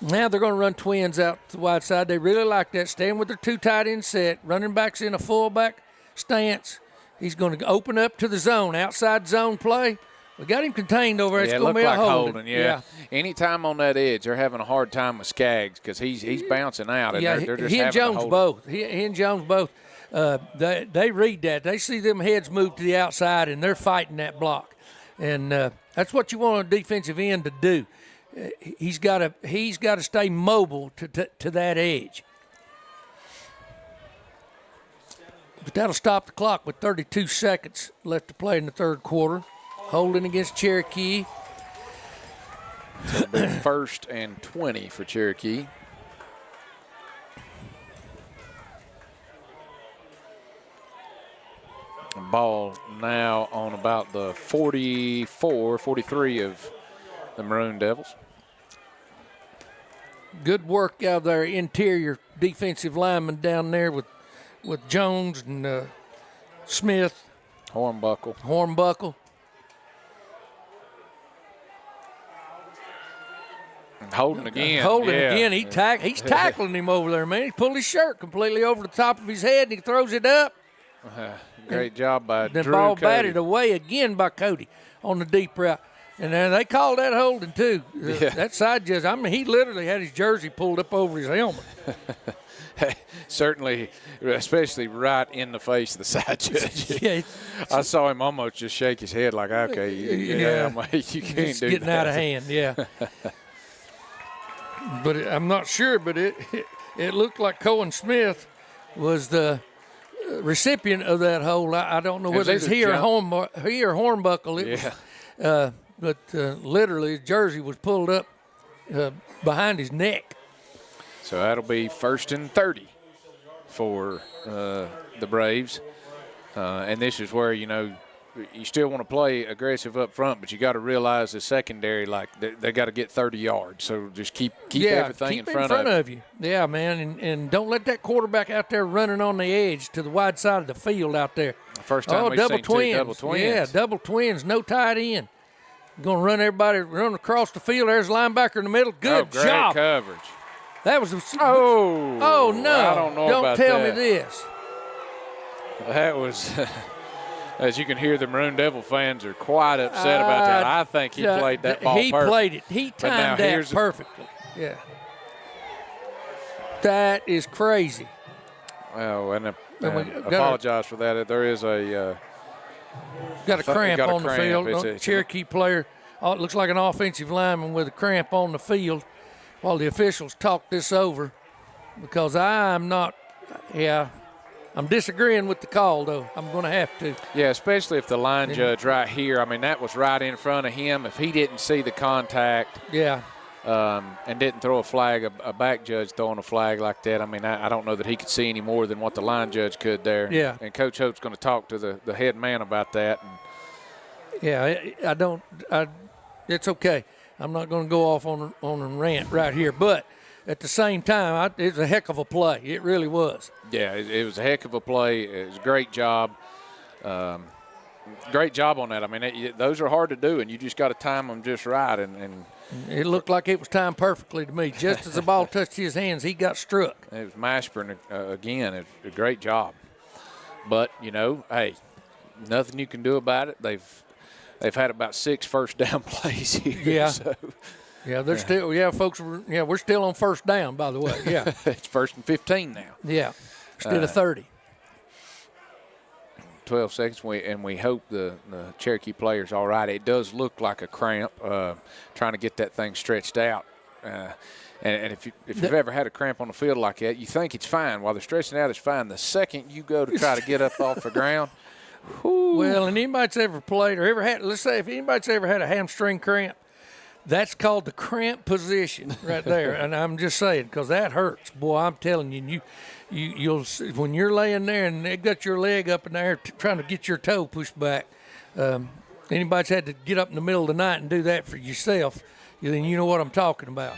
Now they're going to run twins out to the wide side. They really like that, staying with their two tight end set. Running backs in a fullback stance. He's going to open up to the zone, outside zone play. We got him contained over there. It's Yeah, it going to looked be a like holding. holding. Yeah. Anytime on that edge, they're having a hard time with Skaggs because he's bouncing out. And they're just he and having to Jones hold both. He and Jones both. They read that. They see them heads move to the outside, and they're fighting that block. And that's what you want a defensive end to do. He's got to stay mobile to that edge. But that'll stop the clock with 32 seconds left to play in the third quarter. Holding against Cherokee. So it'll be 1st and 20 for Cherokee. Ball now on about the 43 of the Maroon Devils. Good work out there, interior defensive lineman down there with Jones and Smith. Hornbuckle. Holding again. Again. He's tackling him over there, man. He pulled his shirt completely over the top of his head, and he throws it up. Great job by The Drew ball Cody. batted away again by Cody on the deep route. And then they called that holding, too. That side judge, he literally had his jersey pulled up over his helmet. Certainly, especially right in the face of the side judge. Yeah, I saw him almost just shake his head like, okay, you can't it's do getting that. out of hand, yeah. But I'm not sure, but it looked like Cohen Smith was the recipient of that hold. I don't know whether it's he or Hornbuckle. But literally his jersey was pulled up behind his neck. So that'll be 1st and 30 for the Braves. And this is where, you still want to play aggressive up front, but you got to realize the secondary, like they got to get 30 yards. So just keep everything in front of you. Yeah, man, and don't let that quarterback out there running on the edge to the wide side of the field out there. First time we've seen two double twins. Yeah, double twins, no tight end. Going to run across the field. There's a linebacker in the middle. Good great job. Coverage. That was Oh no! I don't know about tell that. me this. That was, as you can hear, the Maroon Devil fans are quite upset about that. I think he played that ball He perfect. played it. He timed that perfectly. Yeah. That is crazy. Well, and apologize for that. There is a got a cramp on the field. It's a Cherokee player. Oh, it looks like an offensive lineman with a cramp on the field while the officials talk this over, because I'm disagreeing with the call, though. I'm going to have to. Yeah, especially if the line judge right here, that was right in front of him. If he didn't see the contact and didn't throw a flag, a back judge throwing a flag like that, I don't know that he could see any more than what the line judge could there. Yeah. And Coach Hope's going to talk to the head man about that. It's okay. I'm not going to go off on a rant right here, but at the same time, it was a heck of a play. It really was. Yeah, it was a heck of a play. It was a great job. Great job on that. Those are hard to do, and you just got to time them just right. And it looked like it was timed perfectly to me. Just as the ball touched his hands, he got struck. It was Mashburn again. It was a great job. But, hey, nothing you can do about it. They've had about 6 first down plays here. Yeah. So. Yeah, they're still. Yeah, folks. Yeah, we're still on first down. By the way. Yeah. It's 1st and 15 now. Yeah. Instead of 30. 12 seconds, we hope the Cherokee player's all right. It does look like a cramp, trying to get that thing stretched out. And if you've ever had a cramp on the field like that, you think it's fine. While they're stretching out, it's fine. The second you go to try to get up off the ground, well, and anybody's ever played or ever had, let's say if anybody's ever had a hamstring cramp, that's called the cramp position right there. And I'm just saying, because that hurts. Boy, I'm telling you, you'll see, when you're laying there and they got your leg up in there trying to get your toe pushed back, anybody's had to get up in the middle of the night and do that for yourself, then you know what I'm talking about.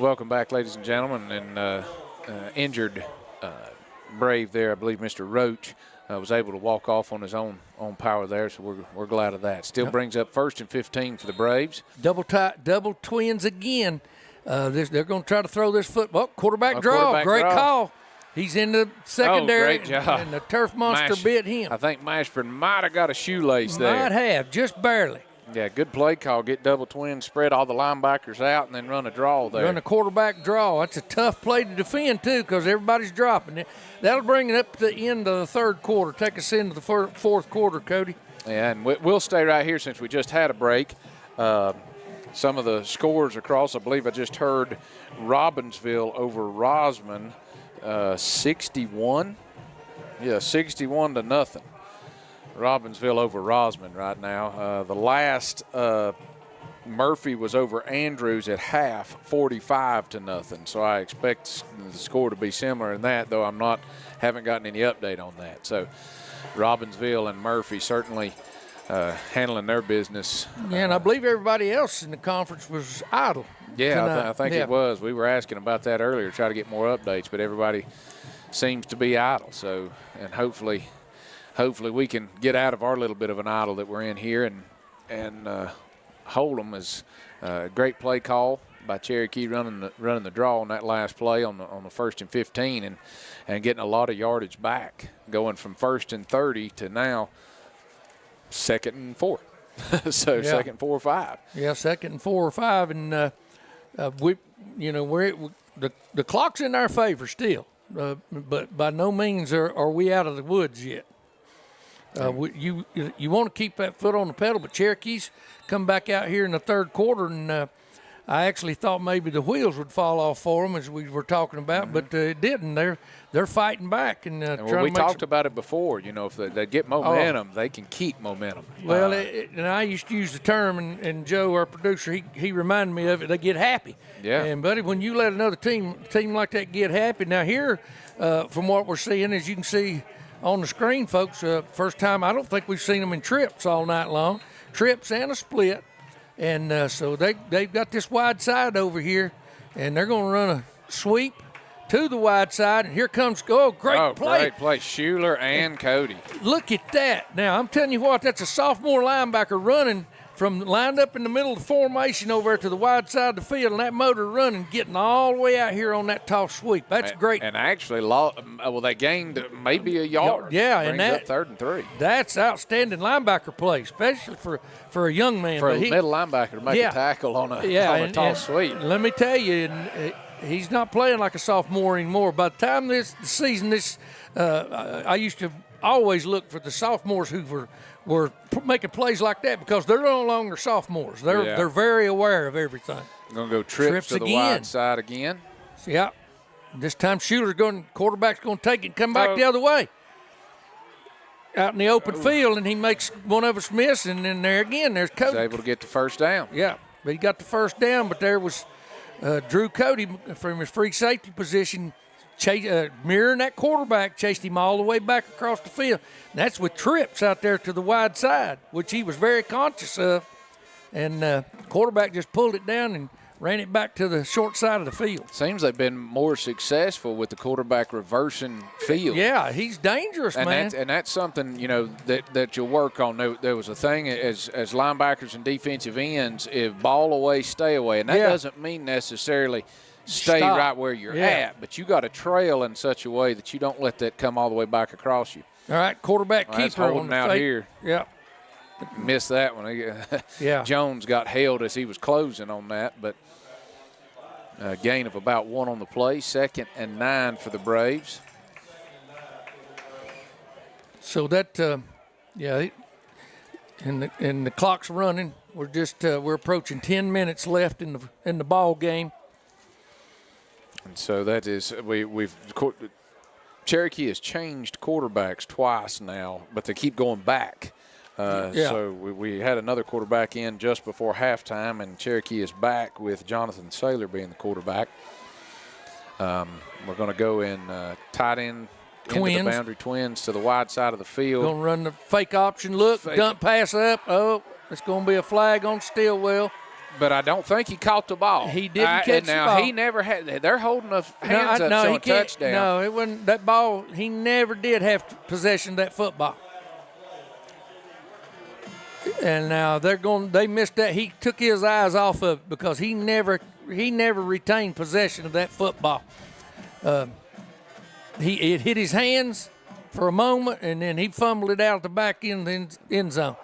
Welcome back, ladies and gentlemen. And injured Brave there, I believe Mr. Roach, was able to walk off on his own power there, so we're glad of that. Still brings up 1st and 15 for the Braves. Double twins again. They're going to try to throw this football. Quarterback draw. Quarterback Great draw. call. He's in the secondary. Great job. And the turf monster bit him. I think Mashburn might have got a shoelace there. Might have, just barely. Yeah, good play call. Get double twins, spread all the linebackers out, and then run a draw there. Run a quarterback draw. That's a tough play to defend, too, because everybody's dropping it. That'll bring it up to the end of the third quarter. Take us into the fourth quarter, Cody. Yeah, and we'll stay right here since we just had a break. Some of the scores across, I believe I just heard Robbinsville over Rosman, 61. Yeah, 61-0. Robbinsville over Rosman right now. The last Murphy was over Andrews at half, 45-0. So I expect the score to be similar in that, though haven't gotten any update on that. So Robbinsville and Murphy certainly handling their business. Yeah, and I believe everybody else in the conference was idle. Yeah, I think it was. We were asking about that earlier, try to get more updates, but everybody seems to be idle. So, and hopefully we can get out of our little bit of an idle that we're in here and hold them. As a great play call by Cherokee running the draw on that last play on the 1st and 15 and getting a lot of yardage back, going from 1st and 30 to now 2nd and 4. So yeah. 2nd, 4, 5. Yeah, 2nd and 4 or 5, and the clock's in our favor still, but by no means are we out of the woods yet. You want to keep that foot on the pedal, but Cherokee's come back out here in the third quarter, and I actually thought maybe the wheels would fall off for them as we were talking about, but it didn't. They're fighting back and trying to we talked about it before. If they get momentum, they can keep momentum. Well, and I used to use the term, and Joe, our producer, he reminded me of it. They get happy. Yeah. And buddy, when you let another team like that get happy, now here, from what we're seeing, as you can see on the screen, folks, first time I don't think we've seen them in trips all night long, trips and a split, and so they've got this wide side over here, and they're going to run a sweep to the wide side, and here comes great play. Great play, Schuler and Cody. Look at that. Now, I'm telling you what, that's a sophomore linebacker running from lined up in the middle of the formation over to the wide side of the field, and that motor running, getting all the way out here on that toss sweep. That's great. And actually, they gained maybe a yard. Yeah, brings and that up 3rd and 3. That's outstanding linebacker play, especially for a young man. For a middle linebacker to make a tackle on a toss sweep. Let me tell you, he's not playing like a sophomore anymore. By the time this season, I used to always look for the sophomores who were making plays like that because they're no longer sophomores. They're very aware of everything. Going to go trips to the wide side again. Yeah. This time quarterback's going to take it and come back the other way. Out in the open field, and he makes one of us miss, and then there again, there's Cody. He's able to get the first down. Yeah, but he got the first down, but there was Drew Cody from his free safety position, mirroring that quarterback, chased him all the way back across the field. And that's with trips out there to the wide side, which he was very conscious of. And quarterback just pulled it down and ran it back to the short side of the field. Seems they've been more successful with the quarterback reversing field. Yeah, he's dangerous, man. That's something, that you'll work on. There was a thing as linebackers and defensive ends, if ball away, stay away. And that doesn't mean necessarily stay right where you're at, but you got to trail in such a way that you don't let that come all the way back across you. All right, quarterback keeper holding out here. Yeah. Missed that one. Jones got held as he was closing on that, but a gain of about 1 on the play. 2nd and 9 for the Braves. So that, and the clock's running. We're approaching 10 minutes left in the ball game. And so that is Cherokee has changed quarterbacks twice now, but they keep going back. So we had another quarterback in just before halftime, and Cherokee is back with Jonathan Saylor being the quarterback. We're going to go in tight end twins. Into the boundary twins to the wide side of the field. Going to run the fake option look, dump pass up. Oh, it's going to be a flag on Stillwell. But I don't think he caught the ball. He didn't catch the ball. Now, he never had – they're holding the hands up showing touchdown. No, it wasn't that ball. He never did have possession of that football. And now they missed that. He took his eyes off of it because he never retained possession of that football. It hit his hands for a moment, and then he fumbled it out the back end of the end zone.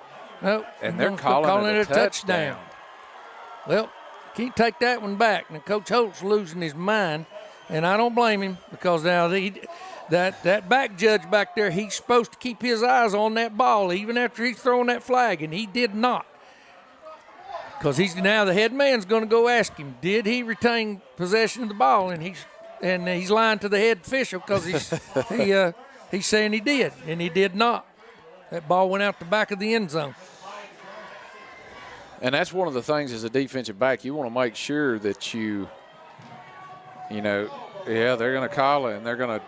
Nope, and they're calling it a touchdown. Well, can't take that one back. Now, Coach Holt's losing his mind, and I don't blame him because now that back judge back there, he's supposed to keep his eyes on that ball even after he's throwing that flag, and he did not. Because now the head man's going to go ask him, did he retain possession of the ball? And he's lying to the head official because he's saying he did, and he did not. That ball went out the back of the end zone. And that's one of the things as a defensive back, you want to make sure that they're going to call it and they're going to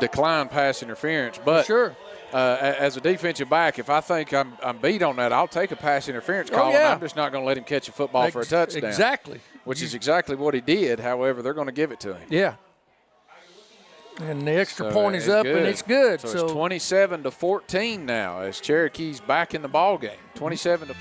decline pass interference. But sure. As a defensive back, if I think I'm beat on that, I'll take a pass interference call, and I'm just not going to let him catch a football for a touchdown. Exactly. Which is exactly what he did. However, they're going to give it to him. Yeah. And the extra point is up, and it's good. So it's 27-14 now as Cherokee's back in the ball game. 27 to.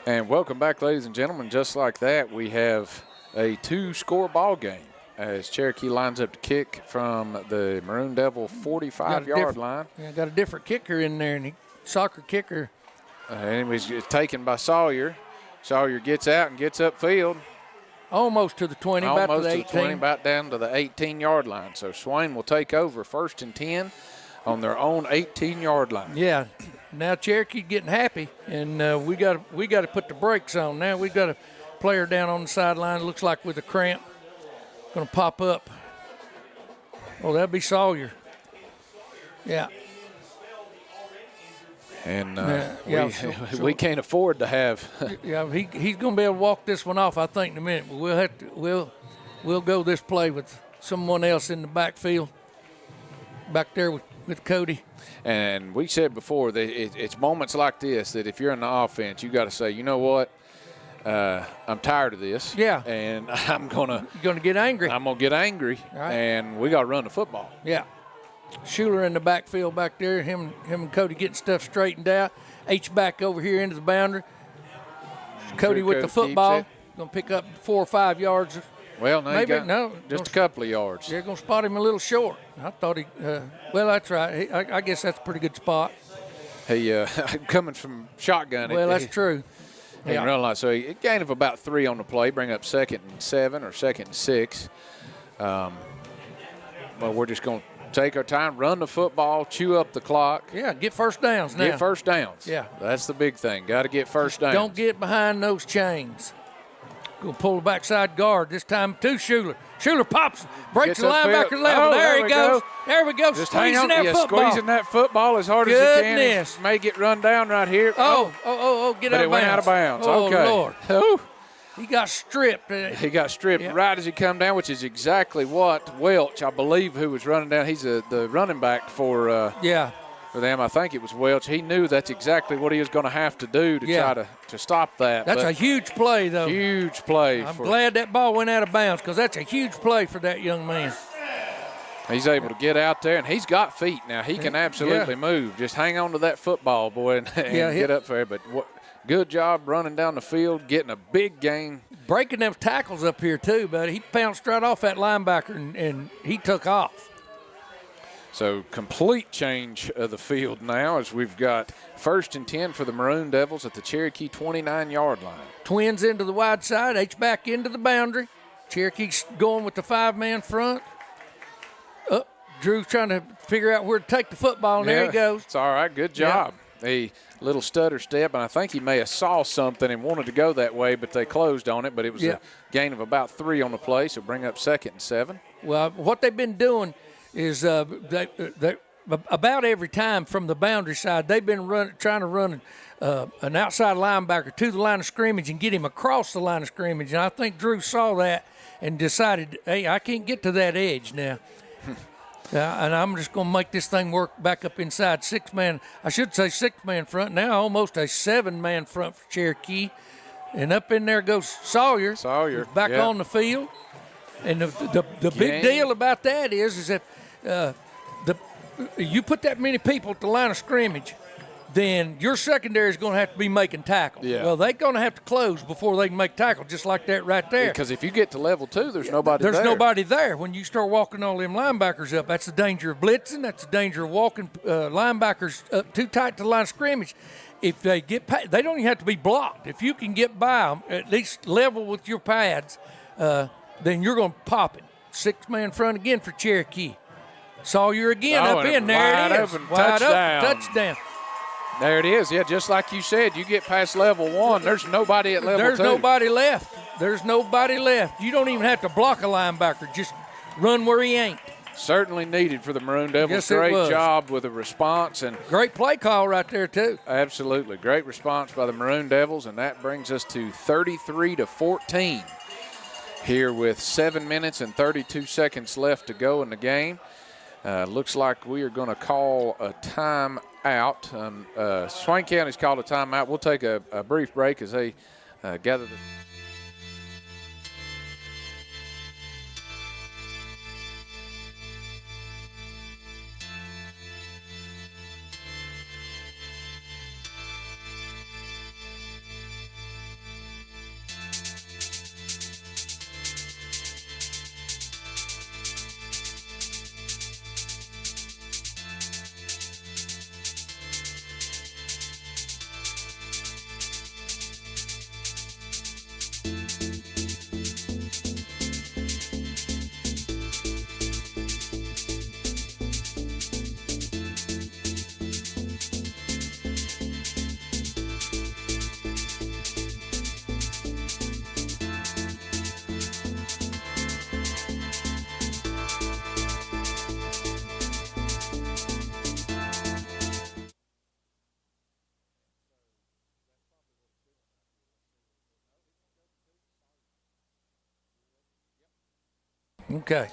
And welcome back, ladies and gentlemen. Just like that, we have a 2-score ball game as Cherokee lines up to kick from the Maroon Devil 45-yard line. Yeah, got a different kicker in there, and soccer kicker. And he was taken by Sawyer. Sawyer gets out and gets upfield. Almost to the 20, about to the 18. Almost to the 20, about down to the 18-yard line. So Swain will take over 1st and 10 on their own 18-yard line. Yeah. Now Cherokee getting happy, and we got to put the brakes on. Now we got a player down on the sideline. Looks like with a cramp, going to pop up. Oh, that'll be Sawyer. Yeah. And we can't afford to have. Yeah, he's going to be able to walk this one off, I think, in a minute. But we'll go this play with someone else in the backfield, back there with Cody. And we said before that it's moments like this that if you're in the offense, you got to say, you know what, I'm tired of this. Yeah. And I'm gonna get angry. I'm gonna get angry, right. And we got to run the football. Yeah. Schuler in the backfield back there. Him and Cody getting stuff straightened out. H-back over here into the boundary. Cody with the football. Going to pick up 4 or 5 yards. Well, no, maybe just a couple of yards. They're going to spot him a little short. I thought well, that's right. I guess that's a pretty good spot. He coming from shotgun. Well, that's true. He run a lot. So a gain of about 3 on the play, bring up 2nd and 7 or 2nd and 6. Well, we're just going to take our time, run the football, chew up the clock. Yeah, get first downs now. Get first downs. Yeah. That's the big thing. Got to get first downs. Don't get behind those chains. Go pull the backside guard. This time to Schuler. Schuler pops, breaks Gets the upfield. linebacker level. Oh, there he we goes. go. There we go. Just hang Squeezing on. that football. Squeezing that football as hard as Goodness. he can. May get run down right here. Get but out it of went bounds. out of bounds. Oh, Okay. Lord. Ooh. He got stripped. He got stripped right as he come down, which is exactly what Welch, I believe, who was running down. He's the running back for them. I think it was Welch. He knew that's exactly what he was going to have to do to try to stop that. That's a huge play, though. Huge play. I'm glad that ball went out of bounds because that's a huge play for that young man. He's able to get out there, and he's got feet now. He can absolutely move. Just hang on to that football, boy, and get up there. But good job running down the field, getting a big gain. Breaking them tackles up here, too, buddy. He pounced right off that linebacker, and he took off. So complete change of the field now as we've got 1st and 10 for the Maroon Devils at the Cherokee 29-yard line. Twins into the wide side, H-back into the boundary. Cherokee's going with the 5-man front. Drew's trying to figure out where to take the football, and there he goes. It's all right. Good job. A little stutter step, and I think he may have saw something and wanted to go that way, but they closed on it. But it was a gain of about 3 on the play, so bring up 2nd and 7. Well, what they've been doing is they about every time from the boundary side, they've been trying to run an outside linebacker to the line of scrimmage and get him across the line of scrimmage. And I think Drew saw that and decided, hey, I can't get to that edge now. And I'm just going to make this thing work back up inside 6-man. I should say 6-man front. Now almost a 7-man front for Cherokee. And up in there goes Sawyer. Back on the field. And the big deal about that is that you put that many people at the line of scrimmage, then your secondary is going to have to be making tackles. Yeah. Well, they're going to have to close before they can make tackles, just like that right there. Because if you get to level 2, there's nobody there. There's nobody there. When you start walking all them linebackers up, that's the danger of blitzing. That's the danger of walking linebackers up too tight to the line of scrimmage. If they get past, they don't even have to be blocked. If you can get by them, at least level with your pads, then you're going to pop it. 6-man front again for Cherokee. Sawyer again up in. There it is. Wide open. Touchdown. There it is. Yeah, just like you said, you get past level 1, there's nobody at level 2. There's nobody left. There's nobody left. You don't even have to block a linebacker. Just run where he ain't. Certainly needed for the Maroon Devils. Yes, it Great was. job with the response. And great play call right there, too. Absolutely. Great response by the Maroon Devils, and that brings us to 33-14 here with 7 minutes and 32 seconds left to go in the game. Looks like we are going to call a timeout. Swain County's called a timeout. We'll take a brief break as they gather the. Okay.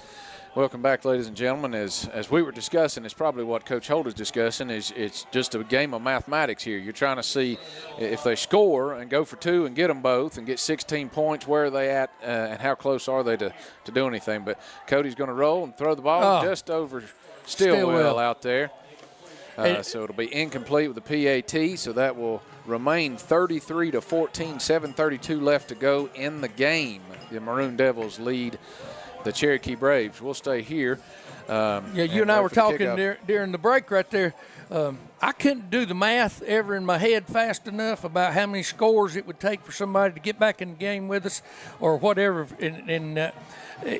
Welcome back, ladies and gentlemen. As we were discussing, it's probably what Coach Holt is discussing, is it's just a game of mathematics here. You're trying to see if they score and go for 2 and get them both and get 16 points, where are they at and how close are they to do anything. But Cody's going to roll and throw the ball just over Stillwell out there. So it'll be incomplete with the PAT, so that will remain 33-14, 7:32 left to go in the game. The Maroon Devils lead the Cherokee Braves. We'll stay here. You and I were talking during the break right there. I couldn't do the math ever in my head fast enough about how many scores it would take for somebody to get back in the game with us or whatever. And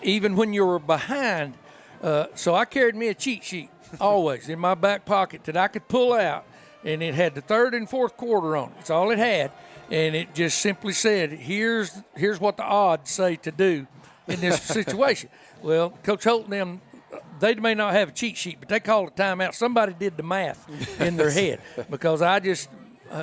even when you were behind, So I carried me a cheat sheet always in my back pocket that I could pull out, and it had the third and fourth quarter on it. That's all it had, and it just simply said, here's what the odds say to do in this situation. Well, Coach Holt and them, they may not have a cheat sheet, but they called a timeout. Somebody did the math in their head because I just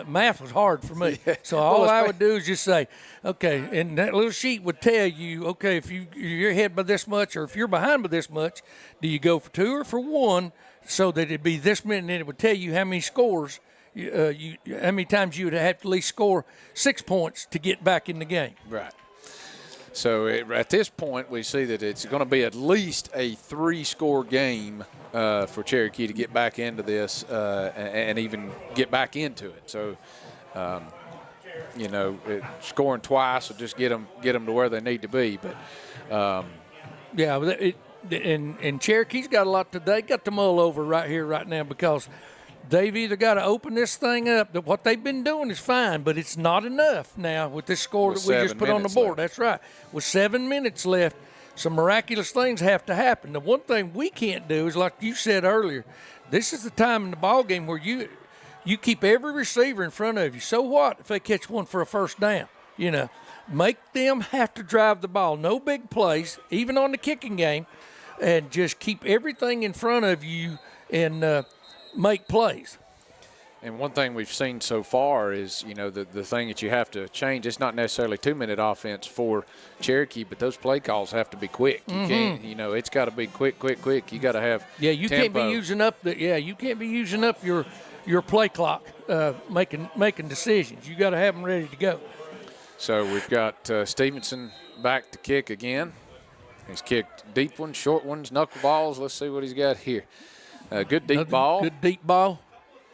math was hard for me. Yeah. So all I would do is just say, okay, and that little sheet would tell you, okay, if you're ahead by this much or if you're behind by this much, do you go for 2 or for 1 so that it'd be this many, and it would tell you how many scores, how many times you would have to at least score 6 points to get back in the game. Right. So at this point, we see that it's going to be at least a 3-score game for Cherokee to get back into this and even get back into it. So, scoring twice will just get them to where they need to be. But and Cherokee's got a lot today. Got to mull over right here, right now, because they've either got to open this thing up. That what they've been doing is fine, but it's not enough now with this score that we just put on the board. That's right. With 7 minutes left, some miraculous things have to happen. The one thing we can't do is, like you said earlier, this is the time in the ball game where you keep every receiver in front of you. So what if they catch one for a first down? Make them have to drive the ball. No big plays, even on the kicking game, and just keep everything in front of you and make plays. And one thing we've seen so far is, the thing that you have to change, it's not necessarily 2-minute offense for Cherokee, but those play calls have to be quick. You can't, it's got to be quick. You got to have you tempo. Can't be using up your play clock making decisions. You got to have them ready to go. So we've got Stevenson back to kick again. He's kicked deep ones, short ones, knuckleballs. Let's see what he's got here. Good deep ball. Good deep ball.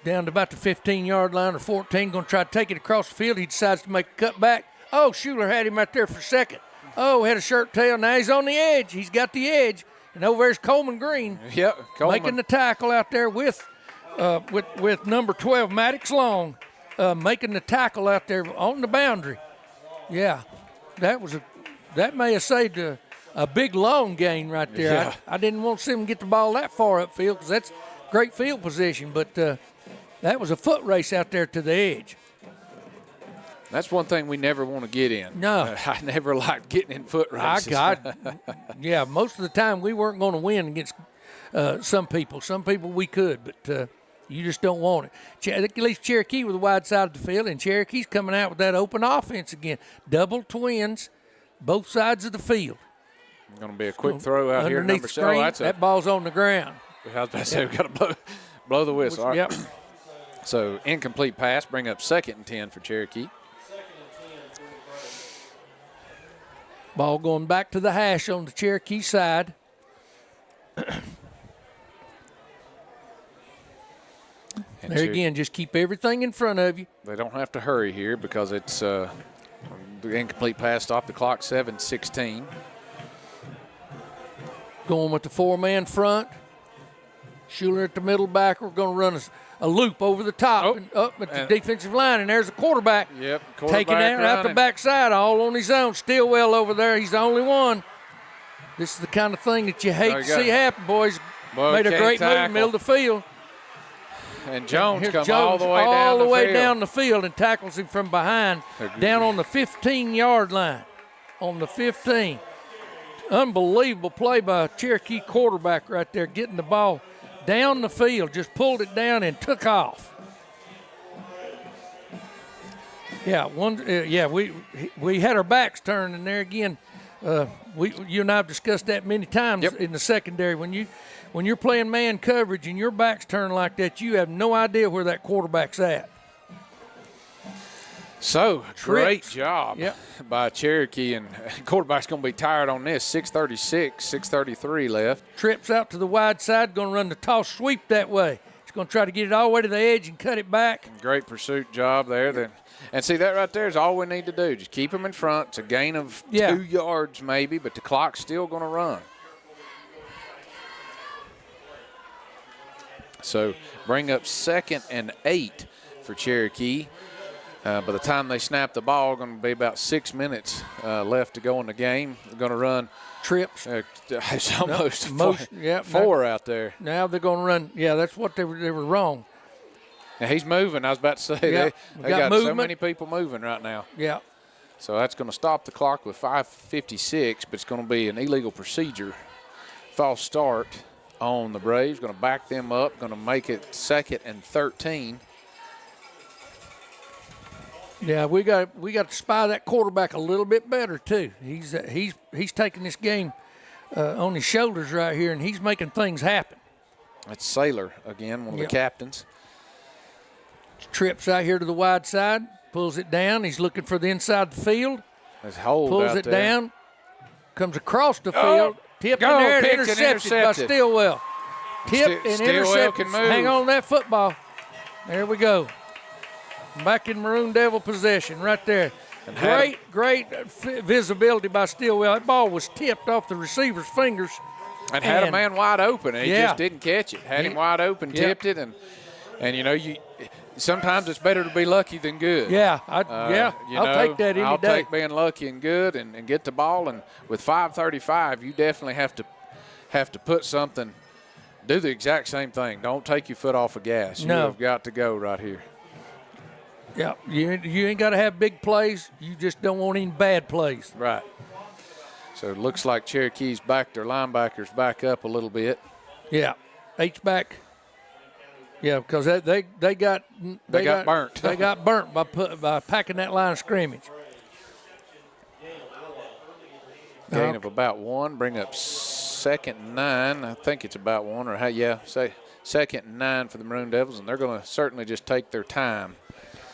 Down to about the 15-yard line or 14, going to try to take it across the field. He decides to make a cut back. Oh, Schuler had him right there for a second. Oh, had a shirt tail. Now he's on the edge. He's got the edge. And over there's Coleman Green. Yep, Coleman. Making the tackle out there with number 12, Maddox Long, making the tackle out there on the boundary. Yeah, that may have saved a big long gain right there. Yeah. I didn't want to see him get the ball that far upfield because that's great field position, but that was a foot race out there to the edge. That's one thing we never want to get in. No. I never liked getting in foot races. Yeah, most of the time we weren't going to win against some people. Some people we could, but you just don't want it. At least Cherokee with the wide side of the field, and Cherokee's coming out with that open offense again. Double twins, both sides of the field. Going to be a quick throw out here. Underneath the screen, that ball's on the ground. I was about to say, we've got to blow the whistle. All right. Yep. So incomplete pass, bring up 2nd and 10 for Cherokee. Ball going back to the hash on the Cherokee side. There again, just keep everything in front of you. They don't have to hurry here because it's the incomplete pass stopped the clock, 7:16. Going with the 4-man front. Schuler at the middle back. We're going to run a loop over the top and up at the defensive line, and there's the quarterback. Yep, taking it out the backside all on his own. Stillwell over there. He's the only one. This is the kind of thing that you hate to see happen, boys. Made a great move, middle of the field. And Jones comes all the way down the field and tackles him from behind, down on the 15-yard line. On the 15. Unbelievable play by a Cherokee quarterback right there, getting the ball down the field, just pulled it down and took off. Yeah, we had our backs turned, and there again, you and I have discussed that many times in the secondary. When you're playing man coverage and your back's turned like that, you have no idea where that quarterback's at. So, great job by Cherokee, and quarterback's going to be tired on this. 6:33 left. Trips out to the wide side, going to run the toss sweep that way. He's going to try to get it all the way to the edge and cut it back. Great pursuit job there. And see, that right there is all we need to do. Just keep them in front. It's a gain of 2 yards maybe, but the clock's still going to run. So, bring up 2nd and 8 for Cherokee. By the time they snap the ball, going to be about 6 minutes left to go in the game. They're going to run trips. It's almost yeah, four out there. Now they're going to run. Yeah, that's what they were wrong. Now he's moving. I was about to say they got so many people moving right now. Yeah. So that's going to stop the clock with 5:56, but it's going to be an illegal procedure. False start on the Braves. Going to back them up. Going to make it 2nd and 13. Yeah, we got to spy that quarterback a little bit better too. He's taking this game on his shoulders right here, and he's making things happen. That's Saylor again, one of the captains. Trips out here to the wide side, pulls it down. He's looking for the inside the field. There's hold pulls out it there. Down, comes across the field, tipped in there, and intercepted by Stillwell. Tipped and Stillwell intercepted. can move. Hang on that football. There we go. Back in Maroon Devil possession right there. Great visibility by Stillwell. That ball was tipped off the receiver's fingers. And had a man wide open, and he just didn't catch it. Had him wide open, tipped it, and you know, sometimes it's better to be lucky than good. Yeah, I'll take that any I'll day. take being lucky and good and get the ball. And with 5:35, you definitely have to put something, do the exact same thing. Don't take your foot off the gas. No. You have got to go right here. Yeah, you ain't got to have big plays. You just don't want any bad plays. Right. So it looks like Cherokee's back their linebackers back up a little bit. Yeah, H-back. Yeah, because they got burnt. They got burnt by packing that line of scrimmage. Gain of about 1. Bring up 2nd and 9. I think it's about 1. Say 2nd and 9 for the Maroon Devils, and they're going to certainly just take their time.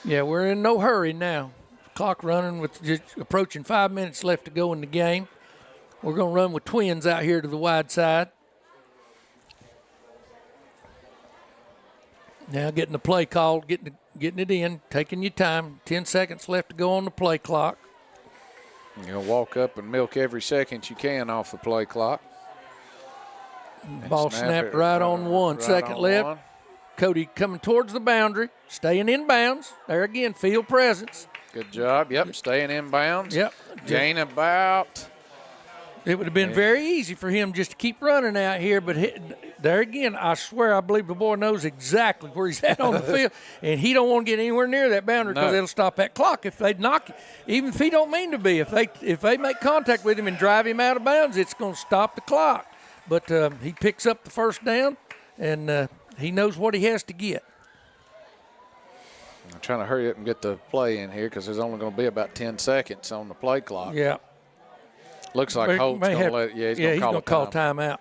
Yeah, we're in no hurry now. Clock running with just approaching 5 minutes left to go in the game. We're going to run with twins out here to the wide side. Now getting the play called, getting it in, taking your time. 10 seconds left to go on the play clock. You're going to walk up and milk every second you can off the play clock. Ball snapped right on 1 second left. 1. Cody coming towards the boundary, staying in bounds. There again, field presence. Good job. Yep, staying in bounds. Yep. Gain about. It would have been very easy for him just to keep running out here, but there again, I swear I believe the boy knows exactly where he's at on the field, and he don't want to get anywhere near that boundary because it'll stop that clock if they knock it. Even if he don't mean to be, if they make contact with him and drive him out of bounds, it's going to stop the clock. But he picks up the first down, and he knows what he has to get. I'm trying to hurry up and get the play in here because there's only going to be about 10 seconds on the play clock. Yeah. Looks like Holt's going to let it. Yeah, he's going to call timeout.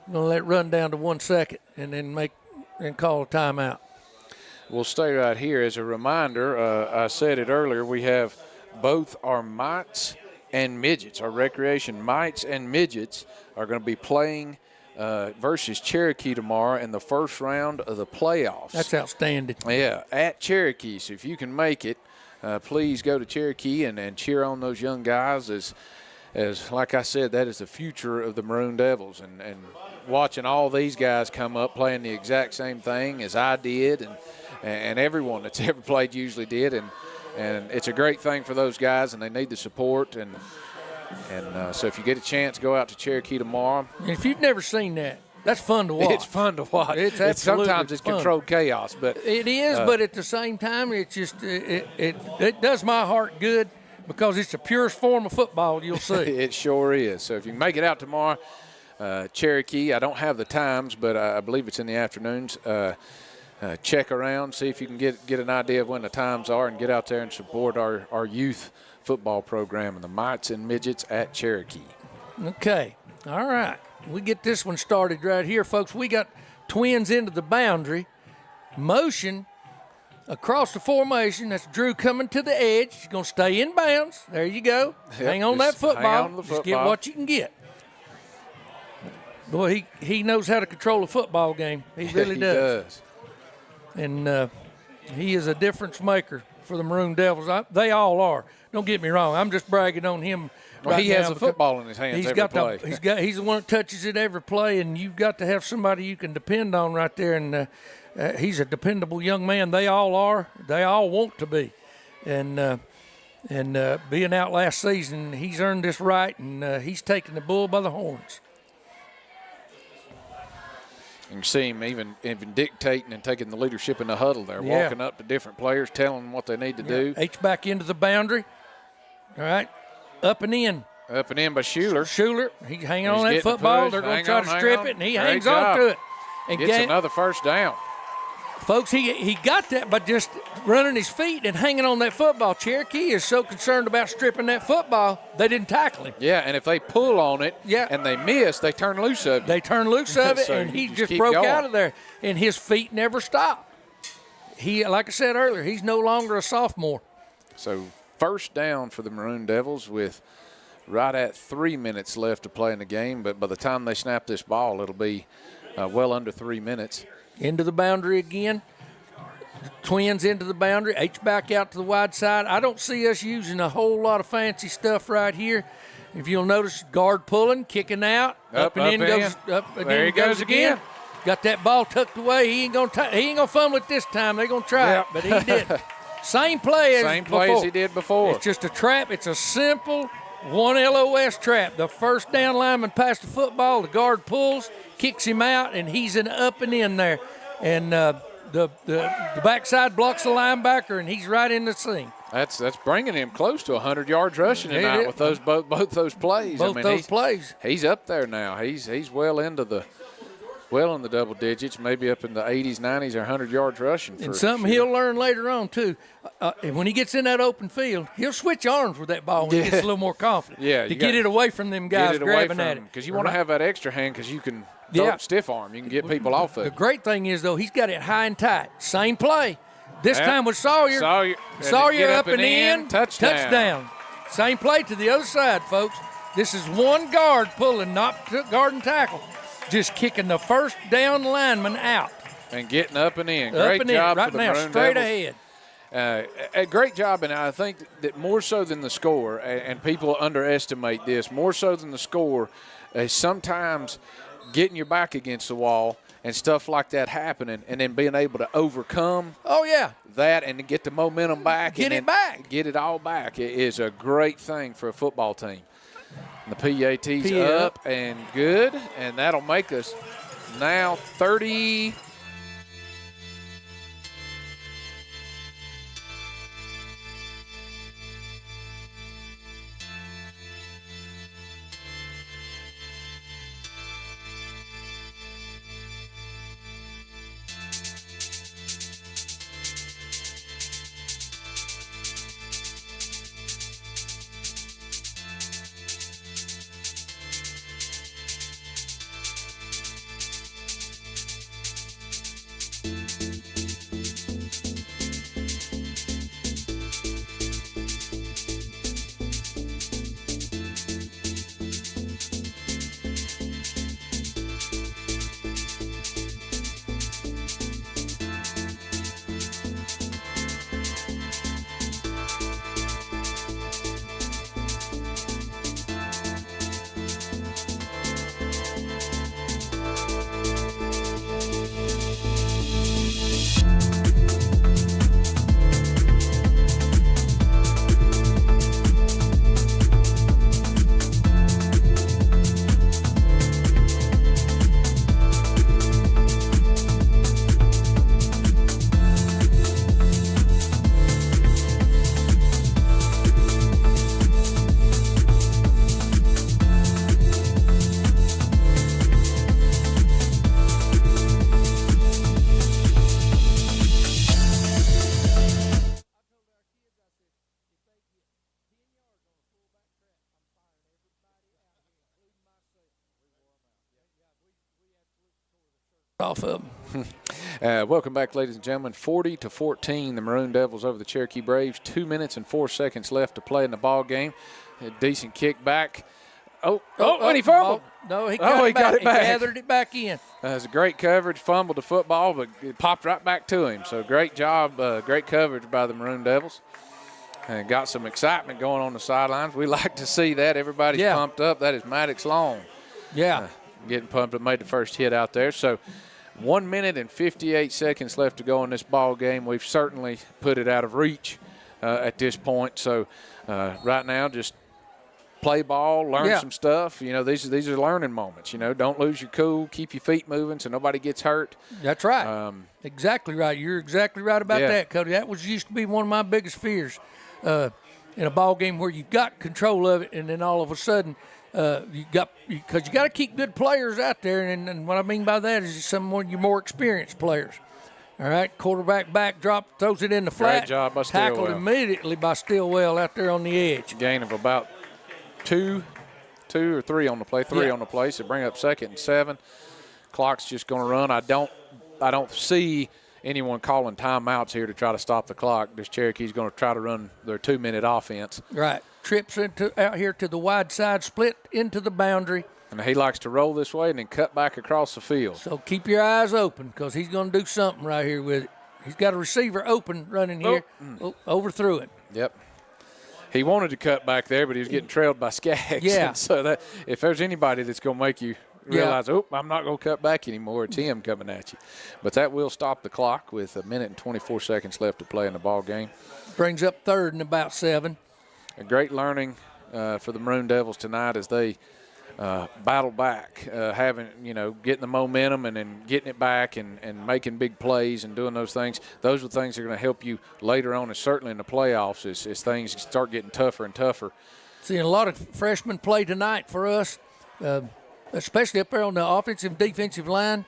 Going to let it run down to 1 second and then call a timeout. We'll stay right here. As a reminder, I said it earlier, we have both our mites and midgets. Our recreation mites and midgets are going to be playing versus Cherokee tomorrow in the first round of the playoffs. That's outstanding. Yeah, at Cherokee. So if you can make it, please go to Cherokee and cheer on those young guys as like I said, that is the future of the Maroon Devils. And watching all these guys come up playing the exact same thing as I did and everyone that's ever played usually did. And it's a great thing for those guys, and they need the support. And so if you get a chance, go out to Cherokee tomorrow. And if you've never seen that, that's fun to watch. It's fun to watch. It's absolutely sometimes it's fun. Controlled chaos, but it is. But at the same time, it's just it does my heart good because it's the purest form of football you'll see. It sure is. So if you can make it out tomorrow, Cherokee. I don't have the times, but I believe it's in the afternoons. Check around, see if you can get an idea of when the times are, and get out there and support our youth football program and the mites and midgets at Cherokee. Okay. All right. We get this one started right here, folks. We got twins into the boundary. Motion across the formation. That's Drew coming to the edge. He's going to stay in bounds. There you go. Yep, hang on that football. Hang on the Just football. get what you can get. Boy, he knows how to control a football game. He really He does. And he is a difference maker for the Maroon Devils. They all are. Don't get me wrong. I'm just bragging on him. Well, right he now has a football in his hands every play. He's the one that touches it every play, and you've got to have somebody you can depend on right there. And he's a dependable young man. They all are. They all want to be. And being out last season, he's earned this right, and he's taking the bull by the horns. You can see him even dictating and taking the leadership in the huddle there, walking up to different players, telling them what they need to do. H-back into the boundary. All right, up and in. Up and in by Schuler. He's hanging on that football. They're going to try to strip it, and he hangs on to it. And gets another first down. Folks, he got that by just running his feet and hanging on that football. Cherokee is so concerned about stripping that football, they didn't tackle him. Yeah, and if they pull on it and they miss, they turn loose of it. They turn loose of it, So and he you just keep broke going. out of there, and his feet never stopped. He, like I said earlier, he's no longer a sophomore. So first down for the Maroon Devils with right at 3 minutes left to play in the game, but by the time they snap this ball, it'll be well under 3 minutes. Into the boundary again. The Twins into the boundary. H-back out to the wide side. I don't see us using a whole lot of fancy stuff right here. If you'll notice, guard pulling, kicking out, up and in goes up. There he goes again. Got that ball tucked away. He ain't gonna fumble it this time. They're gonna try it, but he didn't. Same play as he did before. It's just a trap. It's a simple one LOS trap. The first down lineman passed the football. The guard pulls, kicks him out, and he's an up and in there. And the backside blocks the linebacker, and he's right in the seam. That's bringing him close to 100 yards rushing tonight with those both those plays. Plays. He's up there now. He's well in the double digits, maybe up in the 80s, 90s, or 100 yards rushing. And something he'll learn later on, too. When he gets in that open field, he'll switch arms with that ball when he gets a little more confident. To get it away from them guys grabbing at it. Because you want to have that extra hand because you can throw it stiff arm. You can get people off of it. The great thing is, though, he's got it high and tight. Same play. This time with Sawyer. Sawyer up and in. Touchdown. Same play to the other side, folks. This is one guard pulling, not guard and tackle. Just kicking the first down lineman out. And getting up and in. Great job right for the now, Maroon straight Devils. ahead. A great job, and I think that more so than the score, and people underestimate this, more so than the score, is sometimes getting your back against the wall and stuff like that happening, and then being able to overcome that and get the momentum back. Get it all back. It is a great thing for a football team. The PAT's up and good, and that'll make us now 30. Off of them. Welcome back, ladies and gentlemen. 40-14, the Maroon Devils over the Cherokee Braves. 2 minutes and 4 seconds left to play in the ball game. A decent kick back. And he fumbled. No, he got it back. He gathered it back in. It was a great coverage, fumbled the football, but it popped right back to him. So great job, great coverage by the Maroon Devils. And got some excitement going on the sidelines. We like to see that. Everybody's pumped up. That is Maddox Long. Getting pumped up, made the first hit out there. So 1 minute and 58 seconds left to go in this ball game. We've certainly put it out of reach at this point. So right now, just play ball, learn some stuff. You know, these are learning moments. You know, don't lose your cool, keep your feet moving so nobody gets hurt. That's right. Exactly right. You're exactly right about that, Cody. That used to be one of my biggest fears in a ball game where you've got control of it, and then all of a sudden because you got to keep good players out there, and what I mean by that is some of your more experienced players. All right, quarterback backdrop, throws it in the flat. Great job by Tackled Stillwell. Immediately by Stillwell out there on the edge. Gain of about two or three on the play, on the play. So bring up 2nd and 7. Clock's just going to run. I don't see anyone calling timeouts here to try to stop the clock. This Cherokee's going to try to run their 2-minute offense. Right. Trips out here to the wide side, split into the boundary. And he likes to roll this way and then cut back across the field. So keep your eyes open because he's going to do something right here with it. He's got a receiver open running here. Overthrew it. Yep. He wanted to cut back there, but he was getting trailed by Skaggs. Yeah. So that if there's anybody that's going to make you realize, I'm not going to cut back anymore, it's him coming at you. But that will stop the clock with 1 minute and 24 seconds left to play in the ball game. Brings up 3rd and about 7. A great learning for the Maroon Devils tonight as they battle back, getting the momentum and then getting it back and making big plays and doing those things. Those are things that are going to help you later on, and certainly in the playoffs as things start getting tougher and tougher. Seeing a lot of freshmen play tonight for us, especially up there on the offensive and defensive line.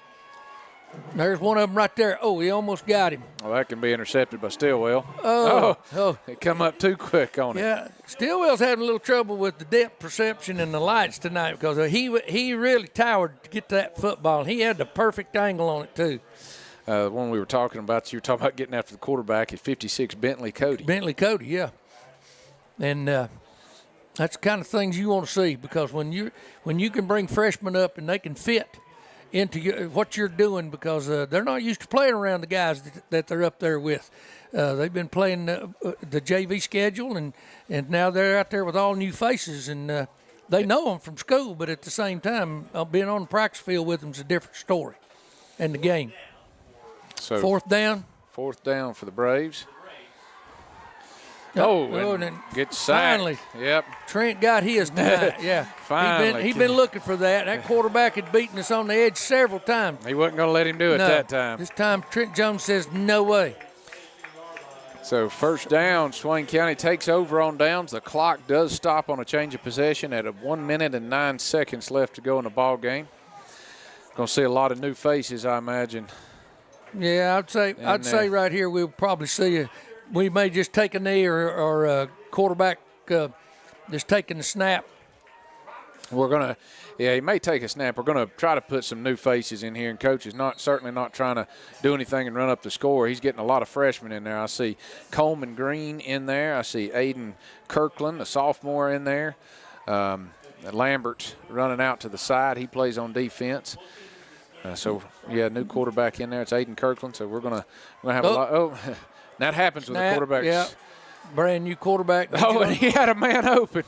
There's one of them right there. Oh, he almost got him. Well, that can be intercepted by Stillwell. It come up too quick on it. Yeah, Stillwell's having a little trouble with the depth perception and the lights tonight because he really towered to get to that football. He had the perfect angle on it, too. The one we were talking about, you were talking about getting after the quarterback at 56, Cody. Bentley Cody, yeah. And that's the kind of things you want to see because when you can bring freshmen up and they can fit into what you're doing because they're not used to playing around the guys that they're up there with. They've been playing the JV schedule, and now they're out there with all new faces, and they know them from school, but at the same time, being on the practice field with them is a different story and the game. So 4th down. 4th down for the Braves. And then gets sacked. Finally. Yep. Trent got his tonight, yeah. Finally. He'd been looking for that. That quarterback had beaten us on the edge several times. He wasn't going to let him do it that time. This time Trent Jones says, no way. So 1st down, Swain County takes over on downs. The clock does stop on a change of possession at 1 minute and 9 seconds left to go in the ball game. Going to see a lot of new faces, I imagine. Yeah, I'd say right here we'll probably see we may just take a knee or a quarterback just taking the snap. He may take a snap. We're going to try to put some new faces in here, and Coach is certainly not trying to do anything and run up the score. He's getting a lot of freshmen in there. I see Coleman Green in there. I see Aiden Kirkland, a sophomore, in there. Lambert running out to the side. He plays on defense. New quarterback in there. It's Aiden Kirkland. So we're going to have a lot. That happens with the quarterbacks. Yeah, brand new quarterback. And he had a man open.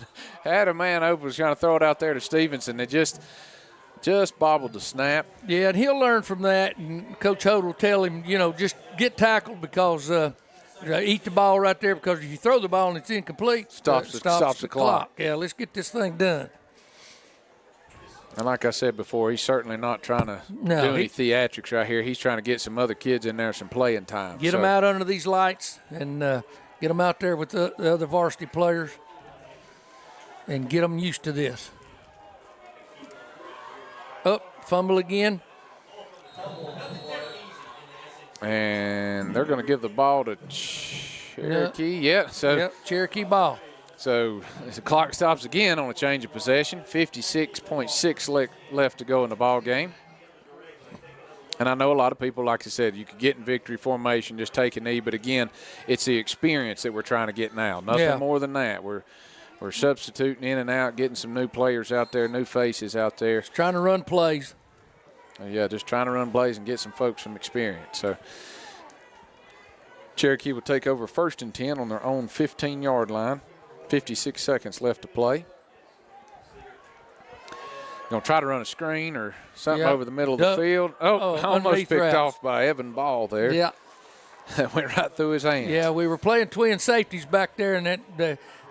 Was trying to throw it out there to Stevenson. It just bobbled the snap. Yeah, and he'll learn from that. And Coach Hood will tell him, just get tackled because eat the ball right there because if you throw the ball and it's incomplete, stops the clock. Yeah, let's get this thing done. And like I said before, he's certainly not trying to do any theatrics right here. He's trying to get some other kids in there some playing time. Get them out under these lights and get them out there with the other varsity players and get them used to this. Fumble again. And they're going to give the ball to Cherokee. Cherokee ball. So the clock stops again on a change of possession. 56.6 left to go in the ball game. And I know a lot of people, like I said, you could get in victory formation, just take a knee. But, again, it's the experience that we're trying to get now. Nothing more than that. We're substituting in and out, getting some new players out there, new faces out there. Just trying to run plays. Just trying to run plays and get some folks some experience. So Cherokee will take over 1st and 10 on their own 15-yard line. 56 seconds left to play. Going to try to run a screen or something over the middle of the field. Almost picked off by Evan Ball there. Yeah. went right through his hands. Yeah, we were playing twin safeties back there, and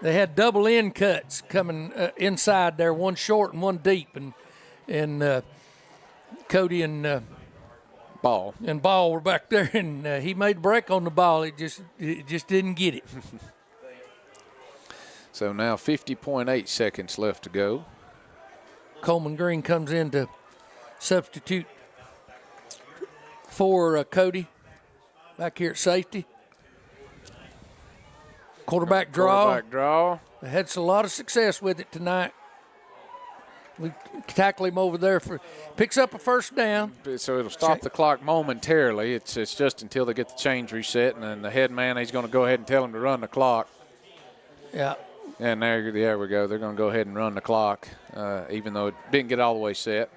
they had double end cuts coming inside there, one short and one deep, and Cody and Ball. Ball were back there, and he made a break on the ball. It just didn't get it. So now 50.8 seconds left to go. Coleman Green comes in to substitute for Cody back here at safety. Quarterback draw. They had a lot of success with it tonight. We tackle him over there picks up a first down. So it'll stop the clock momentarily. It's just until they get the chains reset, and then the head man, he's going to go ahead and tell him to run the clock. Yeah. And there we go. They're going to go ahead and run the clock, even though it didn't get all the way set.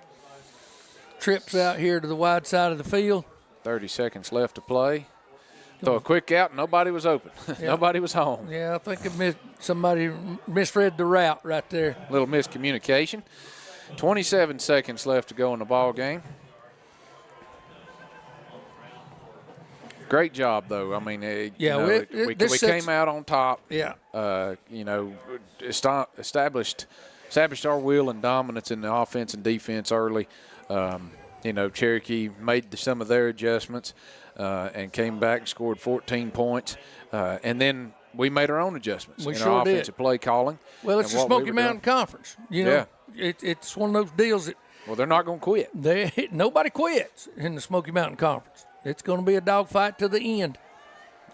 Trips out here to the wide side of the field. 30 seconds left to play. Throw a quick out. Nobody was open. Yeah. Nobody was home. Yeah, I think somebody misread the route right there. Little miscommunication. 27 seconds left to go in the ball game. Great job, though. I mean, we came out on top. Yeah. Established our will and dominance in the offense and defense early. Cherokee made some of their adjustments and came back and scored 14 points. And then we made our own adjustments in our offensive play calling. Well, it's the Smoky Mountain Conference. It's one of those deals that they're not going to quit. Nobody quits in the Smoky Mountain Conference. It's going to be a dogfight to the end.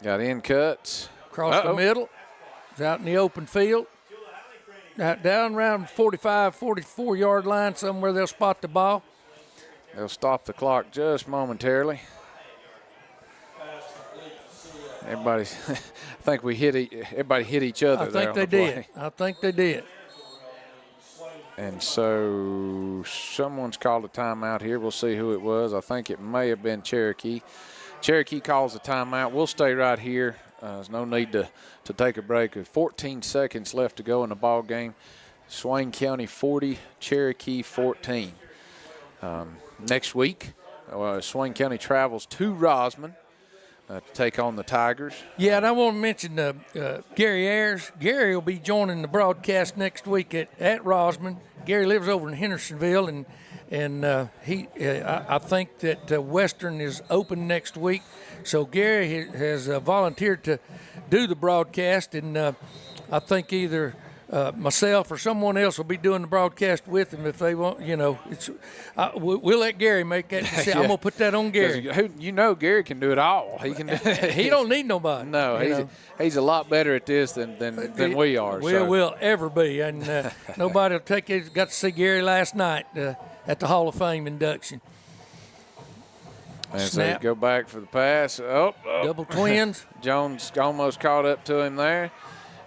Got end cuts. Across the middle. It's out in the open field. Down around 45, 44-yard line somewhere they'll spot the ball. They'll stop the clock just momentarily. I think everybody hit each other. I think they did. And so someone's called a timeout here. We'll see who it was. I think it may have been Cherokee. Cherokee calls a timeout. We'll stay right here. There's no need to take a break. 14 seconds left to go in the ball game. Swain County 40, Cherokee 14. Next week, Swain County travels to Rosman to take on the Tigers. Yeah, and I want to mention Gary Ayers. Gary will be joining the broadcast next week at Rosman. Gary lives over in Hendersonville, and I think that Western is open next week. So Gary has volunteered to do the broadcast, and I think either myself or someone else will be doing the broadcast with him if they want. We'll let Gary make that decision. Yeah. I'm gonna put that on Gary. Gary can do it all. He can. He don't need nobody. No, he's a lot better at this than we are. We'll ever be, and nobody will take it. Got to see Gary last night at the Hall of Fame induction. And so go back for the pass. Double twins. Jones almost caught up to him there.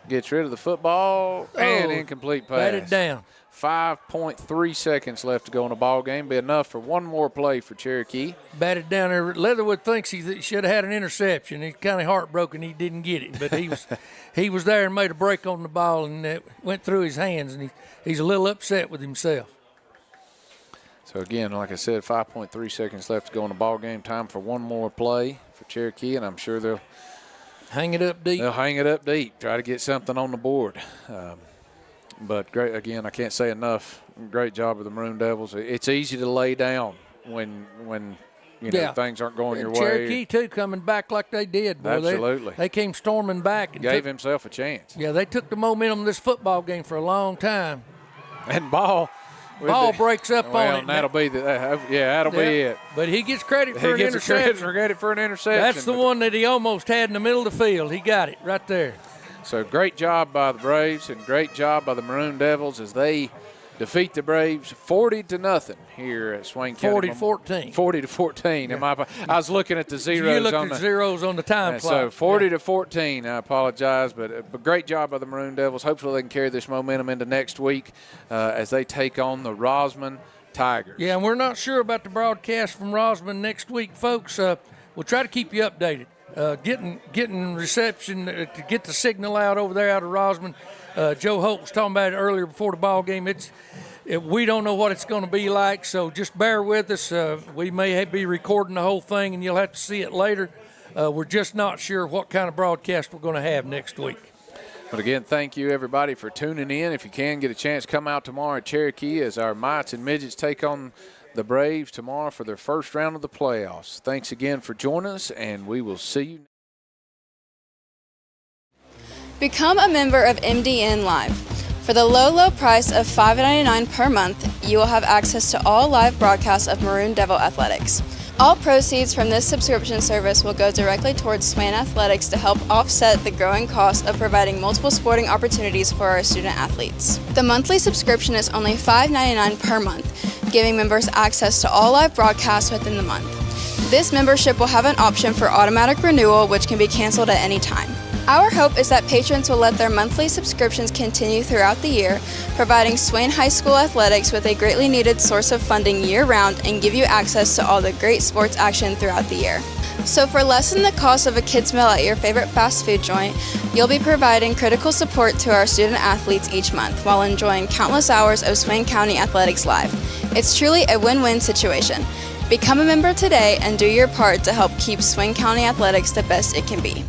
Gets rid of the football and incomplete pass. Batted down. 5.3 seconds left to go in the ball game. Be enough for one more play for Cherokee. Batted down there. Leatherwood thinks he should have had an interception. He's kind of heartbroken he didn't get it, but he was there and made a break on the ball, and it went through his hands, and he's a little upset with himself. So again, like I said, 5.3 seconds left to go in the ball game. Time for one more play for Cherokee, and I'm sure they'll hang it up deep. They'll hang it up deep, try to get something on the board. But great, again, I can't say enough. Great job of the Maroon Devils. It's easy to lay down when things aren't going your way. Cherokee, too, coming back like they did. Boy. Absolutely. They came storming back. And gave himself a chance. Yeah, they took the momentum of this football game for a long time. And Ball breaks up on it. And that'll be it. But he gets credit for an interception. Credit for an interception. That's the one that he almost had in the middle of the field. He got it right there. So great job by the Braves and great job by the Maroon Devils as they defeat the Braves 40-0 here at Swain County. 40-14. 40-14. Yeah. I was looking at the zeros. You looked at zeros on the time clock. So 40-14. I apologize, but great job by the Maroon Devils. Hopefully they can carry this momentum into next week as they take on the Rosman Tigers. Yeah, and we're not sure about the broadcast from Rosman next week, folks. We'll try to keep you updated. Getting reception to get the signal out over there out of Rosman. Joe Holt was talking about it earlier before the ball game. We don't know what it's going to be like, so just bear with us. We may be recording the whole thing, and you'll have to see it later. We're just not sure what kind of broadcast we're going to have next week. But again, thank you, everybody, for tuning in. If you can get a chance, come out tomorrow at Cherokee as our Mites and Midgets take on the Braves tomorrow for their first round of the playoffs. Thanks again for joining us, and we will see you. Become a member of MDN Live. For the low price of $5.99 per month, you will have access to all live broadcasts of Maroon Devil athletics. All proceeds from this subscription service will go directly towards Swain athletics to help offset the growing cost of providing multiple sporting opportunities for our student athletes. The monthly subscription is only $5.99 per month, giving members access to all live broadcasts within the month. This membership will have an option for automatic renewal, which can be canceled at any time. Our hope is that patrons will let their monthly subscriptions continue throughout the year, providing Swain High School athletics with a greatly needed source of funding year-round and give you access to all the great sports action throughout the year. So for less than the cost of a kid's meal at your favorite fast food joint, you'll be providing critical support to our student athletes each month while enjoying countless hours of Swain County Athletics Live. It's truly a win-win situation. Become a member today and do your part to help keep Swain County Athletics the best it can be.